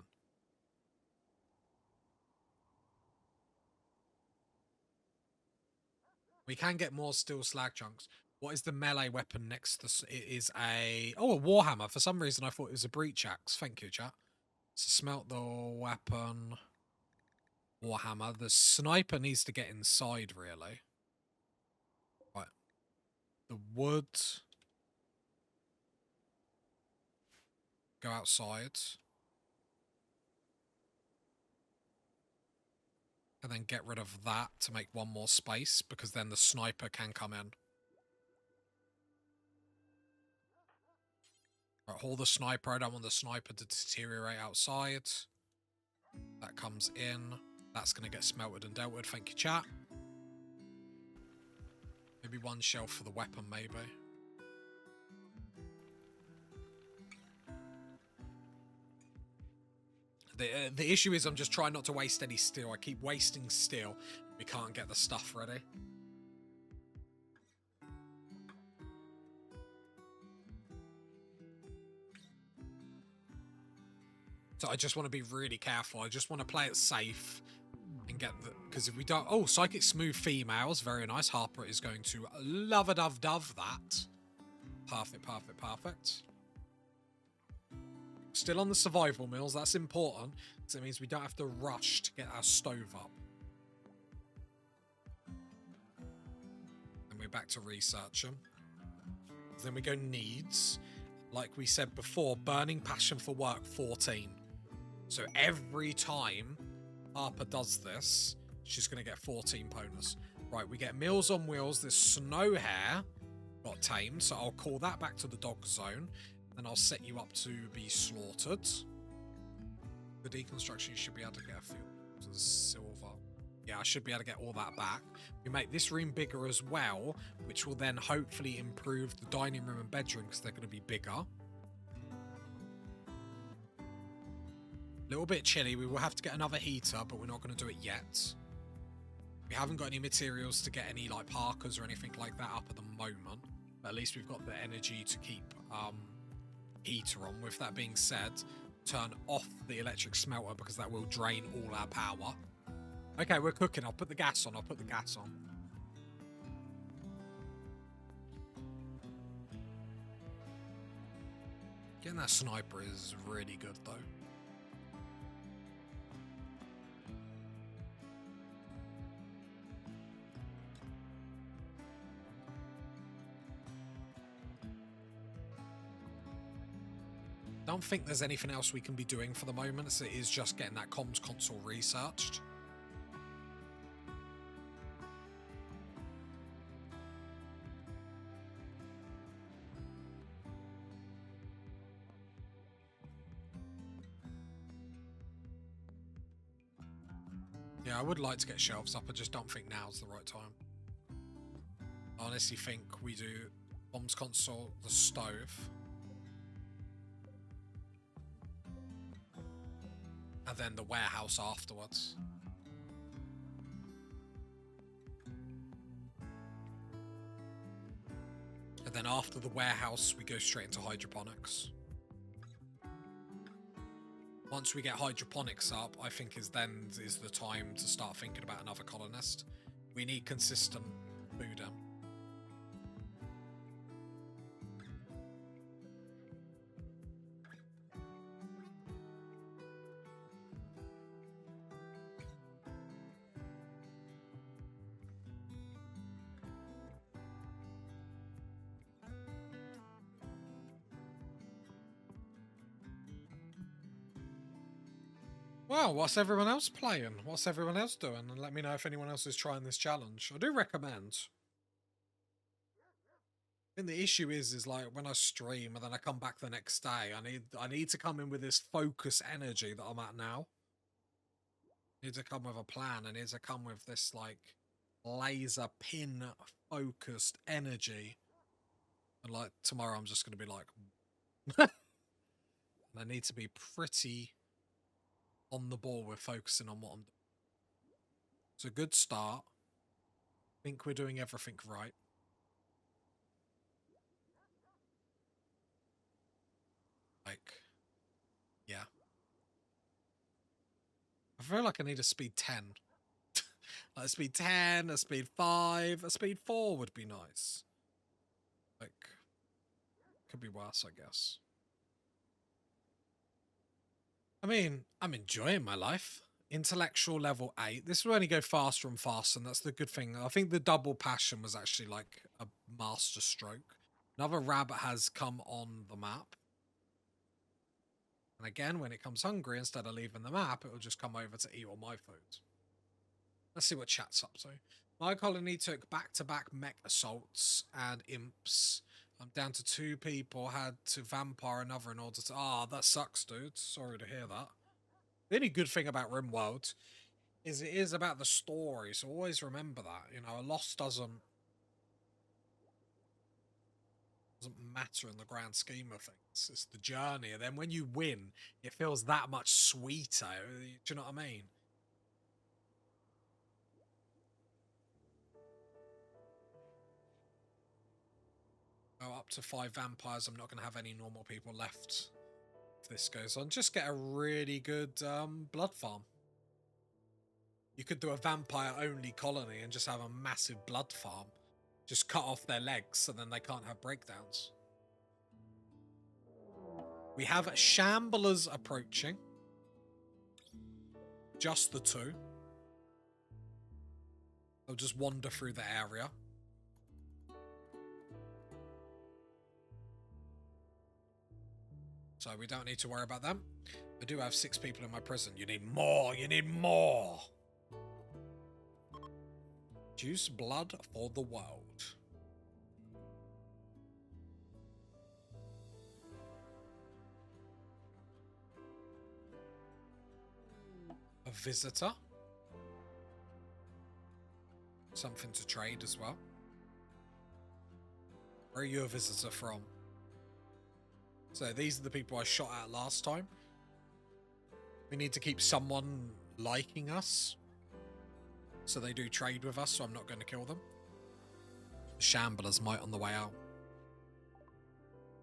Speaker 3: We can get more steel slag chunks. What is the melee weapon next to... It is a... Oh, a warhammer. For some reason, I thought it was a breach axe. Thank you, chat. So smelt the weapon... Warhammer. The sniper needs to get inside, really. Right. The wood. Go outside. And then get rid of that to make one more space, because then the sniper can come in. Right, haul the sniper. I don't want the sniper to deteriorate outside. That comes in. That's going to get smelted and dealt with. Thank you, chat. Maybe one shelf for the weapon, maybe. The issue is I'm just trying not to waste any steel. I keep wasting steel. We can't get the stuff ready. So I just want to be really careful. I just want to play it safe. And get the... Because if we don't... Oh, Psychic Smooth Females. Very nice. Harper is going to love-a-dove-dove that. Perfect, perfect, perfect. Still on the survival meals. That's important. Because it means we don't have to rush to get our stove up. And we're back to researching. Then we go needs. Like we said before, burning passion for work, 14. So every time Harper does this, she's going to get 14 bonus. Right, we get Meals on Wheels. This snow hare got tamed, so I'll call that back to the dog zone. Then I'll set you up to be slaughtered. The deconstruction, you should be able to get a few silver. Yeah, I should be able to get all that back. We make this room bigger as well, which will then hopefully improve the dining room and bedroom because they're going to be bigger. A little bit chilly. We will have to get another heater, but we're not going to do it yet. We haven't got any materials to get any like parkers or anything like that up at the moment. But at least we've got the energy to keep heater on. With that being said, turn off the electric smelter because that will drain all our power. Okay, we're cooking. I'll put the gas on. I'll put the gas on. Getting that sniper is really good though. Don't think there's anything else we can be doing for the moment, so it is just getting that comms console researched. Yeah, I would like to get shelves up, I just don't think now's the right time. I honestly think we do comms console, the stove. And then the warehouse afterwards. And then after the warehouse, we go straight into hydroponics. Once we get hydroponics up, I think is the time to start thinking about another colonist. We need consistent food in. Well, what's everyone else playing? What's everyone else doing? And let me know if anyone else is trying this challenge. I do recommend. And the issue is like when I stream and then I come back the next day, I need to come in with this focus energy that I'm at now. I need to come with a plan. I need to come with this like laser pin focused energy. And like tomorrow I'm just gonna be like and I need to be pretty on the ball with focusing on what I'm doing. It's a good start. I think we're doing everything right. Like, yeah. I feel like I need a speed 10. Like a speed 10, a speed 5, a speed 4 would be nice. Like, could be worse, I guess. I mean, I'm enjoying my life. Intellectual level 8. This will only go faster and faster, and that's the good thing. I think the double passion was actually like a master stroke. Another rabbit has come on the map. And again, when it comes hungry, instead of leaving the map, it will just come over to eat all my food. Let's see what chat's up to. My colony took back-to-back mech assaults and imps. I'm down to 2 people. Had to vampire another in order to... Ah, that sucks, dude. Sorry to hear that. The only good thing about Rimworld is it is about the story, so always remember that. You know, a loss doesn't matter in the grand scheme of things. It's the journey, and then when you win, it feels that much sweeter. Do you know what I mean? Go up to 5 vampires. I'm not going to have any normal people left if this goes on. Just get a really good blood farm. You could do a vampire-only colony and just have a massive blood farm. Just cut off their legs so then they can't have breakdowns. We have shamblers approaching. Just the 2. They'll just wander through the area. So we don't need to worry about them. I do have 6 people in my prison. You need more. You need more. Juice blood for the world. A visitor. Something to trade as well. Where are you a visitor from? So these are the people I shot at last time. We need to keep someone liking us. So they do trade with us, so I'm not going to kill them. The shamblers might on the way out.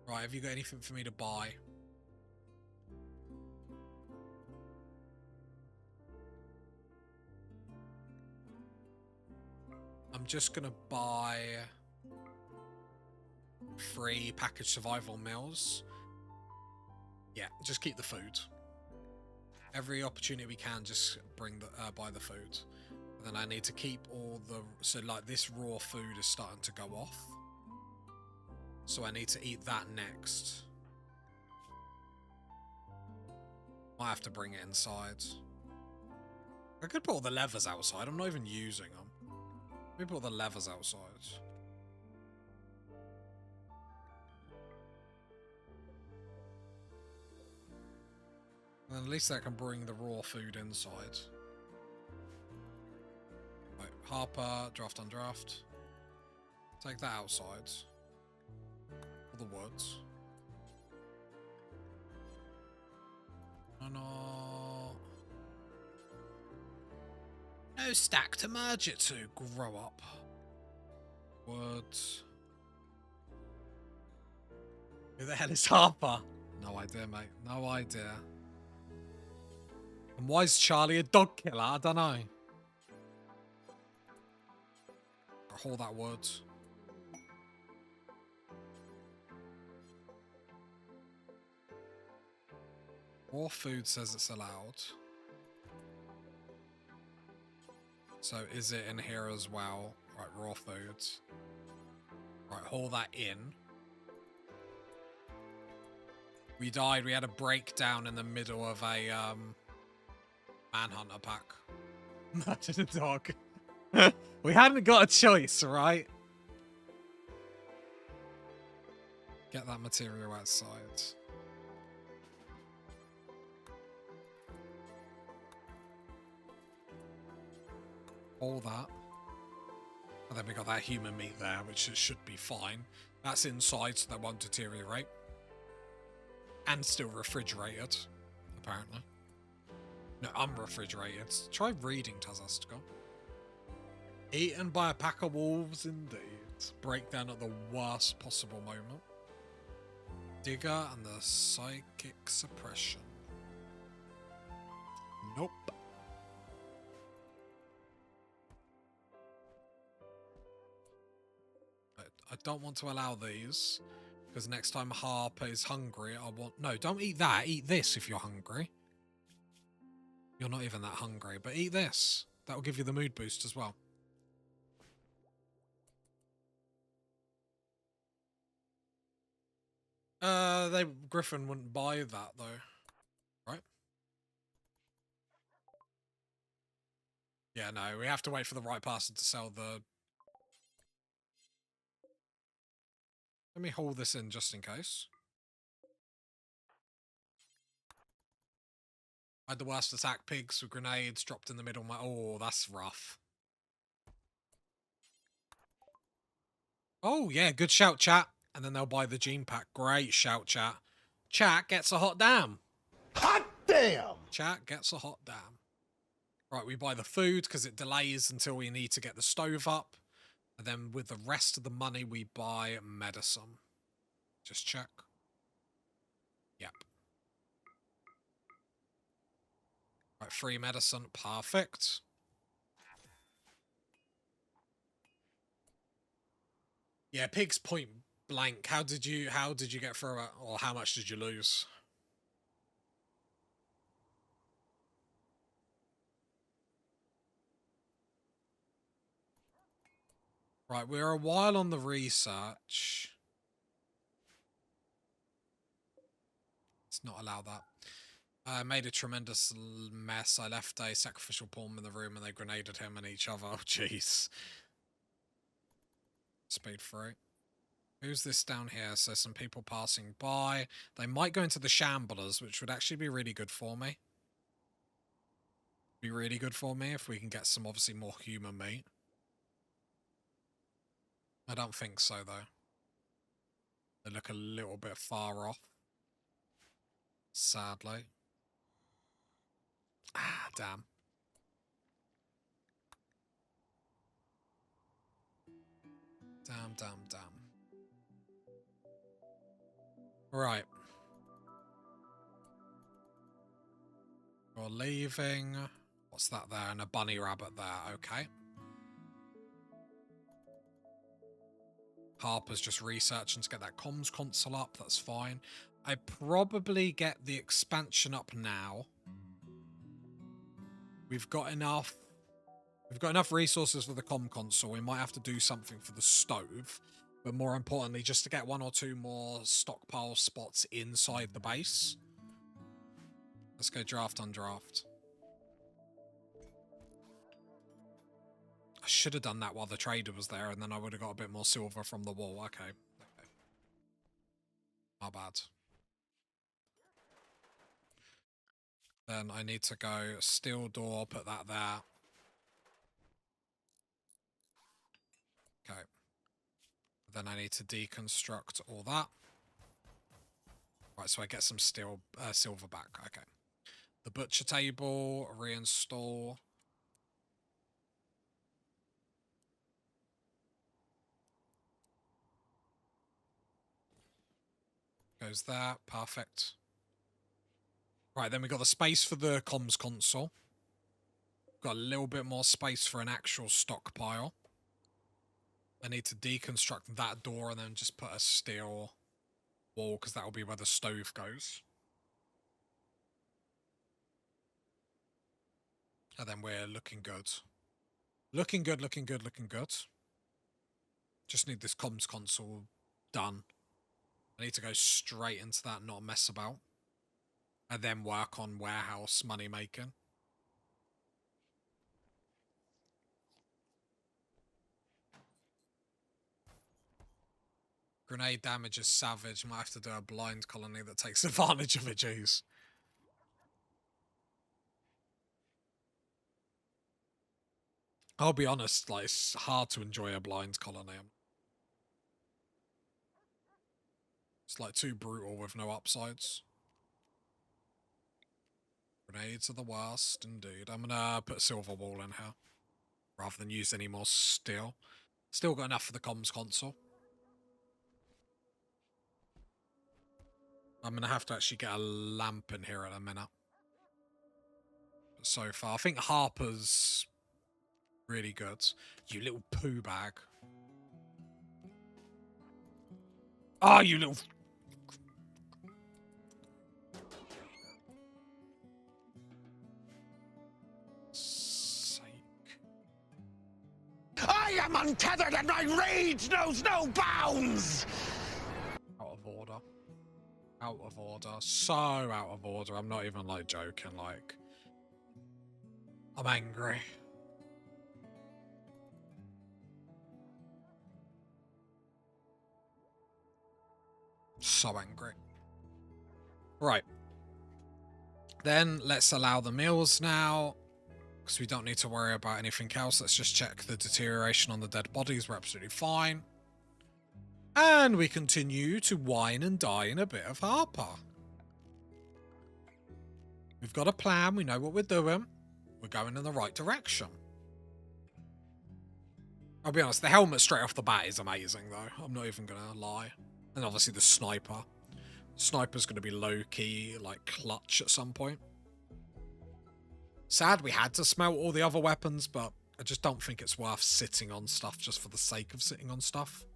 Speaker 3: Right, have you got anything for me to buy? I'm just going to buy 3 packaged survival meals. Yeah, just keep the food. Every opportunity we can, just bring the buy the food. And then I need to keep all the... So, like, this raw food is starting to go off. So I need to eat that next. Might have to bring it inside. I could put all the levers outside. I'm not even using them. Let me put all the levers outside. And at least I can bring the raw food inside. Right, Harper, draft on draft. Take that outside. For the woods. No. No stack to merge it to. Grow up. Woods. Who the hell is Harper? No idea, mate. No idea. And why is Charlie a dog killer? I don't know. Hold that wood. Raw food says it's allowed. So is it in here as well? Right, raw foods. Right, haul that in. We died. We had a breakdown in the middle of a Manhunter pack. Murder the dog. We hadn't got a choice, right? Get that material outside. All that. And then we got that human meat there, which should be fine. That's inside, so that won't deteriorate. And still refrigerated, apparently. No, unrefrigerated. Try reading, Tazastical. Eaten by a pack of wolves, indeed. Breakdown at the worst possible moment. Digger and the psychic suppression. Nope. I don't want to allow these, because next time Harper is hungry, I want... No, don't eat that. Eat this if you're hungry. You're not even that hungry, but eat this. That will give you the mood boost as well. Griffin wouldn't buy that, though. Right? Yeah, no, we have to wait for the right person to sell the... Let me hold this in just in case. I had the worst attack, pigs with grenades dropped in the middle. Oh, that's rough. Oh, yeah, good shout, chat. And then they'll buy the gene pack. Great shout, chat. Chat gets a hot damn.
Speaker 2: Hot damn!
Speaker 3: Chat gets a hot damn. Right, we buy the food because it delays until we need to get the stove up. And then with the rest of the money, we buy medicine. Just check. Yep. Right, free medicine. Perfect. Yeah, pigs point blank. How did you get through it? Or how much did you lose? Right, we're a while on the research. Let's not allow that. I made a tremendous mess. I left a sacrificial pawn in the room and they grenaded him and each other. Oh, jeez. Speed through. Who's this down here? So some people passing by. They might go into the shamblers, which would actually be really good for me. Be really good for me if we can get some, obviously, more human meat. I don't think so, though. They look a little bit far off. Sadly. Ah, damn. Damn, damn, damn. Right. We're leaving. What's that there? And a bunny rabbit there. Okay. Harper's just researching to get that comms console up. That's fine. I probably get the expansion up now. We've got enough resources for the comm console. We might have to do something for the stove. But more importantly, just to get one or two more stockpile spots inside the base. Let's go draft on draft. I should have done that while the trader was there, and then I would have got a bit more silver from the wall. Okay. My bad. Then I need to go steel door, put that there. Okay. Then I need to deconstruct all that. Right, so I get some steel, silver back. Okay. The butcher table, reinstall. Goes there. Perfect. Right, then we got the space for the comms console. Got a little bit more space for an actual stockpile. I need to deconstruct that door and then just put a steel wall because that will be where the stove goes. And then we're looking good. Looking good, looking good, looking good. Just need this comms console done. I need to go straight into that, not mess about. And then work on warehouse money making.
Speaker 1: Grenade damage is savage. Might have to do a blind colony that takes advantage of it, jeez. I'll be honest, like, it's hard to enjoy a blind colony. It's like too brutal with no upsides. Grenades are the worst, indeed. I'm gonna put a silver wall in here rather than use any more steel. Still got enough for the comms console. I'm gonna have to actually get a lamp in here in a minute. But so far, I think Harper's really good. You little poo bag. Oh, you little...
Speaker 2: I am untethered and my rage knows no bounds!
Speaker 1: Out of order. Out of order. So out of order. I'm not even, like, joking. Like, I'm angry. So angry. Right. Then let's allow the meals now, because we don't need to worry about anything else. Let's just check the deterioration on the dead bodies. We're absolutely fine. And we continue to wine and dine a bit of Harper. We've got a plan. We know what we're doing. We're going in the right direction. I'll be honest, the helmet straight off the bat is amazing, though. I'm not even going to lie. And obviously the sniper. Sniper's going to be low-key, like, clutch at some point. Sad we had to smelt all the other weapons, but I just don't think it's worth sitting on stuff just for the sake of sitting on stuff.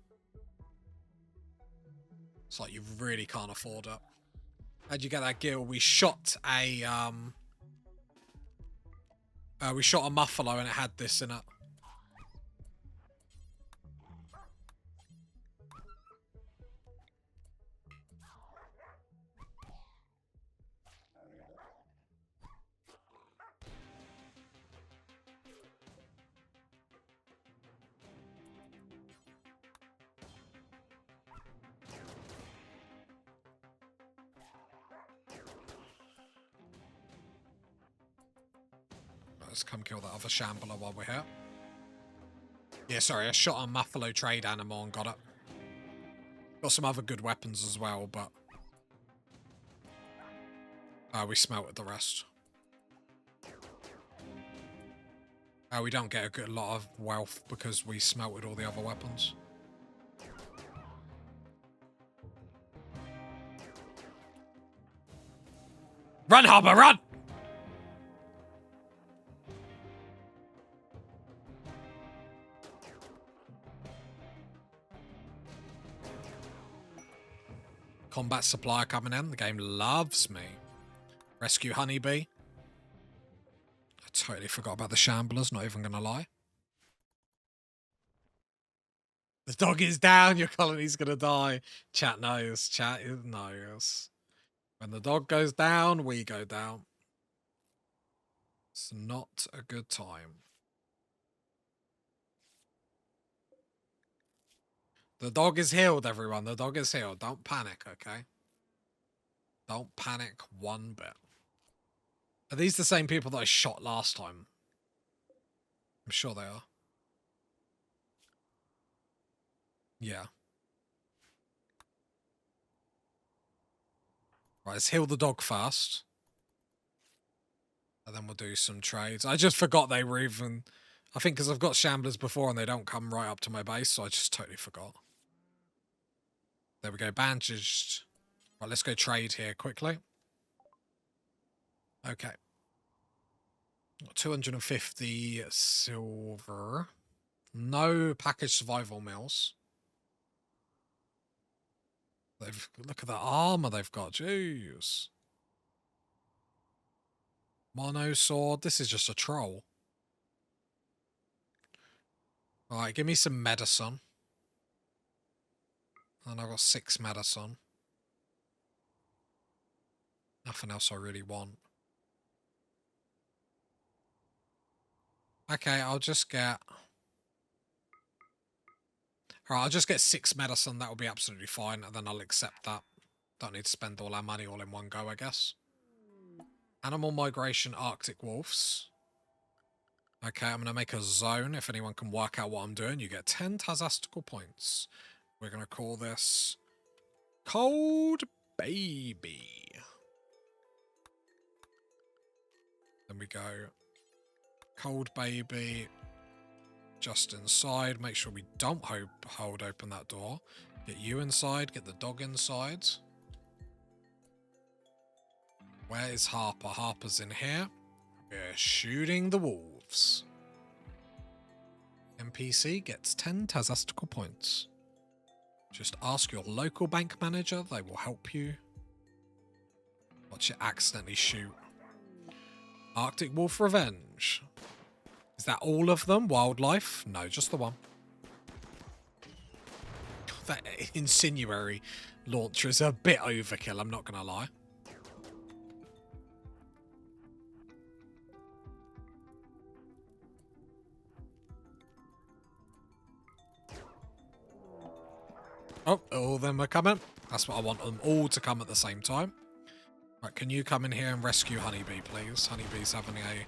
Speaker 1: It's like you really can't afford it. How'd you get that gear? We shot a muffalo and it had this in it. Let's come kill that other shambler while we're here. Yeah, sorry, I shot a muffalo trade animal and got it. Got some other good weapons as well, but... we smelted the rest. We don't get a good lot of wealth because we smelted all the other weapons. Run, Harper, run! Combat supply coming in. The game loves me. Rescue honeybee. I totally forgot about the shamblers, not even gonna lie. The dog is down, your colony's gonna die. Chat knows, chat knows. When the dog goes down, we go down. It's not a good time. The dog is healed, everyone. The dog is healed. Don't panic, okay? Don't panic one bit. Are these the same people that I shot last time? I'm sure they are. Yeah. Right, let's heal the dog first. And then we'll do some trades. I just forgot they were even... I think because I've got shamblers before and they don't come right up to my base, so I just totally forgot. There we go, bandaged. Right, let's go trade here quickly. Okay. 250 silver. No package survival meals. Look at the armor they've got. Jeez. Mono sword. This is just a troll. Alright, give me some medicine. And I've got 6 medicine. Nothing else I really want. Okay, I'll just get... Alright, I'll just get 6 medicine. That will be absolutely fine, and then I'll accept that. Don't need to spend all our money all in one go, I guess. Animal migration, Arctic wolves. Okay, I'm going to make a zone. If anyone can work out what I'm doing, you get 10 Tazastical points. We're going to call this Cold Baby. Then we go Cold Baby just inside. Make sure we don't hold open that door. Get you inside. Get the dog inside. Where is Harper? Harper's in here. We're shooting the wolves. NPC gets 10 Tazastical points. Just ask your local bank manager. They will help you. Watch it accidentally shoot. Arctic Wolf Revenge. Is that all of them? Wildlife? No, just the one. That incendiary launcher is a bit overkill, I'm not going to lie. Oh, all of them are coming. That's what I want them all to come at the same time. Right, can you come in here and rescue Honeybee, please? Honeybee's having a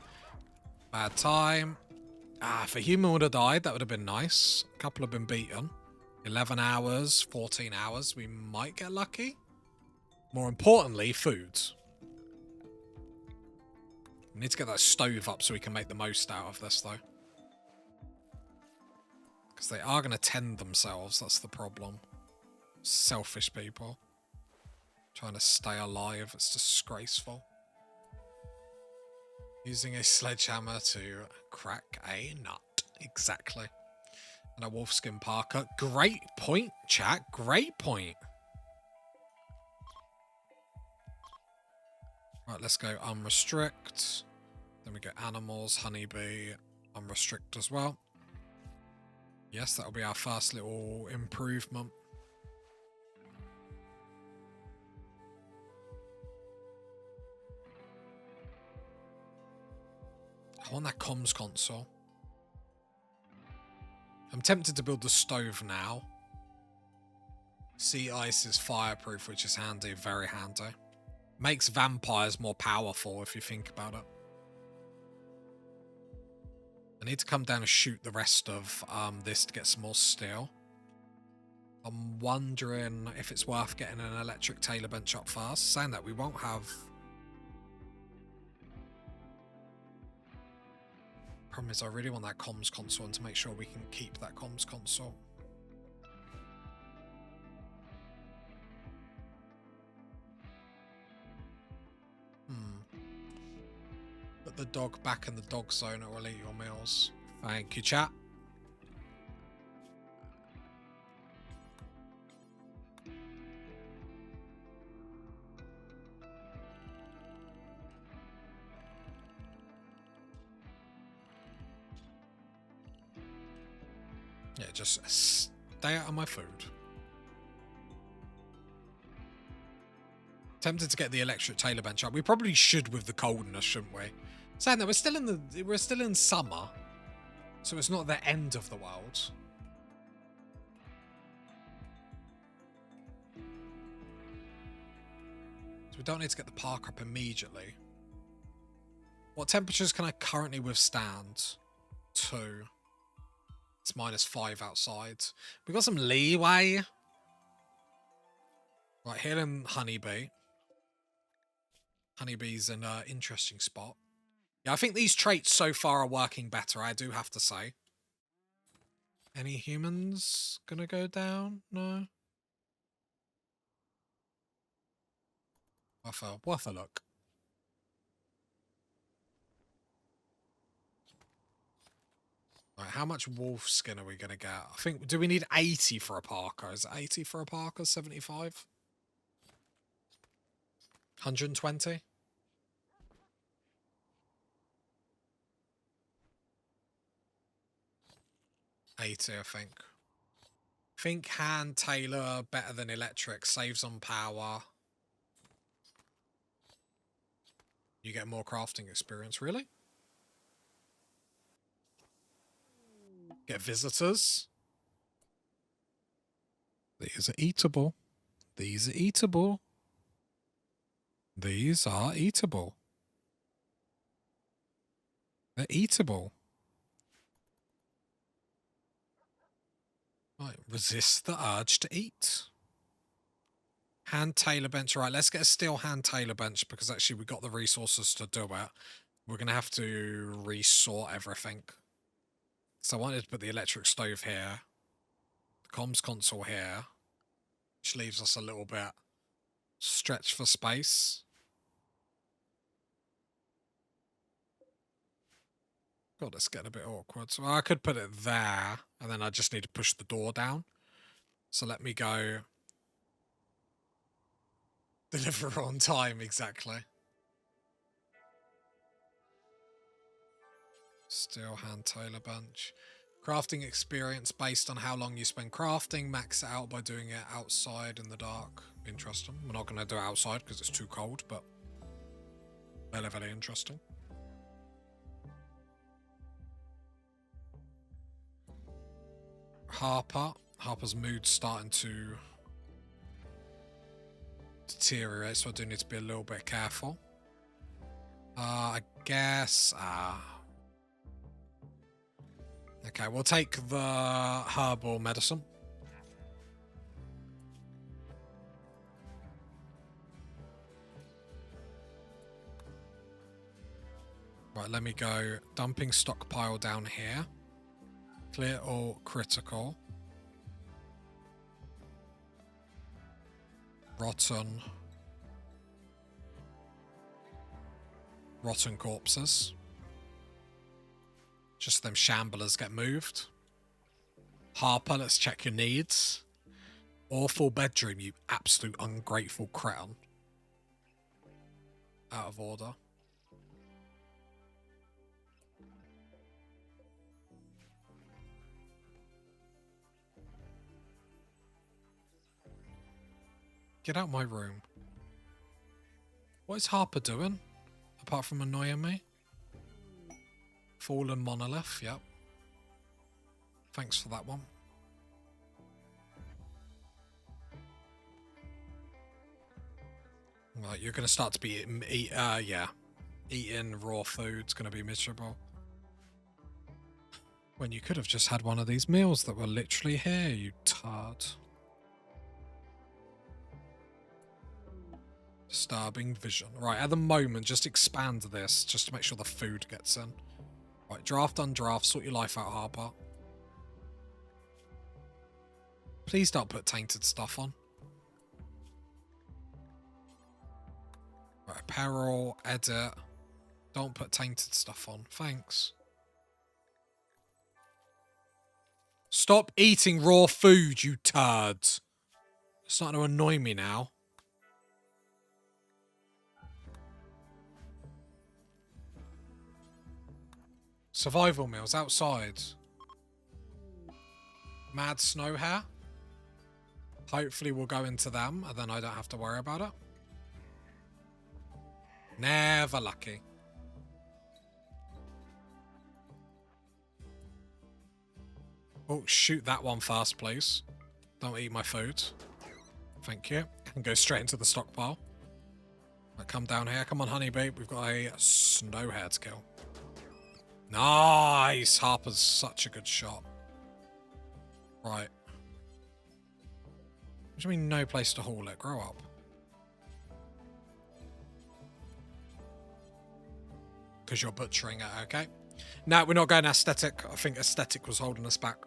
Speaker 1: bad time. Ah, if a human would have died, that would have been nice. A couple have been beaten. 11 hours, 14 hours. We might get lucky. More importantly, food. We need to get that stove up so we can make the most out of this, though. Because they are going to tend themselves. That's the problem. Selfish people. Trying to stay alive. It's disgraceful. Using a sledgehammer to crack a nut. Exactly. And a wolfskin parka. Great point, chat. Great point. Right, let's go unrestrict. Then we go animals, honeybee, unrestrict as well. Yes, that'll be our first little improvement. I want that comms console. I'm tempted to build the stove now. Sea ice is fireproof, which is handy, very handy. Makes vampires more powerful if you think about it. I need to come down and shoot the rest of this to get some more steel. I'm wondering if it's worth getting an electric tailor bench up first. Saying that, we won't have... Problem is, I really want that comms console and to make sure we can keep that comms console. Put the dog back in the dog zone, it will eat your meals. Thank you, chat. Yeah, just stay out of my food. Tempted to get the electric tailor bench up. We probably should with the coldness, shouldn't we? Saying that we're still in summer, so it's not the end of the world. So we don't need to get the park up immediately. What temperatures can I currently withstand? 2. It's -5 outside. We've got some leeway. Right, healing honeybee. Honeybee's an interesting spot. Yeah, I think these traits so far are working better, I do have to say. Any humans gonna go down? No? Worth a look. Right, how much wolf skin are we gonna get? I think, do we need 80 for a parka? Is it 80 for a parka? 75? 120? I think hand tailor better than electric, saves on power. You get more crafting experience, really? Get visitors.
Speaker 3: These are eatable. These are eatable. These are eatable. They're eatable. Right, resist the urge to eat. Hand tailor bench. Right, let's get a steel hand tailor bench because actually we got the resources to do it. We're going to have to resort everything. So I wanted to put the electric stove here. The comms console here. Which leaves us a little bit stretched for space. God, it's getting a bit awkward. So I could put it there, and then I just need to push the door down. So let me go. Deliver on time, exactly. Steel hand tailor bench. Crafting experience based on how long you spend crafting. Max it out by doing it outside in the dark. Interesting. We're not going to do it outside because it's too cold, but very, very interesting. Harper's mood's starting to deteriorate, so I do need to be a little bit careful. I guess... Okay, we'll take the herbal medicine. Right, let me go dumping stockpile down here. Clear all critical. Rotten corpses. Just them shamblers get moved. Harper, let's check your needs. Awful bedroom, you absolute ungrateful cretin. Out of order. Get out my room. What is Harper doing? Apart from annoying me? Fallen monolith, yep. Thanks for that one. Right, you're going to start to be eating raw food. It's going to be miserable. When you could have just had one of these meals that were literally here, you tard. Disturbing vision. Right, at the moment, just expand this just to make sure the food gets in. Right, draft, undraft, sort your life out, Harper. Please don't put tainted stuff on. Right, apparel, edit. Don't put tainted stuff on. Thanks. Stop eating raw food, you turds. It's starting to annoy me now. Survival meals outside. Mad snow hair. Hopefully we'll go into them and then I don't have to worry about it. Never lucky. Oh, shoot that one first, please. Don't eat my food. Thank you. And go straight into the stockpile. Right, come down here. Come on, honeybee. We've got a snow hare to kill. Nice! Harper's such a good shot. Right. What do you mean no place to haul it? Grow up. Because you're butchering it, okay? No, we're not going aesthetic. I think aesthetic was holding us back.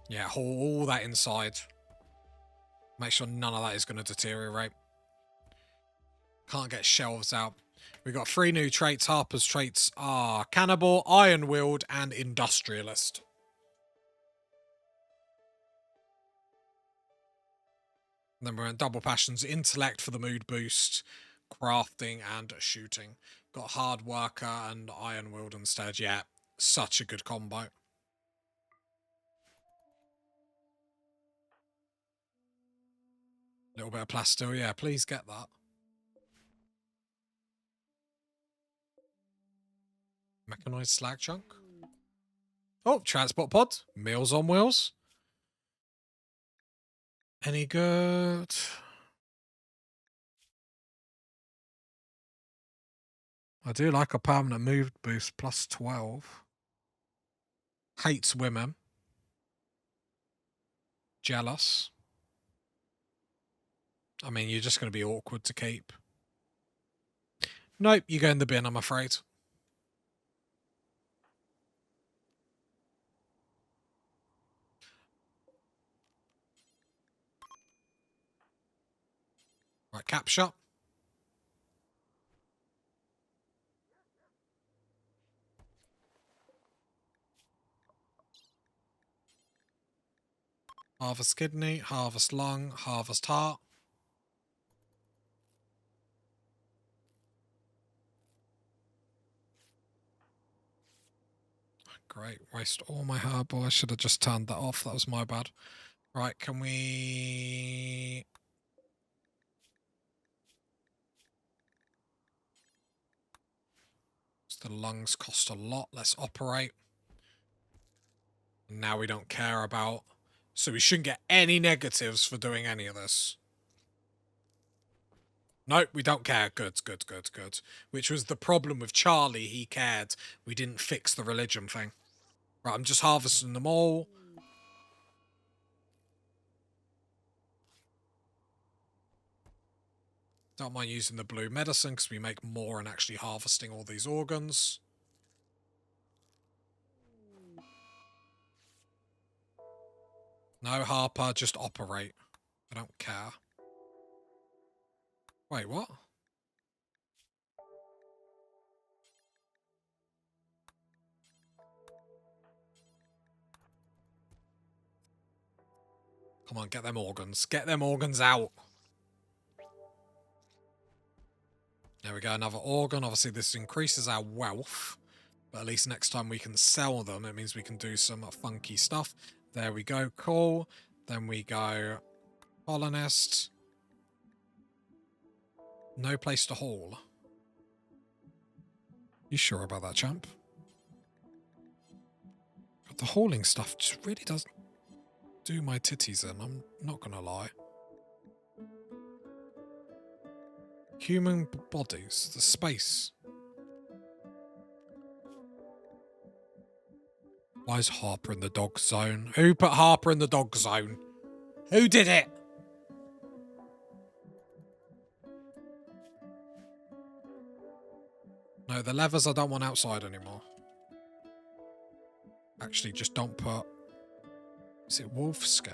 Speaker 3: Yeah, haul all that inside. Make sure none of that is going to deteriorate. Can't get shelves out. We've got 3 new traits. Harper's traits are Cannibal, Iron-Willed, and Industrialist. And then we're in Double Passions. Intellect for the mood boost. Crafting and shooting. Got Hard Worker and Iron-Willed instead. Yeah, such a good combo. Little bit of plastil. Yeah, please get that.
Speaker 1: Mechanized slag chunk. Oh, transport pod. Meals on wheels. Any good? I do like a permanent move boost plus 12. Hates women. Jealous. I mean, you're just going to be awkward to keep. Nope, you go in the bin, I'm afraid. Right, capture. Harvest kidney, harvest lung, harvest heart. Great, waste all my herbal. I should have just turned that off. That was my bad. Right, can we... The lungs cost a lot. Let's operate. Now we don't care about... So we shouldn't get any negatives for doing any of this. Nope, we don't care. Good, good, good, good. Which was the problem with Charlie. He cared. We didn't fix the religion thing. Right, I'm just harvesting them all. Don't mind using the blue medicine because we make more and actually harvesting all these organs. No, Harper, just operate. I don't care. Wait, what? Come on, get them organs. Get them organs out. There we go, another organ. Obviously, this increases our wealth. But at least next time we can sell them, it means we can do some funky stuff. There we go, cool. Then we go colonist. No place to haul. You sure about that, champ? But the hauling stuff just really doesn't do my titties in, I'm not gonna lie. Human bodies, the space. Why is Harper in the dog zone? Who put Harper in the dog zone? Who did it? No, the levers I don't want outside anymore. Actually, just don't put... Is it wolf skin?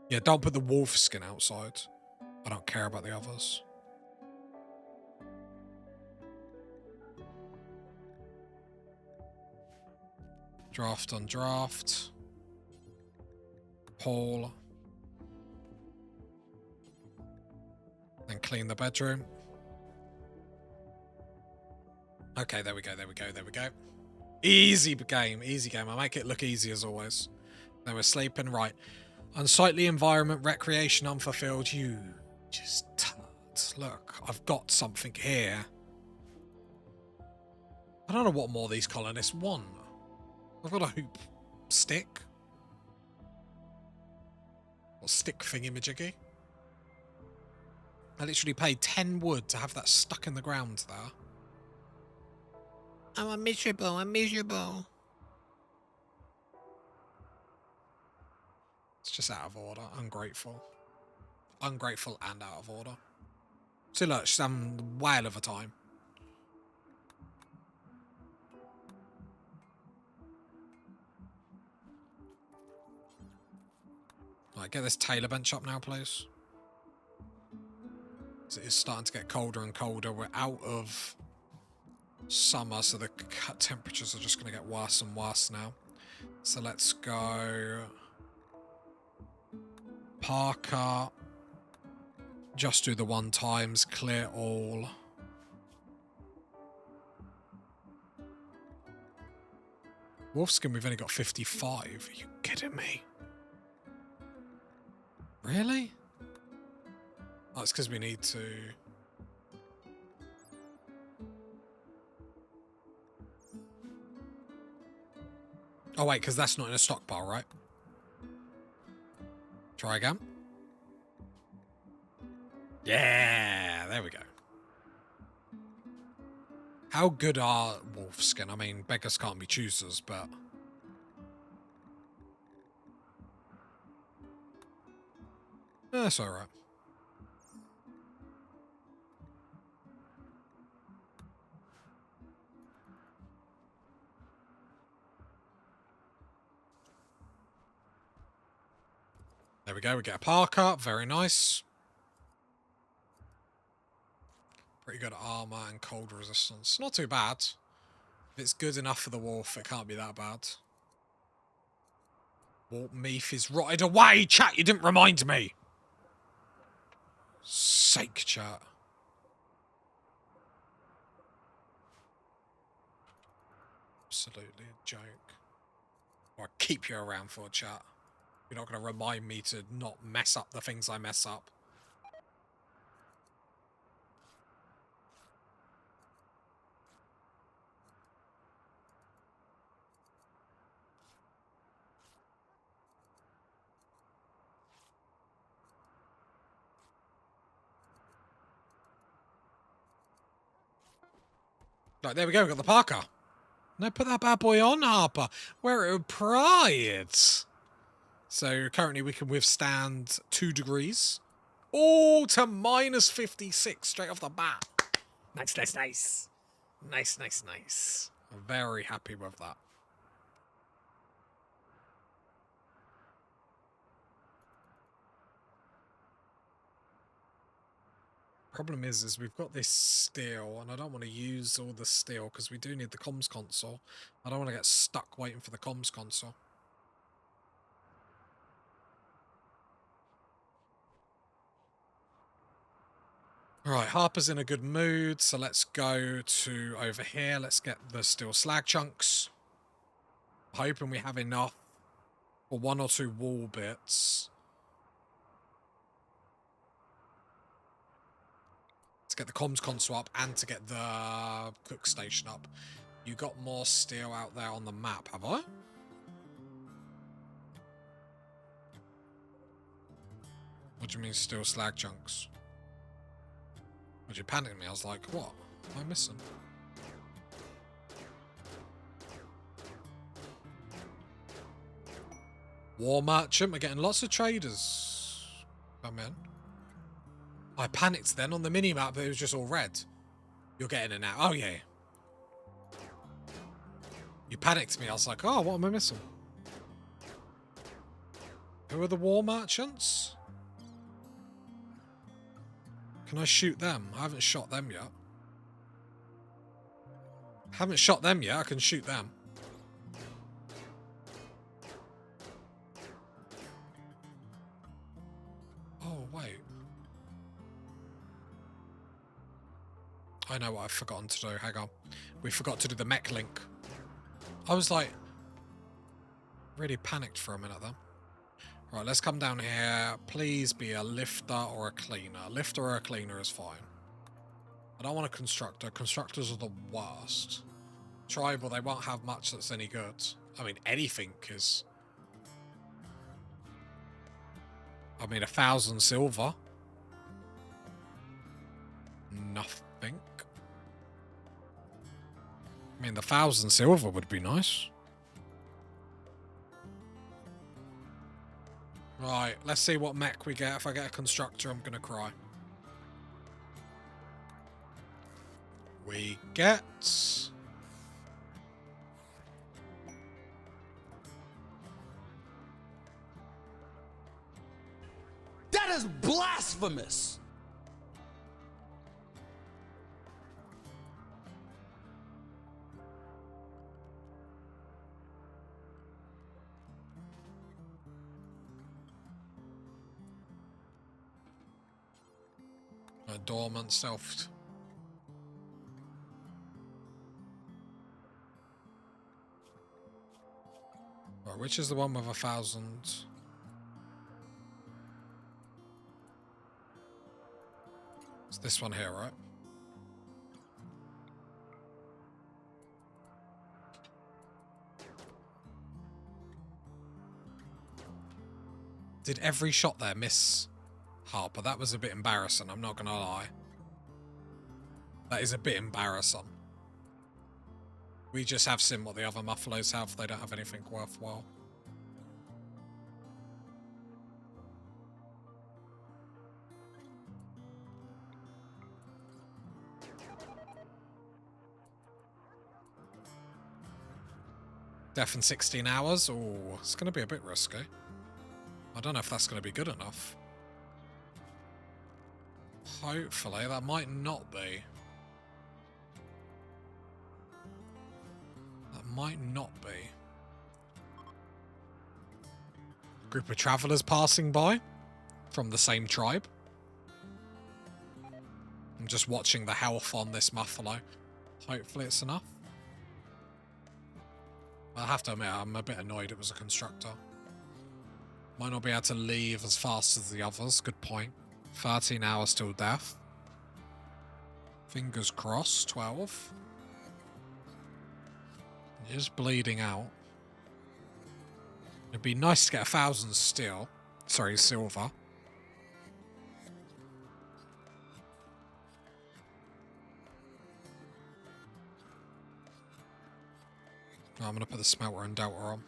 Speaker 1: Yeah, don't put the wolf skin outside. I don't care about the others. Draft on draft. Paul. Then clean the bedroom. Okay, there we go, there we go, there we go. Easy game, easy game. I make it look easy as always. Then we're sleeping, right. Unsightly environment, recreation unfulfilled. You just tut. Look, I've got something here. I don't know what more these colonists want. I've got a hoop stick. Or stick thingy-majiggy. I literally paid 10 wood to have that stuck in the ground there. Oh, I'm miserable, I'm miserable. It's just out of order. Ungrateful. Ungrateful and out of order. So look, she's having a whale of a time. Right, get this Taylor bench up now, please. It is starting to get colder and colder. We're out of summer, so the temperatures are just going to get worse and worse now. So let's go... Parker. Just do the 1 times. Clear all. Wolfskin, we've only got 55. Are you kidding me? Really? Oh, it's because we need to... Oh, wait, because that's not in a stockpile, right? Try again. Yeah, there we go. How good are wolf skin? I mean, beggars can't be choosers, but... That's alright. There we go, we get a parka, very nice. Pretty good armor and cold resistance. Not too bad. If it's good enough for the wolf, it can't be that bad. Wolf meat is rotted away! Chat, you didn't remind me! Sake, chat. Absolutely a joke. Or I'll keep you around for, chat. You're not going to remind me to not mess up the things I mess up. Right, there we go, we got the parka. No, put that bad boy on, Harper. Wear it with pride. So currently we can withstand 2 degrees. Oh, to minus 56 straight off the bat. Nice, nice, nice. Nice, nice, nice. I'm very happy with that. Problem is we've got this steel, and I don't want to use all the steel because we do need the comms console. I don't want to get stuck waiting for the comms console. Right, Harper's in a good mood, so let's go to over here. Let's get the steel slag chunks. Hoping we have enough for 1 or 2 wall bits. To get the comms console up and to get the cook station up. You got more steel out there on the map, have I? What do you mean steel slag chunks? Would you panic me? I was like, what? What am I missing? War merchant, we're getting lots of traders. Come in. I panicked then on the mini-map, but it was just all red. You're getting it now. Oh, yeah. You panicked me. I was like, oh, what am I missing? Who are the war merchants? Can I shoot them? I haven't shot them yet. Haven't shot them yet. I can shoot them. Oh, wait. I know what I've forgotten to do. Hang on. We forgot to do the mech link. I was like, really panicked for a minute then. Right, let's come down here. Please be a lifter or a cleaner. A lifter or a cleaner is fine. I don't want a constructor. Constructors are the worst. Tribal, they won't have much that's any good. I mean, anything is... I mean, 1,000 silver. Nothing. I mean, the 1,000 silver would be nice. Right, let's see what mech we get. If I get a constructor, I'm gonna cry. We get...
Speaker 2: That is blasphemous!
Speaker 1: A dormant self. Right, which is the one with 1,000? It's this one here, right? Did every shot there miss Harper? That was a bit embarrassing, I'm not gonna lie. That is a bit embarrassing. We just have seen what the other muffaloes have. They don't have anything worthwhile. Death in 16 hours? Oh, it's going to be a bit risky. I don't know if that's going to be good enough. Hopefully, that might not be. That might not be. Group of travelers passing by from the same tribe. I'm just watching the health on this muffalo. Hopefully it's enough. I have to admit, I'm a bit annoyed it was a constructor. Might not be able to leave as fast as the others. Good point. 13 hours till death. Fingers crossed. 12. It is bleeding out. It'd be nice to get 1,000 steel. Sorry, silver. I'm going to put the smelter and delta on.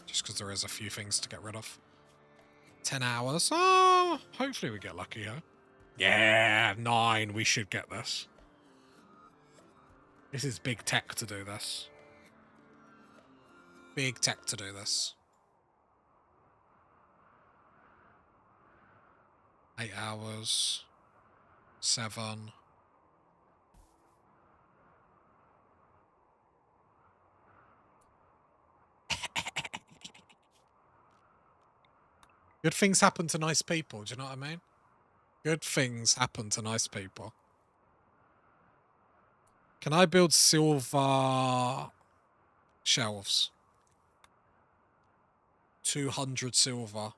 Speaker 1: Just because there is a few things to get rid of. 10 hours. Oh, hopefully we get lucky here. Yeah, 9. We should get this. This is big tech to do this. Big tech to do this. 8 hours. 7. Good things happen to nice people, do you know what I mean? Good things happen to nice people. Can I build silver shelves? 200 silver.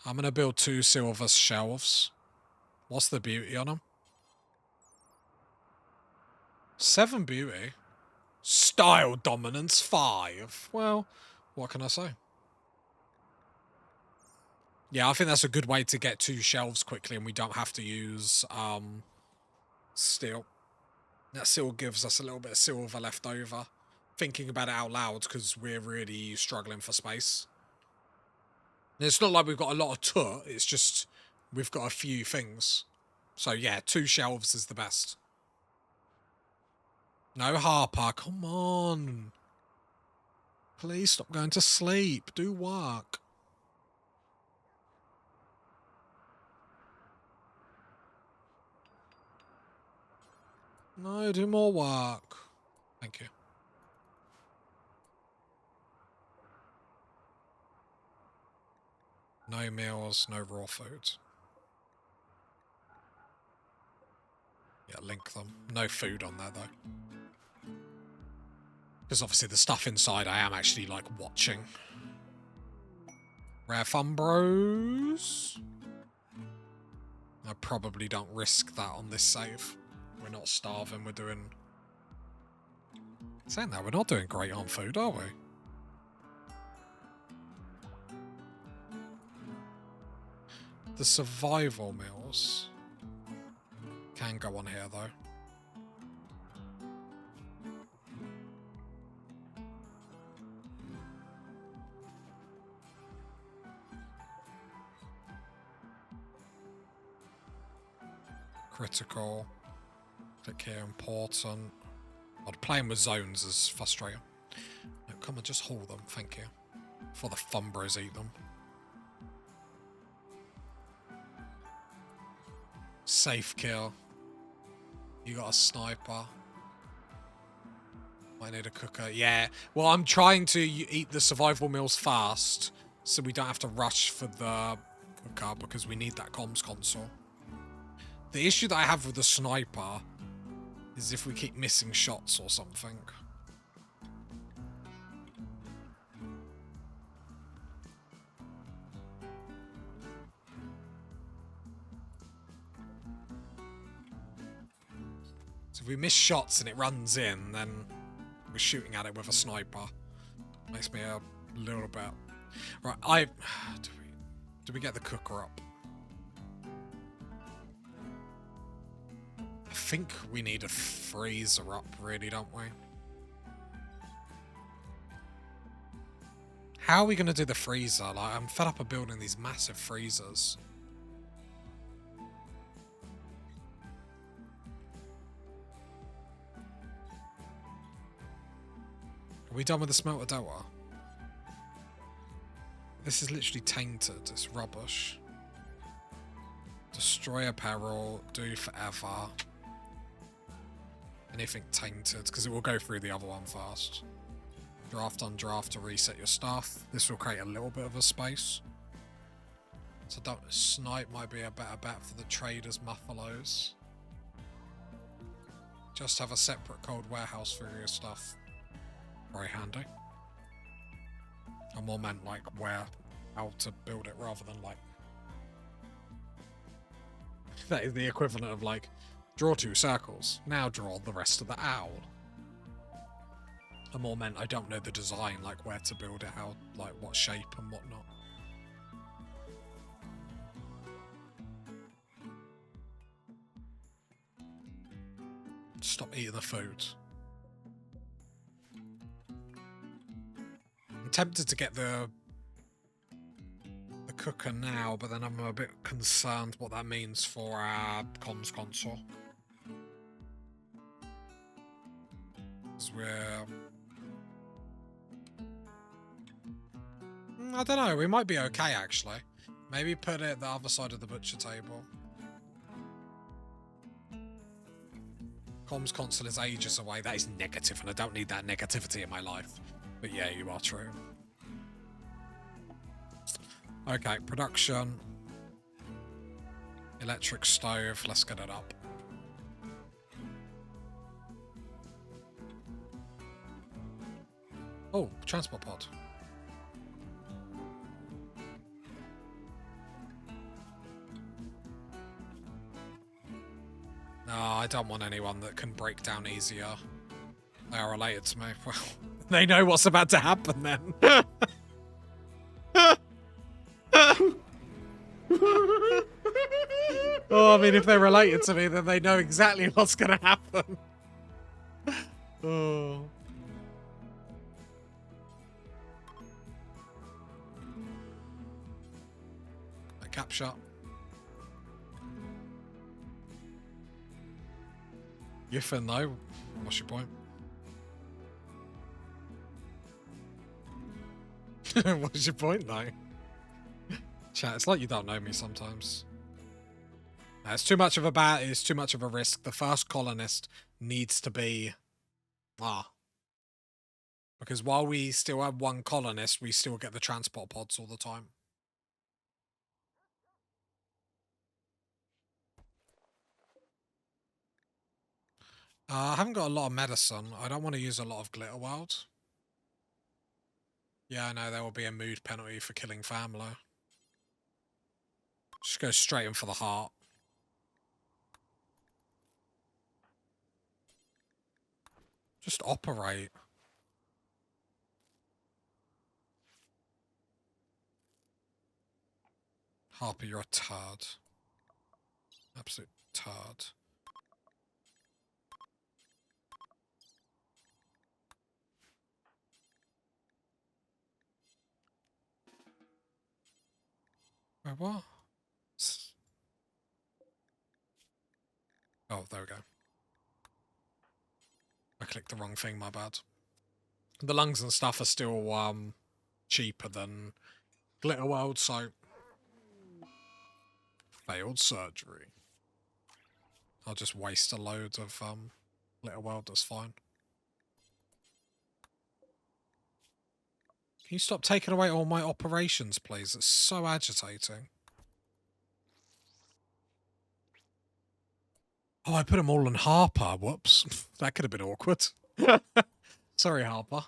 Speaker 1: I'm going to build 2 silver shelves. What's the beauty on them? 7 beauty. Style dominance 5. Well, what can I say? Yeah, I think that's a good way to get 2 shelves quickly and we don't have to use steel. That still gives us a little bit of silver left over. Thinking about it out loud because we're really struggling for space. And it's not like we've got a lot of tut, it's just we've got a few things. So yeah, 2 shelves is the best. No Harper, come on. Please stop going to sleep. Do work. No, do more work. Thank you. No meals, no raw food. Yeah, link them. No food on there, though. Because obviously the stuff inside I am actually, like, watching. Rare Fumbros. I probably don't risk that on this save. We're not starving, we're doing... Saying that, we're not doing great on food, are we? The survival meals can go on here, though. Critical. Click here, important. Oh, playing with zones is frustrating. No, come on, just haul them, thank you. Before the Fumbros eat them. Safe kill. You got a sniper. Might need a cooker. Yeah. Well, I'm trying to eat the survival meals fast so we don't have to rush for the cooker because we need that comms console. The issue that I have with the sniper is if we keep missing shots or something. So if we miss shots and it runs in, then we're shooting at it with a sniper. Makes me a
Speaker 3: a little bit. Right, do we get the cooker up? I think we need a freezer up, really, don't we? How are we going to do the freezer? Like, I'm fed up of building these massive freezers. Are we done with the smelter delta? This is literally tainted. It's rubbish. Destroy apparel. Do forever. Anything tainted, because it will go through the other one first. Draft on draft to reset your stuff. This will create a little bit of a space. So snipe might be a better bet for the traders' muffalos. Just have a separate cold warehouse for your stuff. Very handy. I more meant like how to build it rather than like... That is the equivalent of like, draw 2 circles. Now draw the rest of the owl. I more meant I don't know the design, like where to build it, how, like what shape and whatnot. Stop eating the food. I'm tempted to get the cooker now, but then I'm a bit concerned what that means for our comms console. Because we're... I don't know, we might be okay actually. Maybe put it at the other side of the butcher table. Comms console is ages away. That is negative, and I don't need that negativity in my life. But yeah, you are true. Okay, production. Electric stove. Let's get it up. Oh, transport pod. No, I don't want anyone that can break down easier. They are related to me. Well, they know what's about to happen then. Oh, I mean, if they're related to me, then they know exactly what's going to happen. Oh. A cap shot. You fin though. What's your point? What's your point though? Chat, it's like you don't know me sometimes. It's too much of a it's too much of a risk. The first colonist needs to be... Because while we still have one colonist, we still get the transport pods all the time. I haven't got a lot of medicine. I don't want to use a lot of glitter world. Yeah, I know there will be a mood penalty for killing family. Just go straight in for the heart. Just operate. Harper, you're a turd. Absolute turd. Wait, what? Oh, there we go. I clicked the wrong thing, my bad. The lungs and stuff are still cheaper than Glitter World, so... Failed surgery. I'll just waste a load of Glitter World, that's fine. Can you stop taking away all my operations, please? It's so agitating. Oh, I put them all on Harper. Whoops. That could have been awkward. Sorry, Harper.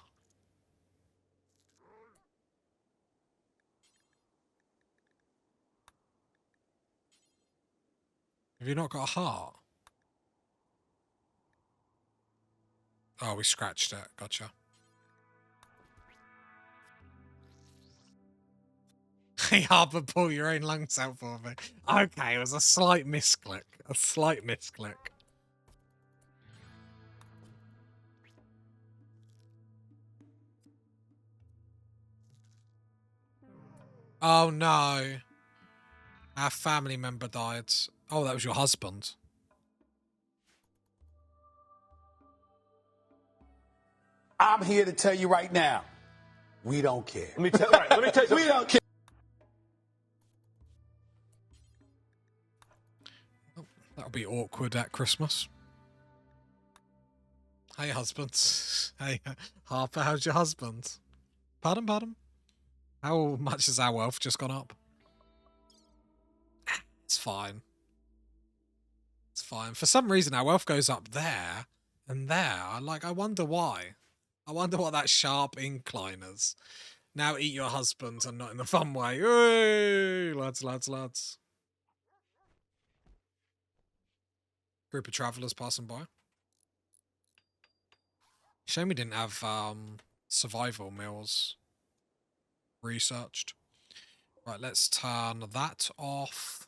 Speaker 3: Have you not got a heart? Oh, we scratched it. Gotcha.
Speaker 1: Hey, Harper, pull your own lungs out for me. Okay, it was a slight misclick. A slight misclick. Oh no. Our family member died. Oh, that was your husband.
Speaker 2: I'm here to tell you right now, we don't care.
Speaker 4: Let me tell you something.
Speaker 2: We don't care.
Speaker 1: That'll be awkward at Christmas. Hey, husband. Hey, Harper, how's your husband? Pardon, pardon? How much has our wealth just gone up? It's fine. It's fine. For some reason, our wealth goes up there and there. I wonder why. I wonder what that sharp incline is. Now eat your husband and not in the fun way. Hey, lads, lads, lads. Group of travellers passing by. Shame we didn't have survival meals researched. Right, let's turn that off.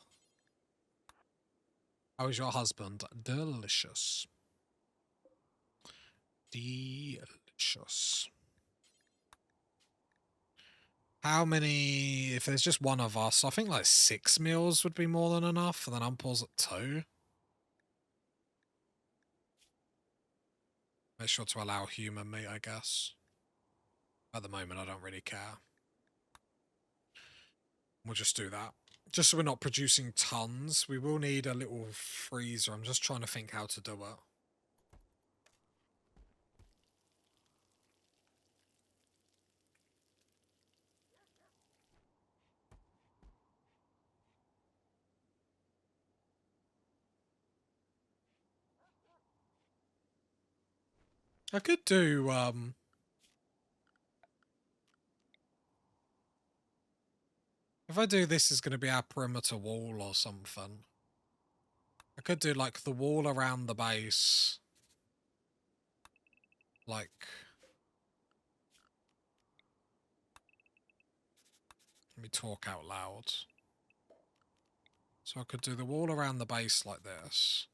Speaker 1: How is your husband? Delicious. Delicious. How many... If there's just one of us, I think like 6 meals would be more than enough, and then Umple's at 2. Make sure to allow human meat, I guess. At the moment, I don't really care. We'll just do that. Just so we're not producing tons. We will need a little freezer. I'm just trying to think how to do it. I could do, if I do this is going to be our perimeter wall or something. I could do, like, the wall around the base. Like... Let me talk out loud. So I could do the wall around the base like this.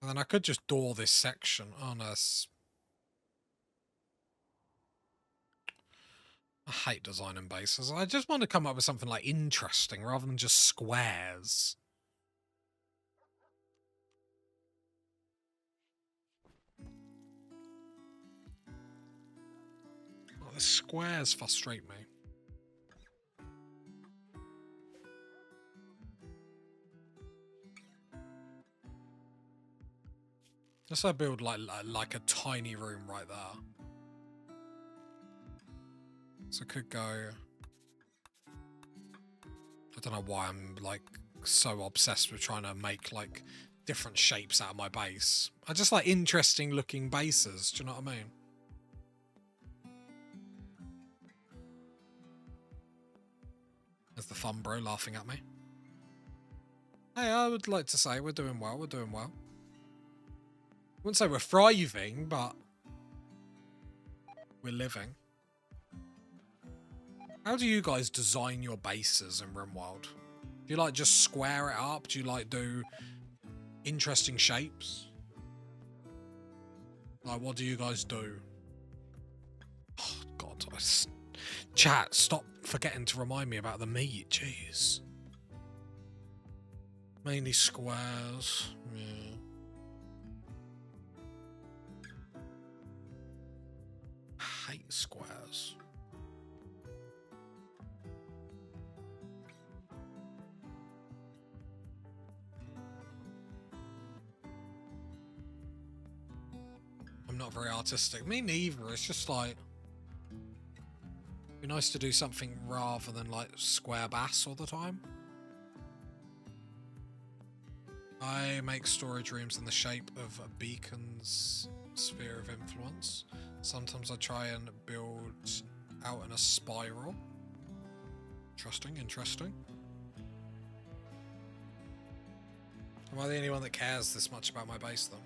Speaker 1: And then I could just door this section. Oh no, I hate designing bases. I just want to come up with something like interesting rather than just squares. Oh, the squares frustrate me. Let's I build like a tiny room right there. So I could go... I don't know why I'm like so obsessed with trying to make like different shapes out of my base. I just like interesting looking bases, do you know what I mean? There's the fun bro laughing at me. Hey, I would like to say we're doing well, we're doing well. I wouldn't say we're thriving, but we're living. How do you guys design your bases in Rimworld? Do you like just square it up? Do you like do interesting shapes? Like, what do you guys do? Oh, God. Chat, stop forgetting to remind me about the meat. Jeez. Mainly squares. Yeah. I hate squares. I'm not very artistic. Me neither. It's just like... It'd be nice to do something rather than like square bass all the time. I make storage rooms in the shape of a beacon's sphere of influence. Sometimes I try and build out in a spiral. Interesting, interesting. Am I the only one that cares this much about my base, though?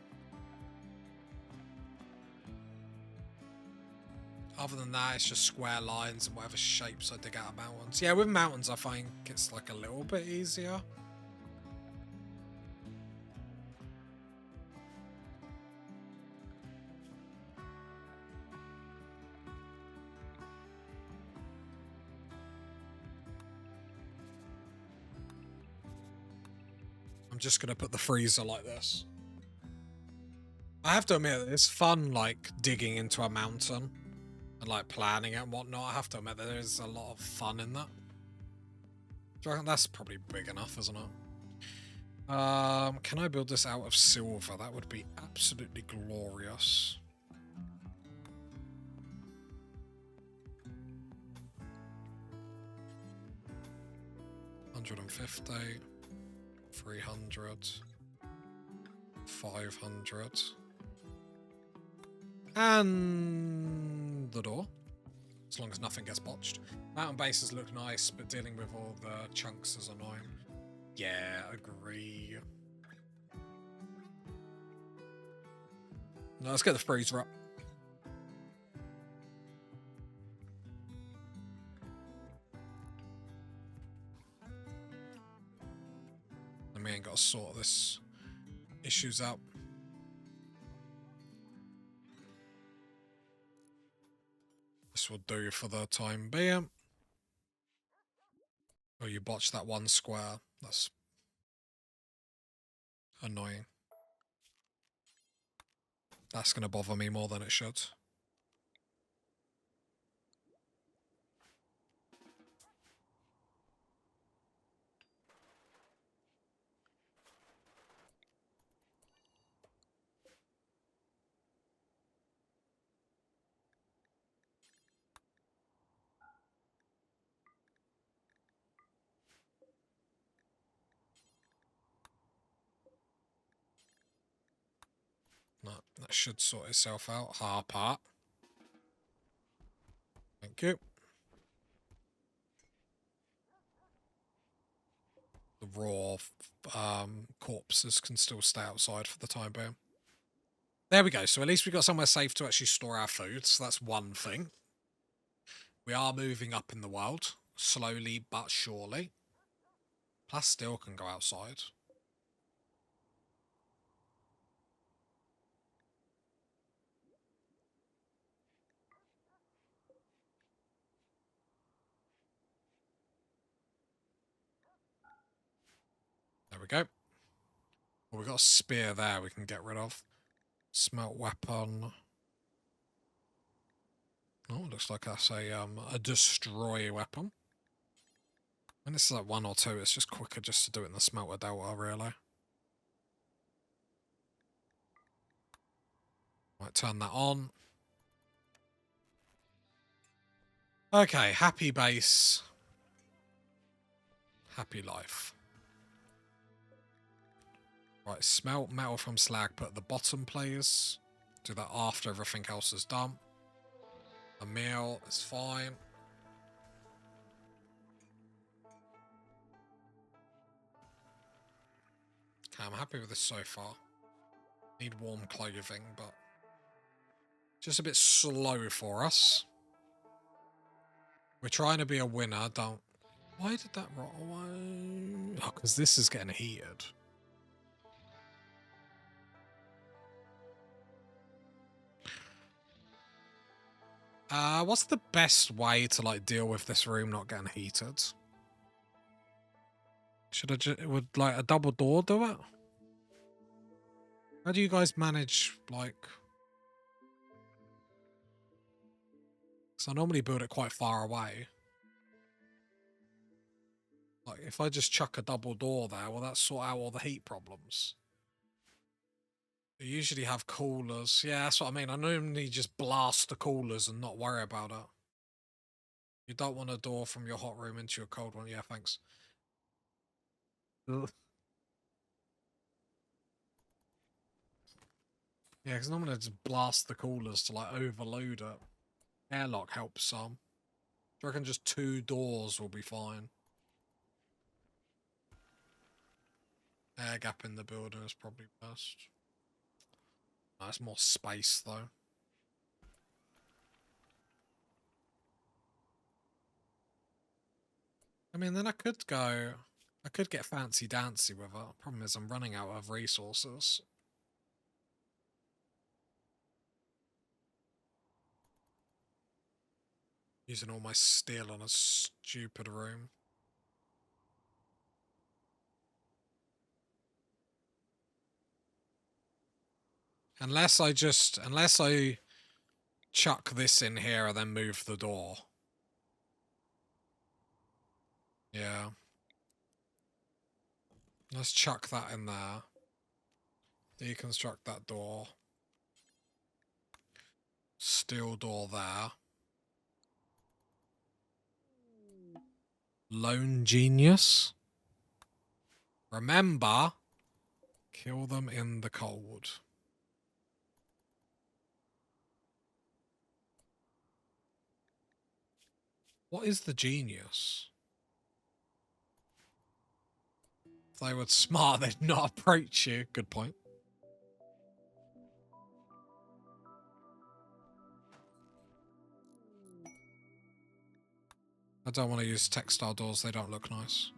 Speaker 3: Other than that, it's just square lines and whatever shapes I dig out of mountains. Yeah, with mountains, I think it's like a little bit easier. I'm just going to put the freezer like this. I have to admit, it's fun, like, digging into a mountain and, like, planning it and whatnot. I have to admit, there is a lot of fun in that. Do you reckon that's probably big enough, isn't it? Can I build this out of silver? That would be absolutely glorious. $150, 300, 500. And the door. As long as nothing gets botched. Mountain bases look nice, but dealing with all the chunks is annoying. Yeah, agree. Now let's get the freezer up. And we ain't got to sort this issues out. This will do for the time being. Oh, you botched that one square. That's annoying. That's going to bother me more than it should. No, that should sort itself out. Hard part. Thank you. The raw corpses can still stay outside for the time being. There we go. So at least we got somewhere safe to actually store our food. So that's one thing. We are moving up in the world, slowly but surely. Plus still can go outside. There we go. Well, we've got a spear there we can get rid of. Smelt weapon. Oh, looks like that's a destroy weapon. And this is like 1 or 2, it's just quicker just to do it in the smelter delta, really. Might turn that on. Okay, happy base. Happy life. Right, smelt metal from slag, put at the bottom, please. Do that after everything else is done. A meal is fine. Okay, I'm happy with this so far. Need warm clothing, but just a bit slow for us. We're trying to be a winner, don't... Why did that rot away? Oh, because this is getting heated. What's the best way to, like, deal with this room not getting heated? Should I just... Would, like, a double door do it? How do you guys manage, like... Because I normally build it quite far away. Like, if I just chuck a double door there, will that sort out all the heat problems? You usually have coolers. Yeah, that's what I mean. I normally just blast the coolers and not worry about it. You don't want a door from your hot room into your cold one. Yeah, thanks. Ugh. Yeah, because normally I just blast the coolers to, like, overload it. Airlock helps some. I reckon just 2 doors will be fine. Air gap in the building is probably best. That's more space, though. I mean, then I could get fancy dancy with it. Problem is I'm running out of resources. Using all my steel on a stupid room. Unless I chuck this in here and then move the door. Yeah. Let's chuck that in there. Deconstruct that door. Steel door there. Lone genius. Remember, kill them in the cold. What is the genius? If they were smart, they'd not approach you. Good point. I don't want to use textile doors. They don't look nice.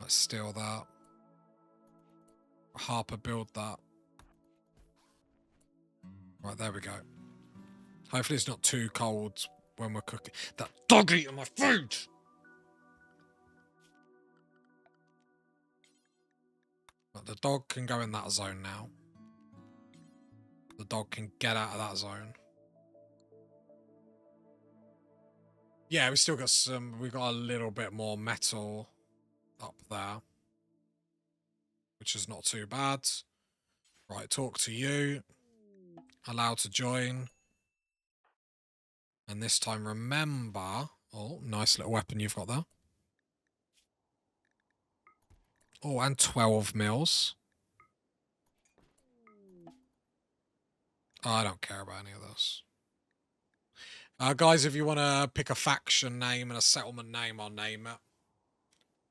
Speaker 3: Let's steal that. Harper, build that. Right, there we go. Hopefully it's not too cold when we're cooking. That dog eating my food! But the dog can go in that zone now. The dog can get out of that zone. Yeah, we still got we got a little bit more metal up there. Which is not too bad. Right, talk to you. Allow to join. And this time remember... Oh, nice little weapon you've got there. Oh, and 12 mils. Oh, I don't care about any of this. Guys, if you want to pick a faction name and a settlement name, I'll name it.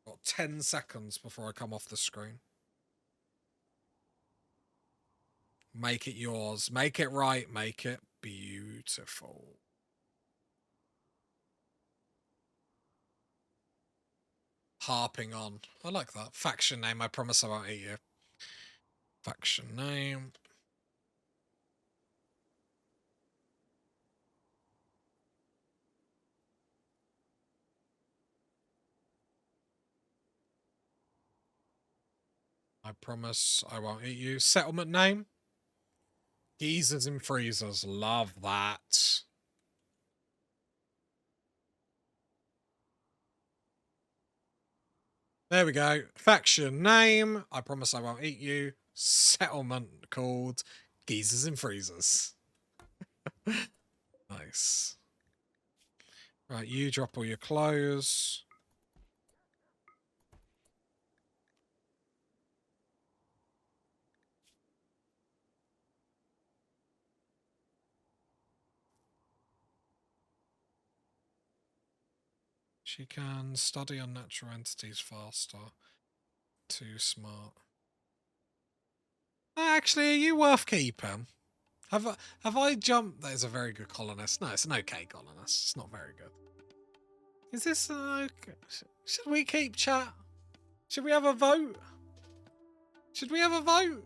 Speaker 3: Got 10 seconds before I come off the screen. Make it yours. Make it right. Make it beautiful. Harping on. I like that. Faction name. I promise I won't eat you. Faction name. I promise I won't eat you. Settlement name. Geezers and freezers. Love that. There we go. Faction name. I promise I won't eat you. Settlement called Geezers and Freezers. Nice. Right, you drop all your clothes. She can study unnatural entities faster. Too smart. Actually, are you worth keeping? Have I jumped? That is a very good colonist. No, it's an okay colonist. It's not very good. Is this okay? Should we keep chat? Should we have a vote? Should we have a vote?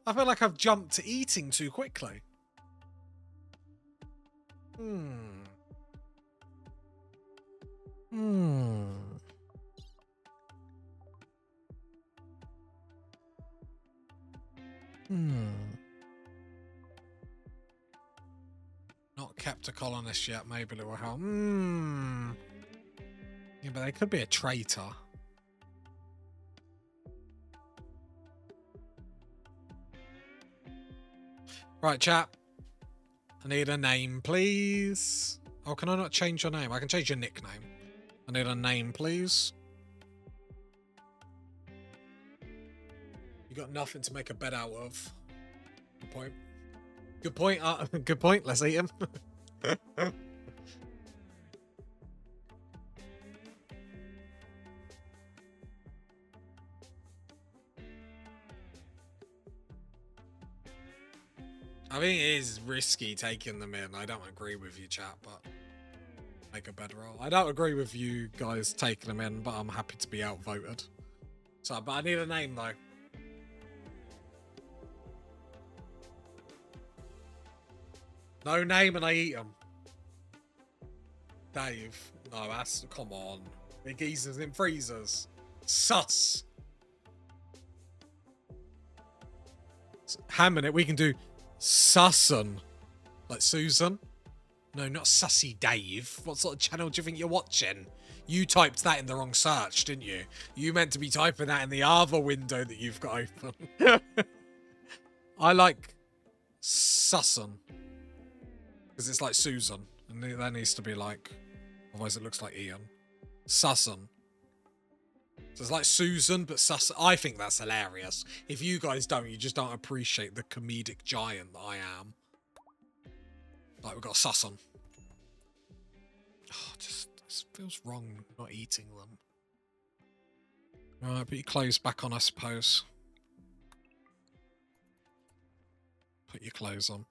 Speaker 3: I feel like I've jumped to eating too quickly. Not kept a colonist yet. Maybe it will help. Yeah, but they could be a traitor. Right, chap. I need a name, please. Oh, can I not change your name? I can change your nickname. I need a name, please. You got nothing to make a bed out of. Good point. Good point. Good point. Let's eat him. I think it is risky taking them in. I don't agree with you, chat, but make a bed roll. I don't agree with you guys taking them in, but I'm happy to be outvoted. So, but I need a name though. No name and I eat them. Dave. No, that's... Come on. Big geezers in freezers. Sus. Hamming it, we can do Sussan. Like Susan. No, not Sussy Dave. What sort of channel do you think you're watching? You typed that in the wrong search, didn't you? You meant to be typing that in the other window that you've got open. I like Sussan. Because it's like Susan. And that needs to be like... Otherwise it looks like Ian. Sussan. So it's like Susan, but Sussan. I think that's hilarious. If you guys don't, you just don't appreciate the comedic giant that I am. Like, we've got Sussan. Oh, just... This feels wrong not eating them. Alright, put your clothes back on, I suppose. Put your clothes on.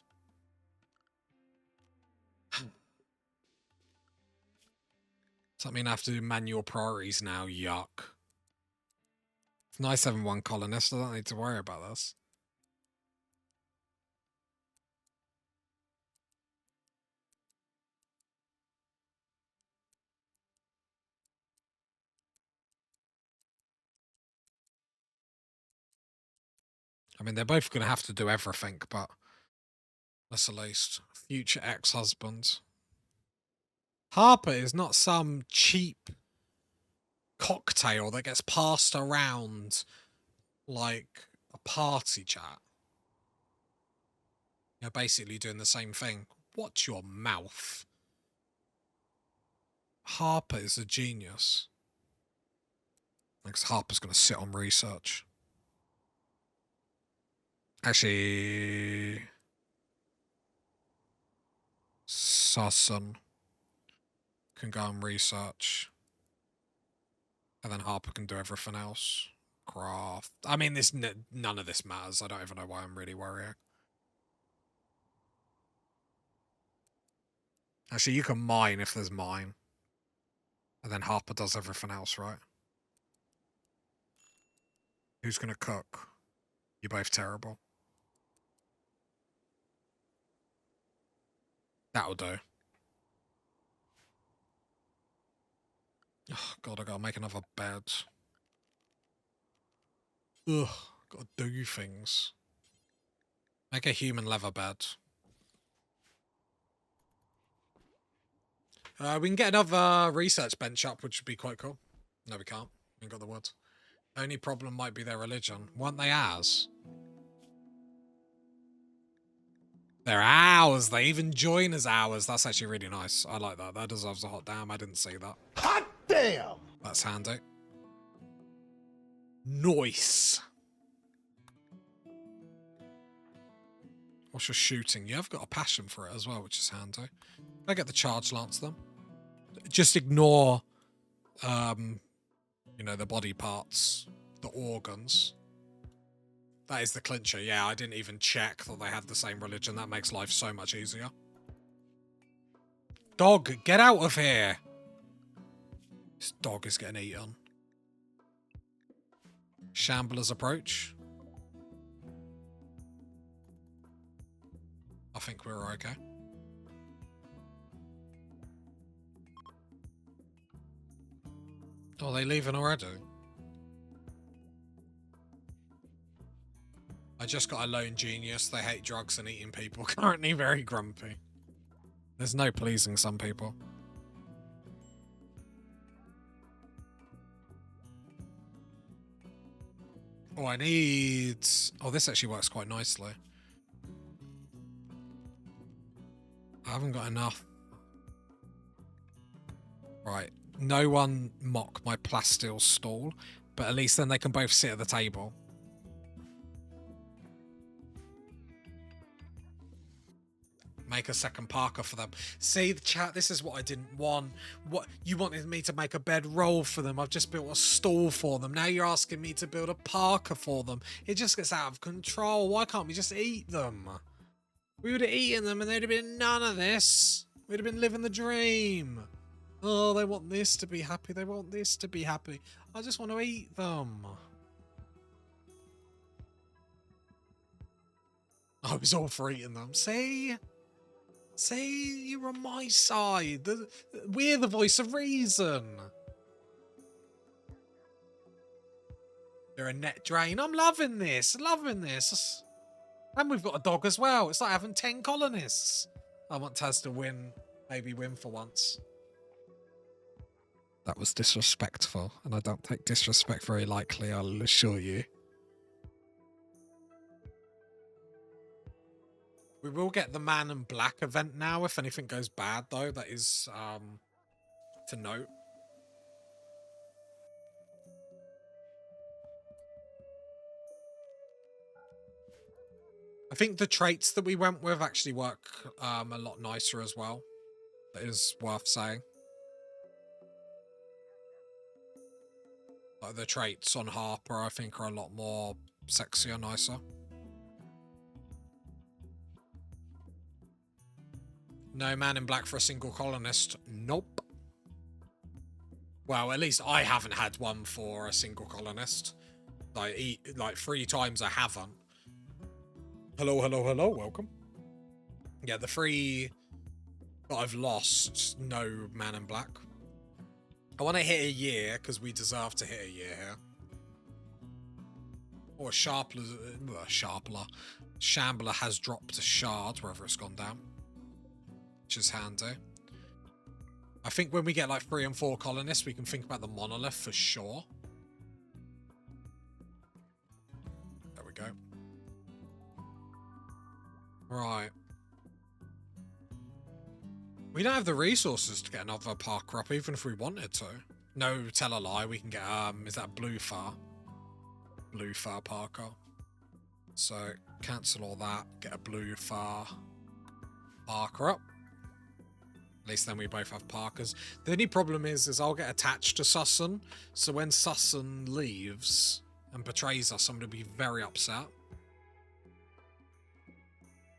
Speaker 3: Does that mean I have to do manual priorities now? Yuck. It's nice having one colonist. I don't need to worry about this. I mean, they're both going to have to do everything, but that's at least. Future ex-husband. Harper is not some cheap cocktail that gets passed around like a party chat. You're basically doing the same thing. Watch your mouth. Harper is a genius. Because Harper's going to sit on research. Actually... Sussan can go and research. And then Harper can do everything else. Craft. I mean, none of this matters. I don't even know why I'm really worrying. Actually, you can mine if there's mine. And then Harper does everything else, right? Who's going to cook? You're both terrible. That'll do. Oh, God, I gotta make another bed. Ugh, gotta do things. Make a human leather bed. We can get another research bench up, which would be quite cool. No, we can't. We ain't got the wood. Only problem might be their religion. Weren't they ours? They're ours. They even join as ours. That's actually really nice. I like that. That deserves a hot damn. I didn't see that.
Speaker 2: Hot damn!
Speaker 3: That's handy. Nice. What's your shooting? You have got a passion for it as well, which is handy. I get the charge lance them. Just ignore, you know, the body parts, the organs. That is the clincher. Yeah, I didn't even check that they had the same religion. That makes life so much easier. Dog, get out of here. This dog is getting eaten. Shamblers approach. I think we're okay. Oh, are they leaving already? I just got a lone genius. They hate drugs and eating people. Currently very grumpy. There's no pleasing some people. Oh, I need... Oh, this actually works quite nicely. I haven't got enough. Right. No one mock my plasteel stall, but at least then they can both sit at the table. Make a second Parker for them. See, the chat, this is what I didn't want. What you wanted me to make a bedroll for them. I've just built a stall for them. Now you're asking me to build a Parker for them. It just gets out of control. Why can't we just eat them? We would have eaten them and there'd have been none of this. We'd have been living the dream. Oh, they want this to be happy. They want this to be happy. I just want to eat them. I was all for eating them. See? See? You're on my side. We're the voice of reason. They're a net drain. I'm loving this. Loving this. And we've got a dog as well. It's like having 10 colonists. I want Taz to win. Maybe win for once. That was disrespectful, and I don't take disrespect very lightly, I'll assure you. We will get the Man in Black event now if anything goes bad, though. That is to note. I think the traits that we went with actually work a lot nicer as well. That is worth saying. Like the traits on Harper, I think, are a lot more sexier, nicer. No Man in Black for a single colonist. Nope. Well, at least I haven't had one for a single colonist. Like 3 times I haven't. Hello, hello, hello, welcome. Yeah, the 3 that I've lost, no Man in Black. I want to hit a year, because we deserve to hit a year here. Or Shambler has dropped a shard, wherever it's gone down. Which is handy. I think when we get like 3 and 4 colonists, we can think about the monolith for sure. There we go. Right. We don't have the resources to get another Parker up, even if we wanted to. No, tell a lie, we can get, is that Blue Fur? Blue Fur Parker. So, cancel all that, get a Blue Fur Parker up. At least then we both have Parkers. The only problem is I'll get attached to Sussan, so when Sussan leaves and betrays us, I'm going to be very upset.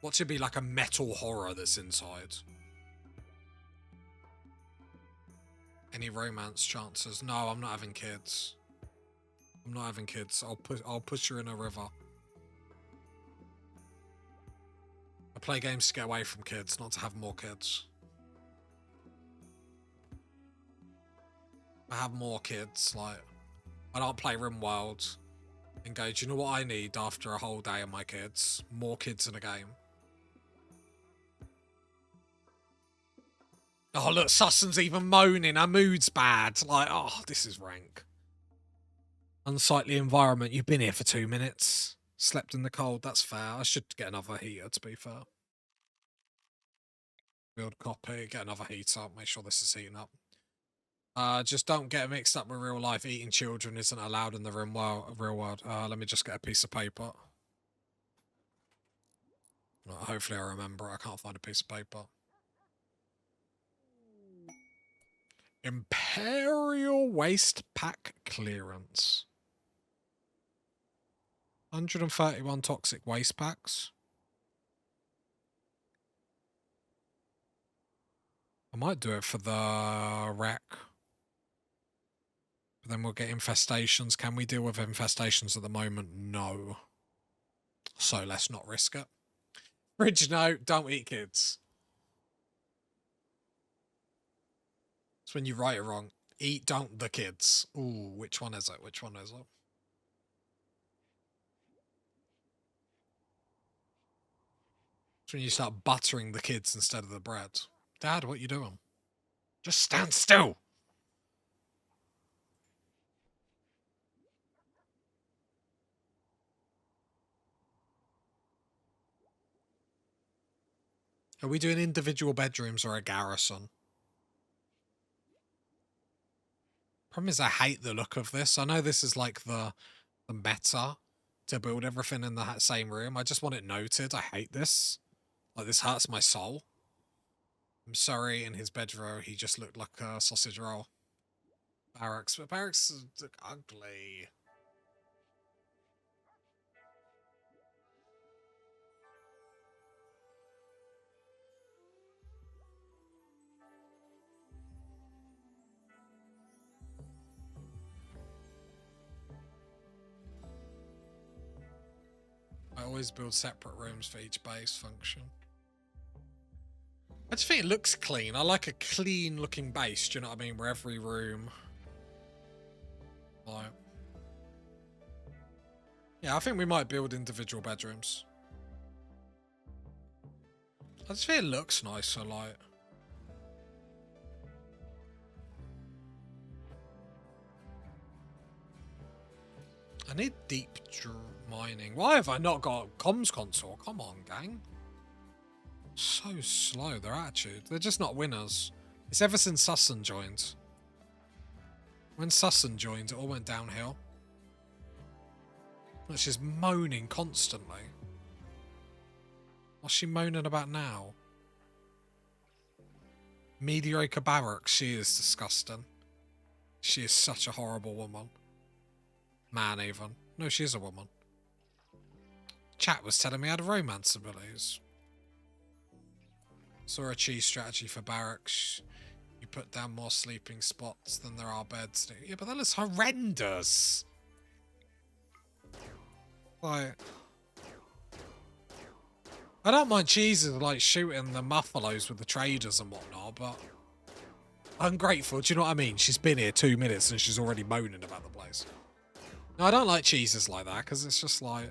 Speaker 3: What should be like a metal horror that's inside? Any romance chances? No, I'm not having kids. I'm not having kids. I'll push her in a river. I play games to get away from kids, not to have more kids. I have more kids, like, I don't play Rimworld and go, do you know what I need after a whole day of my kids? More kids in a game. Oh, look, Sussan's even moaning. Her mood's bad. Like, oh, this is rank. Unsightly environment. You've been here for 2 minutes. Slept in the cold. That's fair. I should get another heater, to be fair. Build copy. Get another heater. Make sure this is heating up. Just don't get mixed up with real life. Eating children isn't allowed in the real world. Let me just get a piece of paper. Hopefully I remember. I can't find a piece of paper. Imperial Waste Pack Clearance. 131 toxic waste packs. I might do it for the wreck. But then we'll get infestations. Can we deal with infestations at the moment? No. So let's not risk it. Fridge note, don't eat kids. It's when you write it wrong. Eat, don't the kids. Ooh, which one is it? Which one is it? It's when you start buttering the kids instead of the bread. Dad, what are you doing? Just stand still. Are we doing individual bedrooms or a garrison? Problem is I hate the look of this. I know this is like the meta to build everything in the same room. I just want it noted. I hate this. Like, this hurts my soul. I'm sorry, in his bedroom, he just looked like a sausage roll. Barracks. But barracks look ugly.
Speaker 1: I always build separate rooms for each base function. I just think it looks clean. I like a clean looking base, do you know what I mean? Where every room... Like... Yeah, I think we might build individual bedrooms. I just think it looks nicer, like... I need deep mining. Why have I not got a comms console? Come on, gang. So slow, their attitude. They're just not winners. It's ever since Sussan joined. When Sussan joined, it all went downhill. She's just moaning constantly. What's she moaning about now? Mediocre barracks. She is disgusting. She is such a horrible woman. Man, even. No, she is a woman. Chat was telling me I had romance abilities. Saw a cheese strategy for barracks. You put down more sleeping spots than there are beds. Yeah, but that looks horrendous. Like... I don't mind cheeses like shooting the muffalos with the traders and whatnot, but... Ungrateful, do you know what I mean? She's been here 2 minutes and she's already moaning about the place. No, I don't like cheeses like that, because it's just like...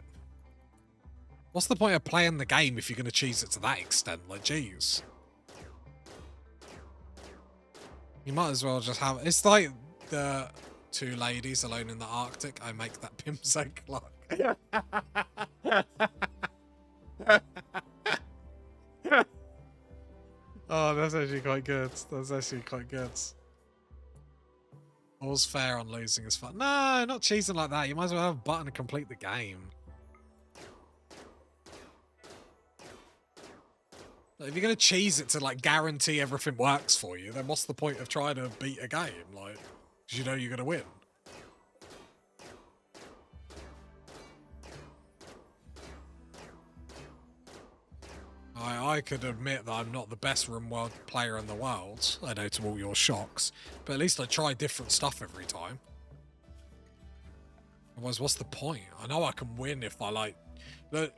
Speaker 1: What's the point of playing the game if you're going to cheese it to that extent? Like, jeez. You might as well just have... It's like the 2 ladies alone in the Arctic. I make that pimp's egg clock. Oh, that's actually quite good. That's actually quite good. All's fair on losing is fun. No, not cheesing like that. You might as well have a button to complete the game. Like, if you're going to cheese it to, like, guarantee everything works for you, then what's the point of trying to beat a game? Like, because you know you're going to win. I could admit that I'm not the best Rimworld player in the world. I know, to all your shocks. But at least I try different stuff every time. Otherwise, what's the point? I know I can win if I, like... The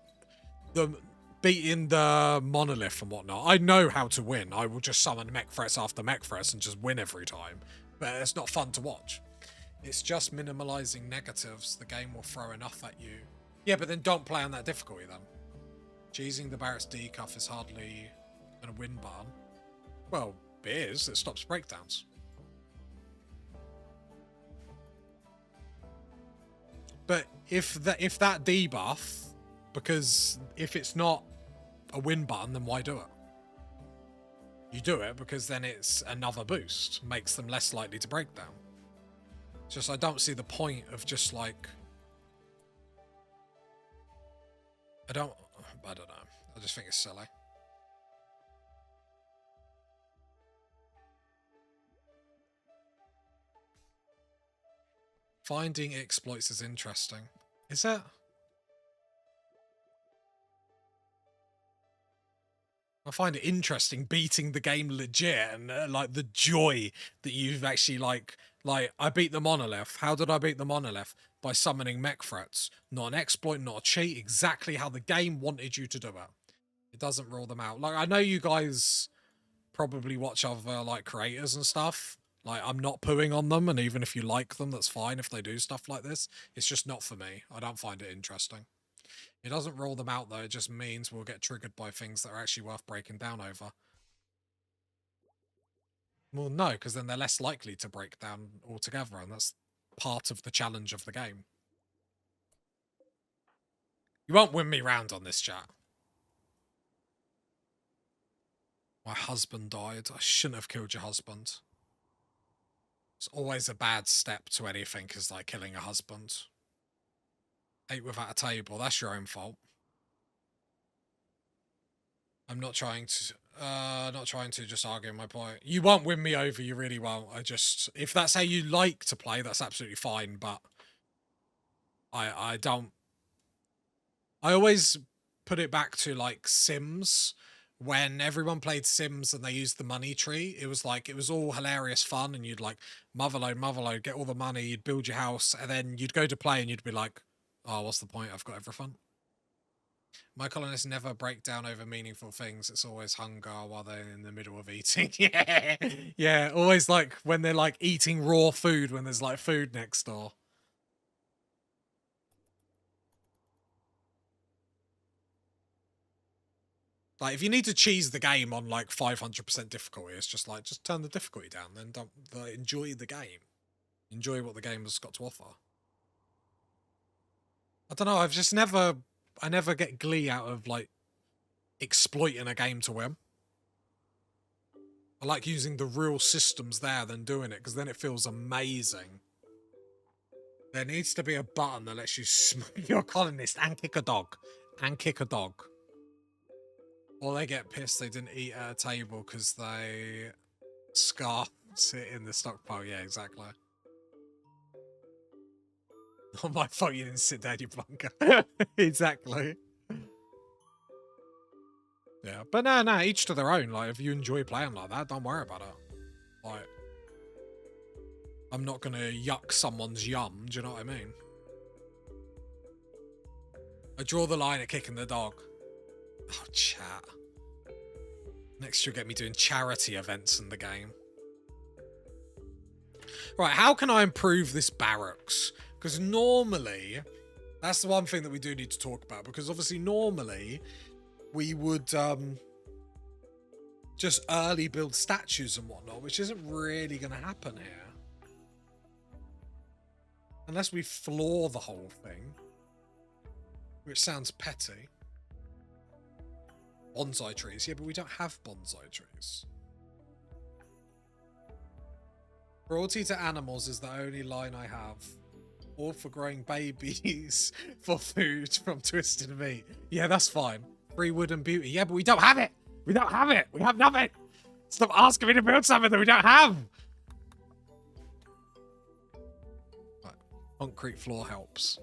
Speaker 1: beating the monolith and whatnot. I know how to win. I will just summon mech threats after mech threats and just win every time. But it's not fun to watch. It's just minimalizing negatives. The game will throw enough at you. Yeah, but then don't play on that difficulty then. Cheesing the barracks decuff is hardly going to win barn. Well, it is. It stops breakdowns. But if that debuff, because if it's not a win button, then why do it? You do it because then it's another boost, makes them less likely to break down. It's just I don't see the point of just like... I don't know. I just think it's silly. Finding exploits is interesting. Is it? I find it interesting beating the game legit and like the joy that you've actually like I beat the monolith. How did I beat the monolith? By summoning mech threats. Not an exploit, not a cheat. Exactly how the game wanted you to do it. It doesn't rule them out. Like, I know you guys probably watch other like creators and stuff. Like, I'm not pooing on them, and even if you like them, that's fine if they do stuff like this. It's just not for me. I don't find it interesting. It doesn't rule them out, though. It just means we'll get triggered by things that are actually worth breaking down over. Well, no, because then they're less likely to break down altogether, and that's part of the challenge of the game. You won't win me round on this, chat. My husband died. I shouldn't have killed your husband. It's always a bad step to anything, is like killing a husband. Ate without a table. That's your own fault. I'm not trying to just argue my point. You won't win me over, you really won't. If that's how you like to play, that's absolutely fine, but I don't. I always put it back to like Sims. When everyone played Sims and they used the money tree, it was all hilarious fun, and you'd like motherload, get all the money, you'd build your house, and then you'd go to play and you'd be like, oh, what's the point? I've got everything.
Speaker 3: My colonists never break down over meaningful things. It's always hunger while they're in the middle of eating. Yeah. Yeah, always like when they're like eating raw food when there's like food next door. Like, if you need to cheese the game on like 500% difficulty, it's just like, just turn the difficulty down, then don't enjoy the game. Enjoy what the game has got to offer. I don't know, I never get glee out of like exploiting a game to win. I like using the real systems there than doing it, because then it feels amazing. There needs to be a button that lets you smoke your colonist and kick a dog. And kick a dog. Or they get pissed they didn't eat at a table because they scarfed it in the stockpile. Yeah, exactly. Not my fault you didn't sit down, you bunker. Exactly. Yeah, but no, each to their own. Like, if you enjoy playing like that, don't worry about it. Like, I'm not gonna yuck someone's yum, do you know what I mean? I draw the line at kicking the dog. Oh, chat. Next you'll get me doing charity events in the game. Right, how can I improve this barracks? Because normally, that's the one thing that we do need to talk about. Because obviously, normally, we would just early build statues and whatnot, which isn't really going to happen here. Unless we floor the whole thing. Which sounds petty. Bonsai trees. Yeah, but we don't have bonsai trees. Cruelty to animals is the only line I have. All for growing babies for food from twisted meat. Yeah, that's fine. Free wood and beauty. Yeah, but we don't have it. We don't have it. We have nothing. Stop asking me to build something that we don't have. Right. Concrete floor helps.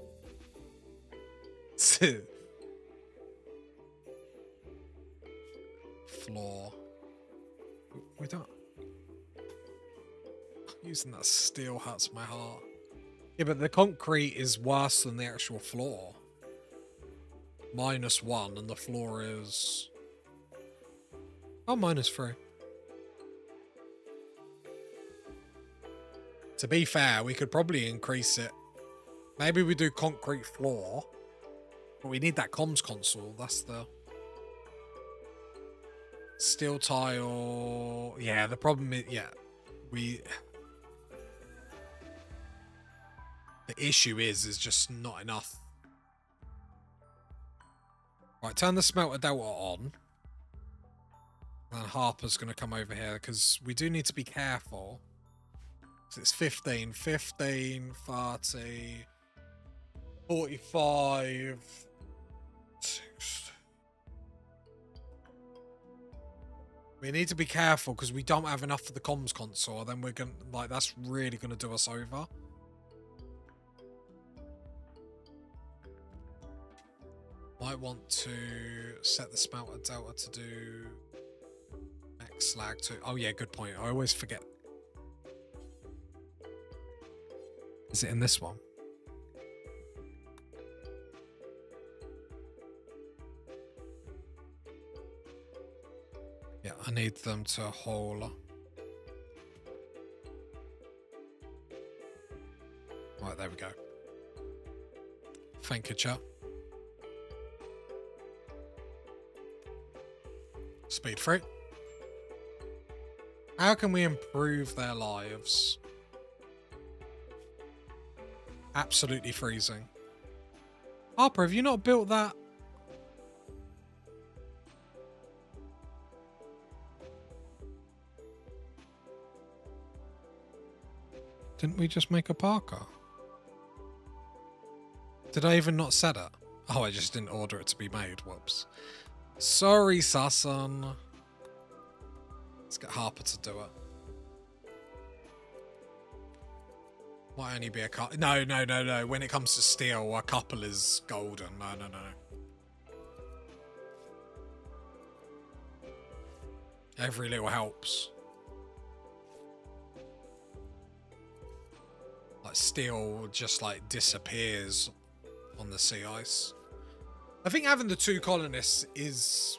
Speaker 3: Floor. We don't. Using that steel hurts my heart. Yeah, but the concrete is worse than the actual floor. -1, and the floor is... Oh, -3. To be fair, we could probably increase it. Maybe we do concrete floor. But we need that comms console. That's the... Steel tile... Yeah, the problem is... Yeah, we... The issue is just not enough. Right, turn the smelter delta on. And Harper's going to come over here, because we do need to be careful. So it's 15, 30, 45... 60. We need to be careful, because we don't have enough for the comms console. Then we're going to... Like, that's really going to do us over. Might want to set the smelter delta to do max slag too. Oh yeah, good point. I always forget. Is it in this one? Yeah, I need them to haul. Right, there we go. Thank you, chat. Speed 3. How can we improve their lives? Absolutely freezing. Harper, have you not built that? Didn't we just make a Parker? Did I even not set it? Oh, I just didn't order it to be made. Whoops. Sorry, Sasson. Let's get Harper to do it. Might only be a couple. No. When it comes to steel, a couple is golden. No. Every little helps. Like steel just like disappears on the sea ice. I think having the 2 colonists is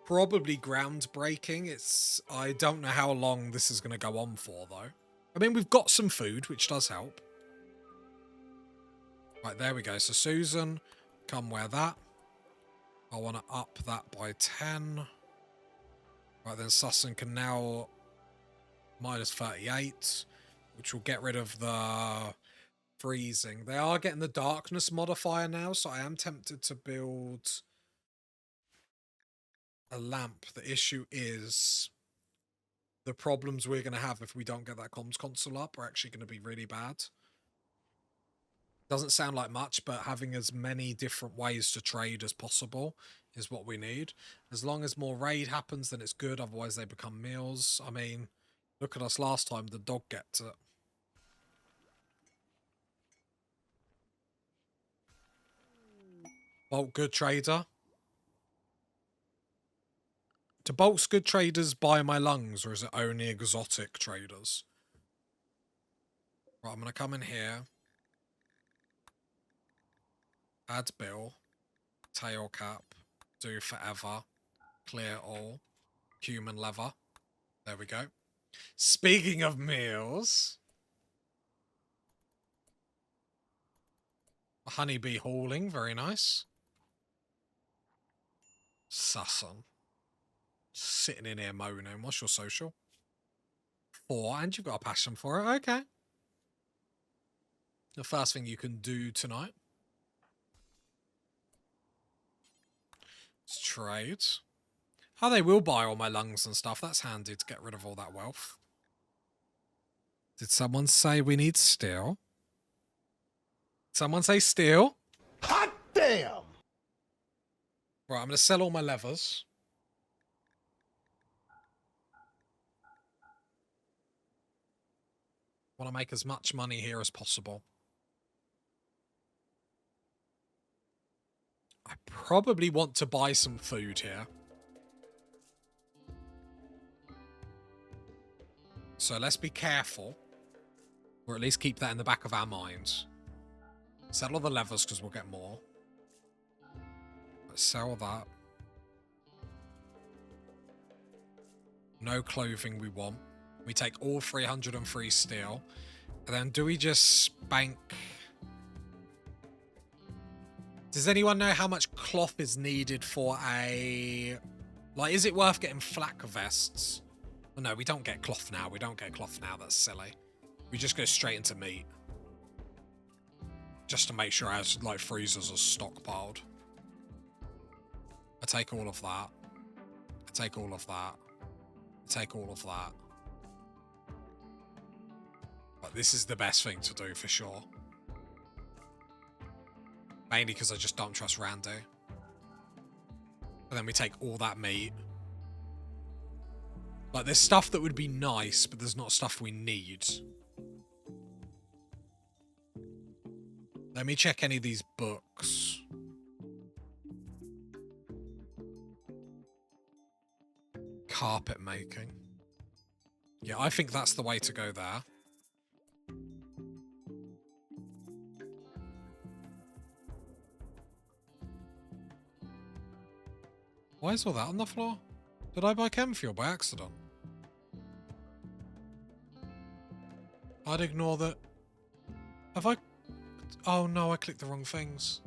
Speaker 3: probably groundbreaking. I don't know how long this is going to go on for, though. I mean, we've got some food, which does help. Right, there we go. So Susan, come wear that. I want to up that by 10. Right, then Susan can now minus 38, which will get rid of the freezing. They are getting the darkness modifier now, so I am tempted to build a lamp. The issue is the problems we're going to have if we don't get that comms console up are actually going to be really bad. Doesn't sound like much, but having as many different ways to trade as possible is what we need. As long as more raid happens, then it's good. Otherwise, they become meals. I mean, look at us last time. The dog gets it. Bulk good trader. Do bulk's good traders buy my lungs, or is it only exotic traders? Right, I'm going to come in here. Add bill. Tail cap. Do forever. Clear all. Human lever. There we go. Speaking of meals. Honeybee hauling. Very nice. Susan. Sitting in here moaning. What's your social? 4. And you've got a passion for it. Okay. The first thing you can do tonight. Let's trade. Oh, they will buy all my lungs and stuff. That's handy to get rid of all that wealth. Did someone say we need steel? Someone say steel?
Speaker 2: Hot damn!
Speaker 3: Right, I'm going to sell all my levers. Want to make as much money here as possible. I probably want to buy some food here. So let's be careful. Or at least keep that in the back of our minds. Sell all the levers because we'll get more. Let's sell that. No clothing we want. We take all 303 steel. And then do we just spank... Does anyone know how much cloth is needed for a... Like, is it worth getting flak vests? Well, no, we don't get cloth now. We don't get cloth now. That's silly. We just go straight into meat. Just to make sure our, like, freezers are stockpiled. I take all of that. I take all of that. I take all of that. But this is the best thing to do for sure. Mainly because I just don't trust Randy. And then we take all that meat. Like, there's stuff that would be nice, but there's not stuff we need. Let me check any of these books. Carpet making. Yeah, I think that's the way to go there. Why is all that on the floor? Did I buy chem fuel by accident? I'd ignore that. Have I... Oh no, I clicked the wrong things.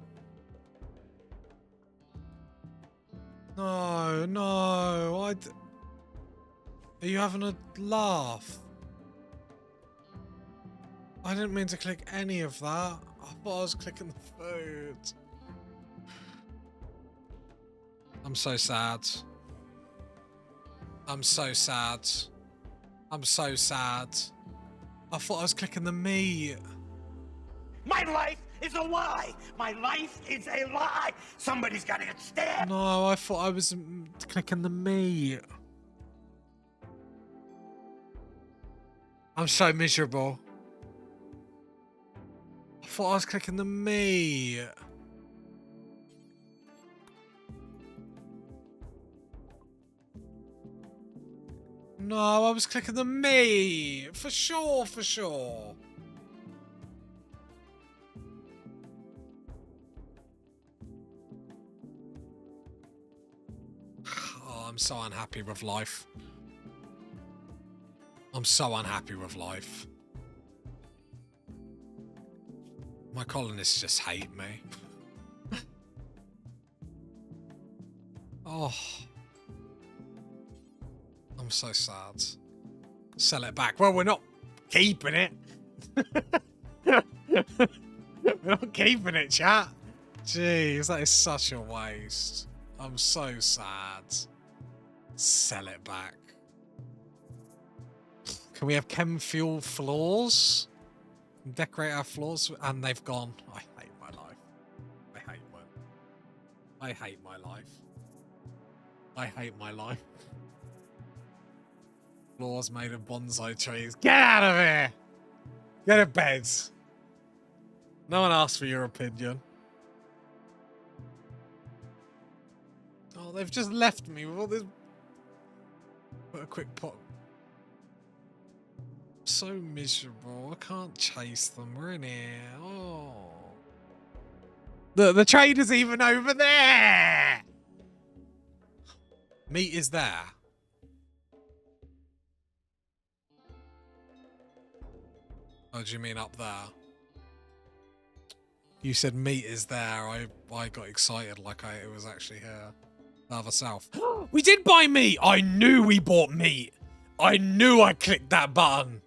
Speaker 3: No, no, Are you having a laugh? I didn't mean to click any of that. I thought I was clicking the food. I'm so sad. I'm so sad. I'm so sad. I thought I was clicking the meat.
Speaker 2: My life is a lie! My life is a lie! Somebody's gotta get stabbed!
Speaker 3: No, I thought I was clicking the meat. I'm so miserable. I thought I was clicking the meat. No, I was clicking the meat. For sure, for sure. I'm so unhappy with life. I'm so unhappy with life. My colonists just hate me. Oh. I'm so sad. Sell it back. Well, we're not keeping it. We're not keeping it, chat. Jeez, that is such a waste. I'm so sad. Sell it back. Can we have chem fuel floors? Decorate our floors? And they've gone. I hate my life. I hate my life. I hate my life. Floors made of bonsai trees. Get out of here! Get to bed. No one asked for your opinion. Oh, they've just left me with all this. Put a quick pot. I'm so miserable. I can't chase them. We're in here. Oh. The trader's even over there. Meat is there. Oh, do you mean up there? You said meat is there. I got excited like it was actually here. Further south. We did buy meat! I knew we bought meat! I knew I clicked that button!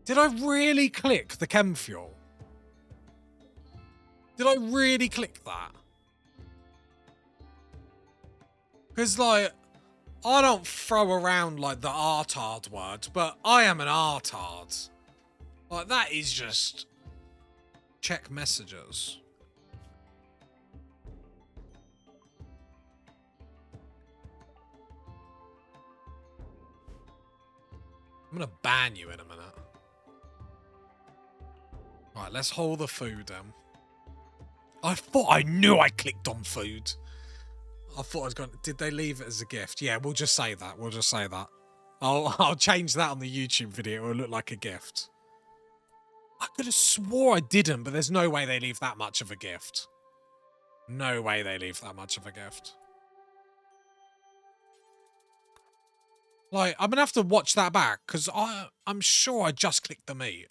Speaker 3: Did I really click the chem fuel? Did I really click that? Because, like, I don't throw around, like, the artard word, but I am an artard. Like, that is just... Check messages. I'm gonna ban you in a minute. Alright, let's hold the food in. I thought I knew I clicked on food. I thought I was going. Did they leave it as a gift? Yeah, we'll just say that. We'll just say that. I'll change that on the YouTube video. It will look like a gift. I could have swore I didn't, but there's no way they leave that much of a gift. No way they leave that much of a gift. Like, I'm gonna have to watch that back because I'm sure I just clicked the meat.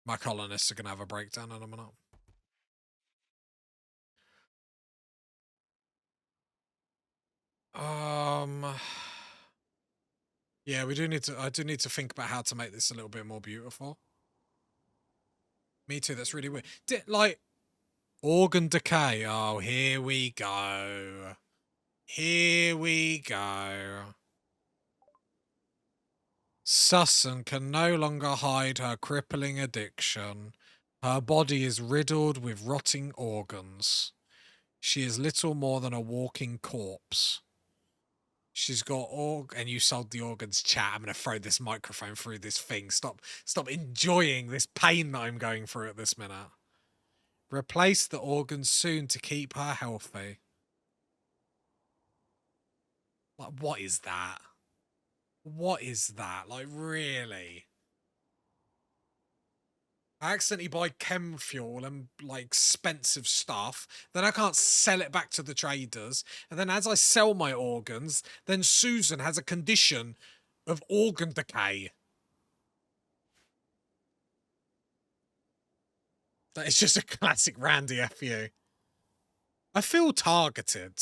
Speaker 3: My colonists are gonna have a breakdown in a minute. Yeah, we do need to. I do need to think about how to make this a little bit more beautiful. Me too. That's really weird. Like organ decay. Oh, here we go. Here we go. Susan can no longer hide her crippling addiction. Her body is riddled with rotting organs. She is little more than a walking corpse. She's got and you sold the organs, chat. I'm going to throw this microphone through this thing. Stop enjoying this pain that I'm going through at this minute. Replace the organs soon to keep her healthy. Like, what is that? What is that? Like, really? I accidentally buy chem fuel and, like, expensive stuff. Then I can't sell it back to the traders. And then as I sell my organs, then Susan has a condition of organ decay. That is just a classic Randy FU. I feel targeted.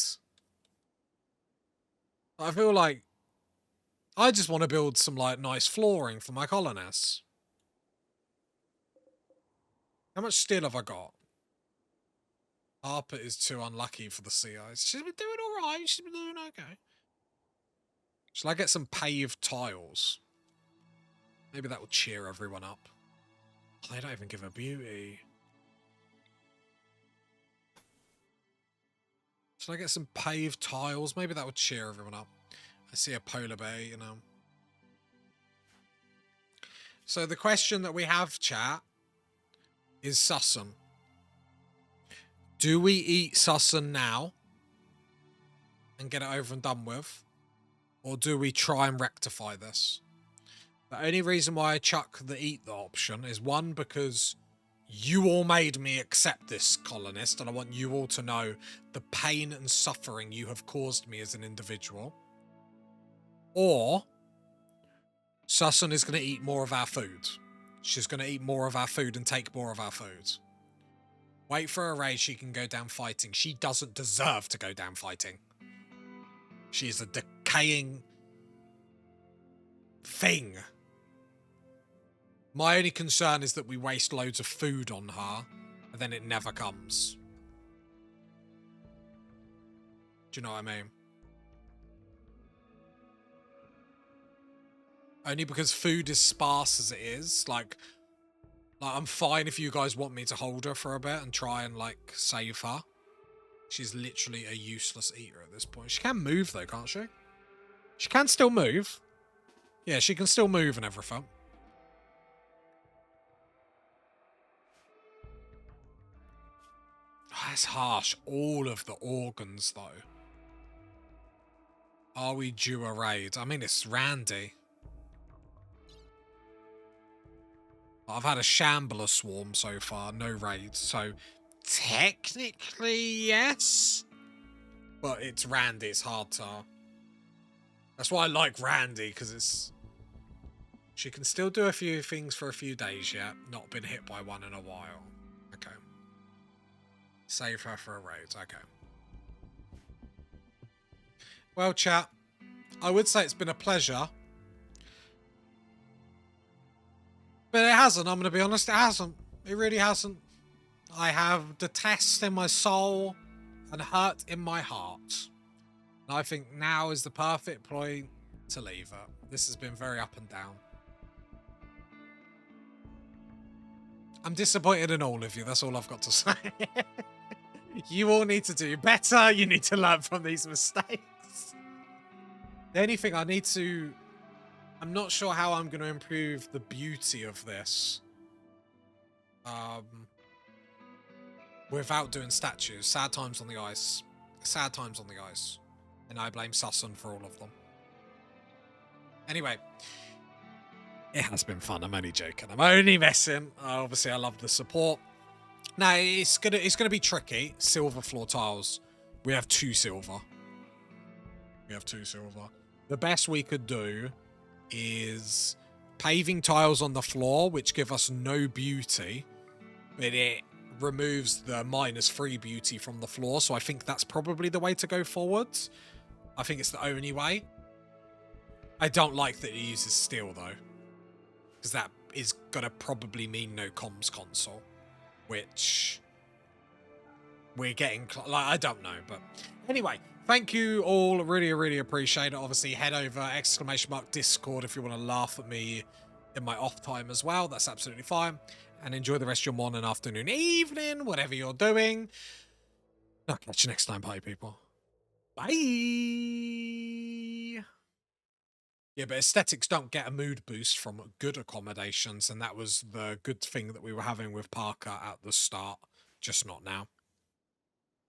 Speaker 3: I feel like I just want to build some, like, nice flooring for my colonists. How much steel have I got? Harper is too unlucky for the CIs. She's been doing alright. She's been doing okay. Shall I get some paved tiles? Maybe that will cheer everyone up. Oh, they don't even give her beauty. Shall I get some paved tiles? Maybe that would cheer everyone up. I see a polar bear, you know. So the question that we have, chat, is Susan. Do we eat Susan now and get it over and done with? Or do we try and rectify this? The only reason why I chuck the eat the option is one, because you all made me accept this, colonist, and I want you all to know the pain and suffering you have caused me as an individual. Or Susan is going to eat more of our food. She's going to eat more of our food and take more of our food. Wait for a raid, she can go down fighting. She doesn't deserve to go down fighting. She is a decaying thing. My only concern is that we waste loads of food on her, and then it never comes. Do you know what I mean? Only because food is sparse as it is. Like I'm fine if you guys want me to hold her for a bit and try and, like, save her. She's literally a useless eater at this point. She can move, though, can't she? She can still move. Yeah, she can still move and everything. That's harsh. All of the organs, though. Are we due a raid? I mean, it's Randy. I've had a shambler swarm so far, no raids. So, technically, yes. But it's Randy, it's hard to... That's why I like Randy, because it's... She can still do a few things for a few days yet. Not been hit by one in a while. Okay. Save her for a raid. Okay. Well, chat, I would say it's been a pleasure. But it hasn't, I'm going to be honest. It hasn't. It really hasn't. I have detest in my soul and hurt in my heart. And I think now is the perfect point to leave it. This has been very up and down. I'm disappointed in all of you. That's all I've got to say. You all need to do better. You need to learn from these mistakes. The only thing I need to... I'm not sure how I'm going to improve the beauty of this. Without doing statues. Sad times on the ice. Sad times on the ice. And I blame Susan for all of them. Anyway. It has been fun. I'm only joking. I'm only messing. Obviously, I love the support. Now, it's gonna be tricky. Silver floor tiles. We have 2 silver. We have 2 silver. The best we could do is paving tiles on the floor, which give us no beauty, but it removes the -3 beauty from the floor. So I think that's probably the way to go forwards. I think it's the only way. I don't like that it uses steel, though, because that is going to probably mean no comms console, which we're getting... like, I don't know, but anyway, thank you all. Really, really appreciate it. Obviously, head over !Discord if you want to laugh at me in my off time as well. That's absolutely fine. And enjoy the rest of your morning, afternoon, evening, whatever you're doing. I'll catch you next time, party people. Bye. Yeah, but aesthetics don't get a mood boost from good accommodations, and that was the good thing that we were having with Parker at the start, just not now.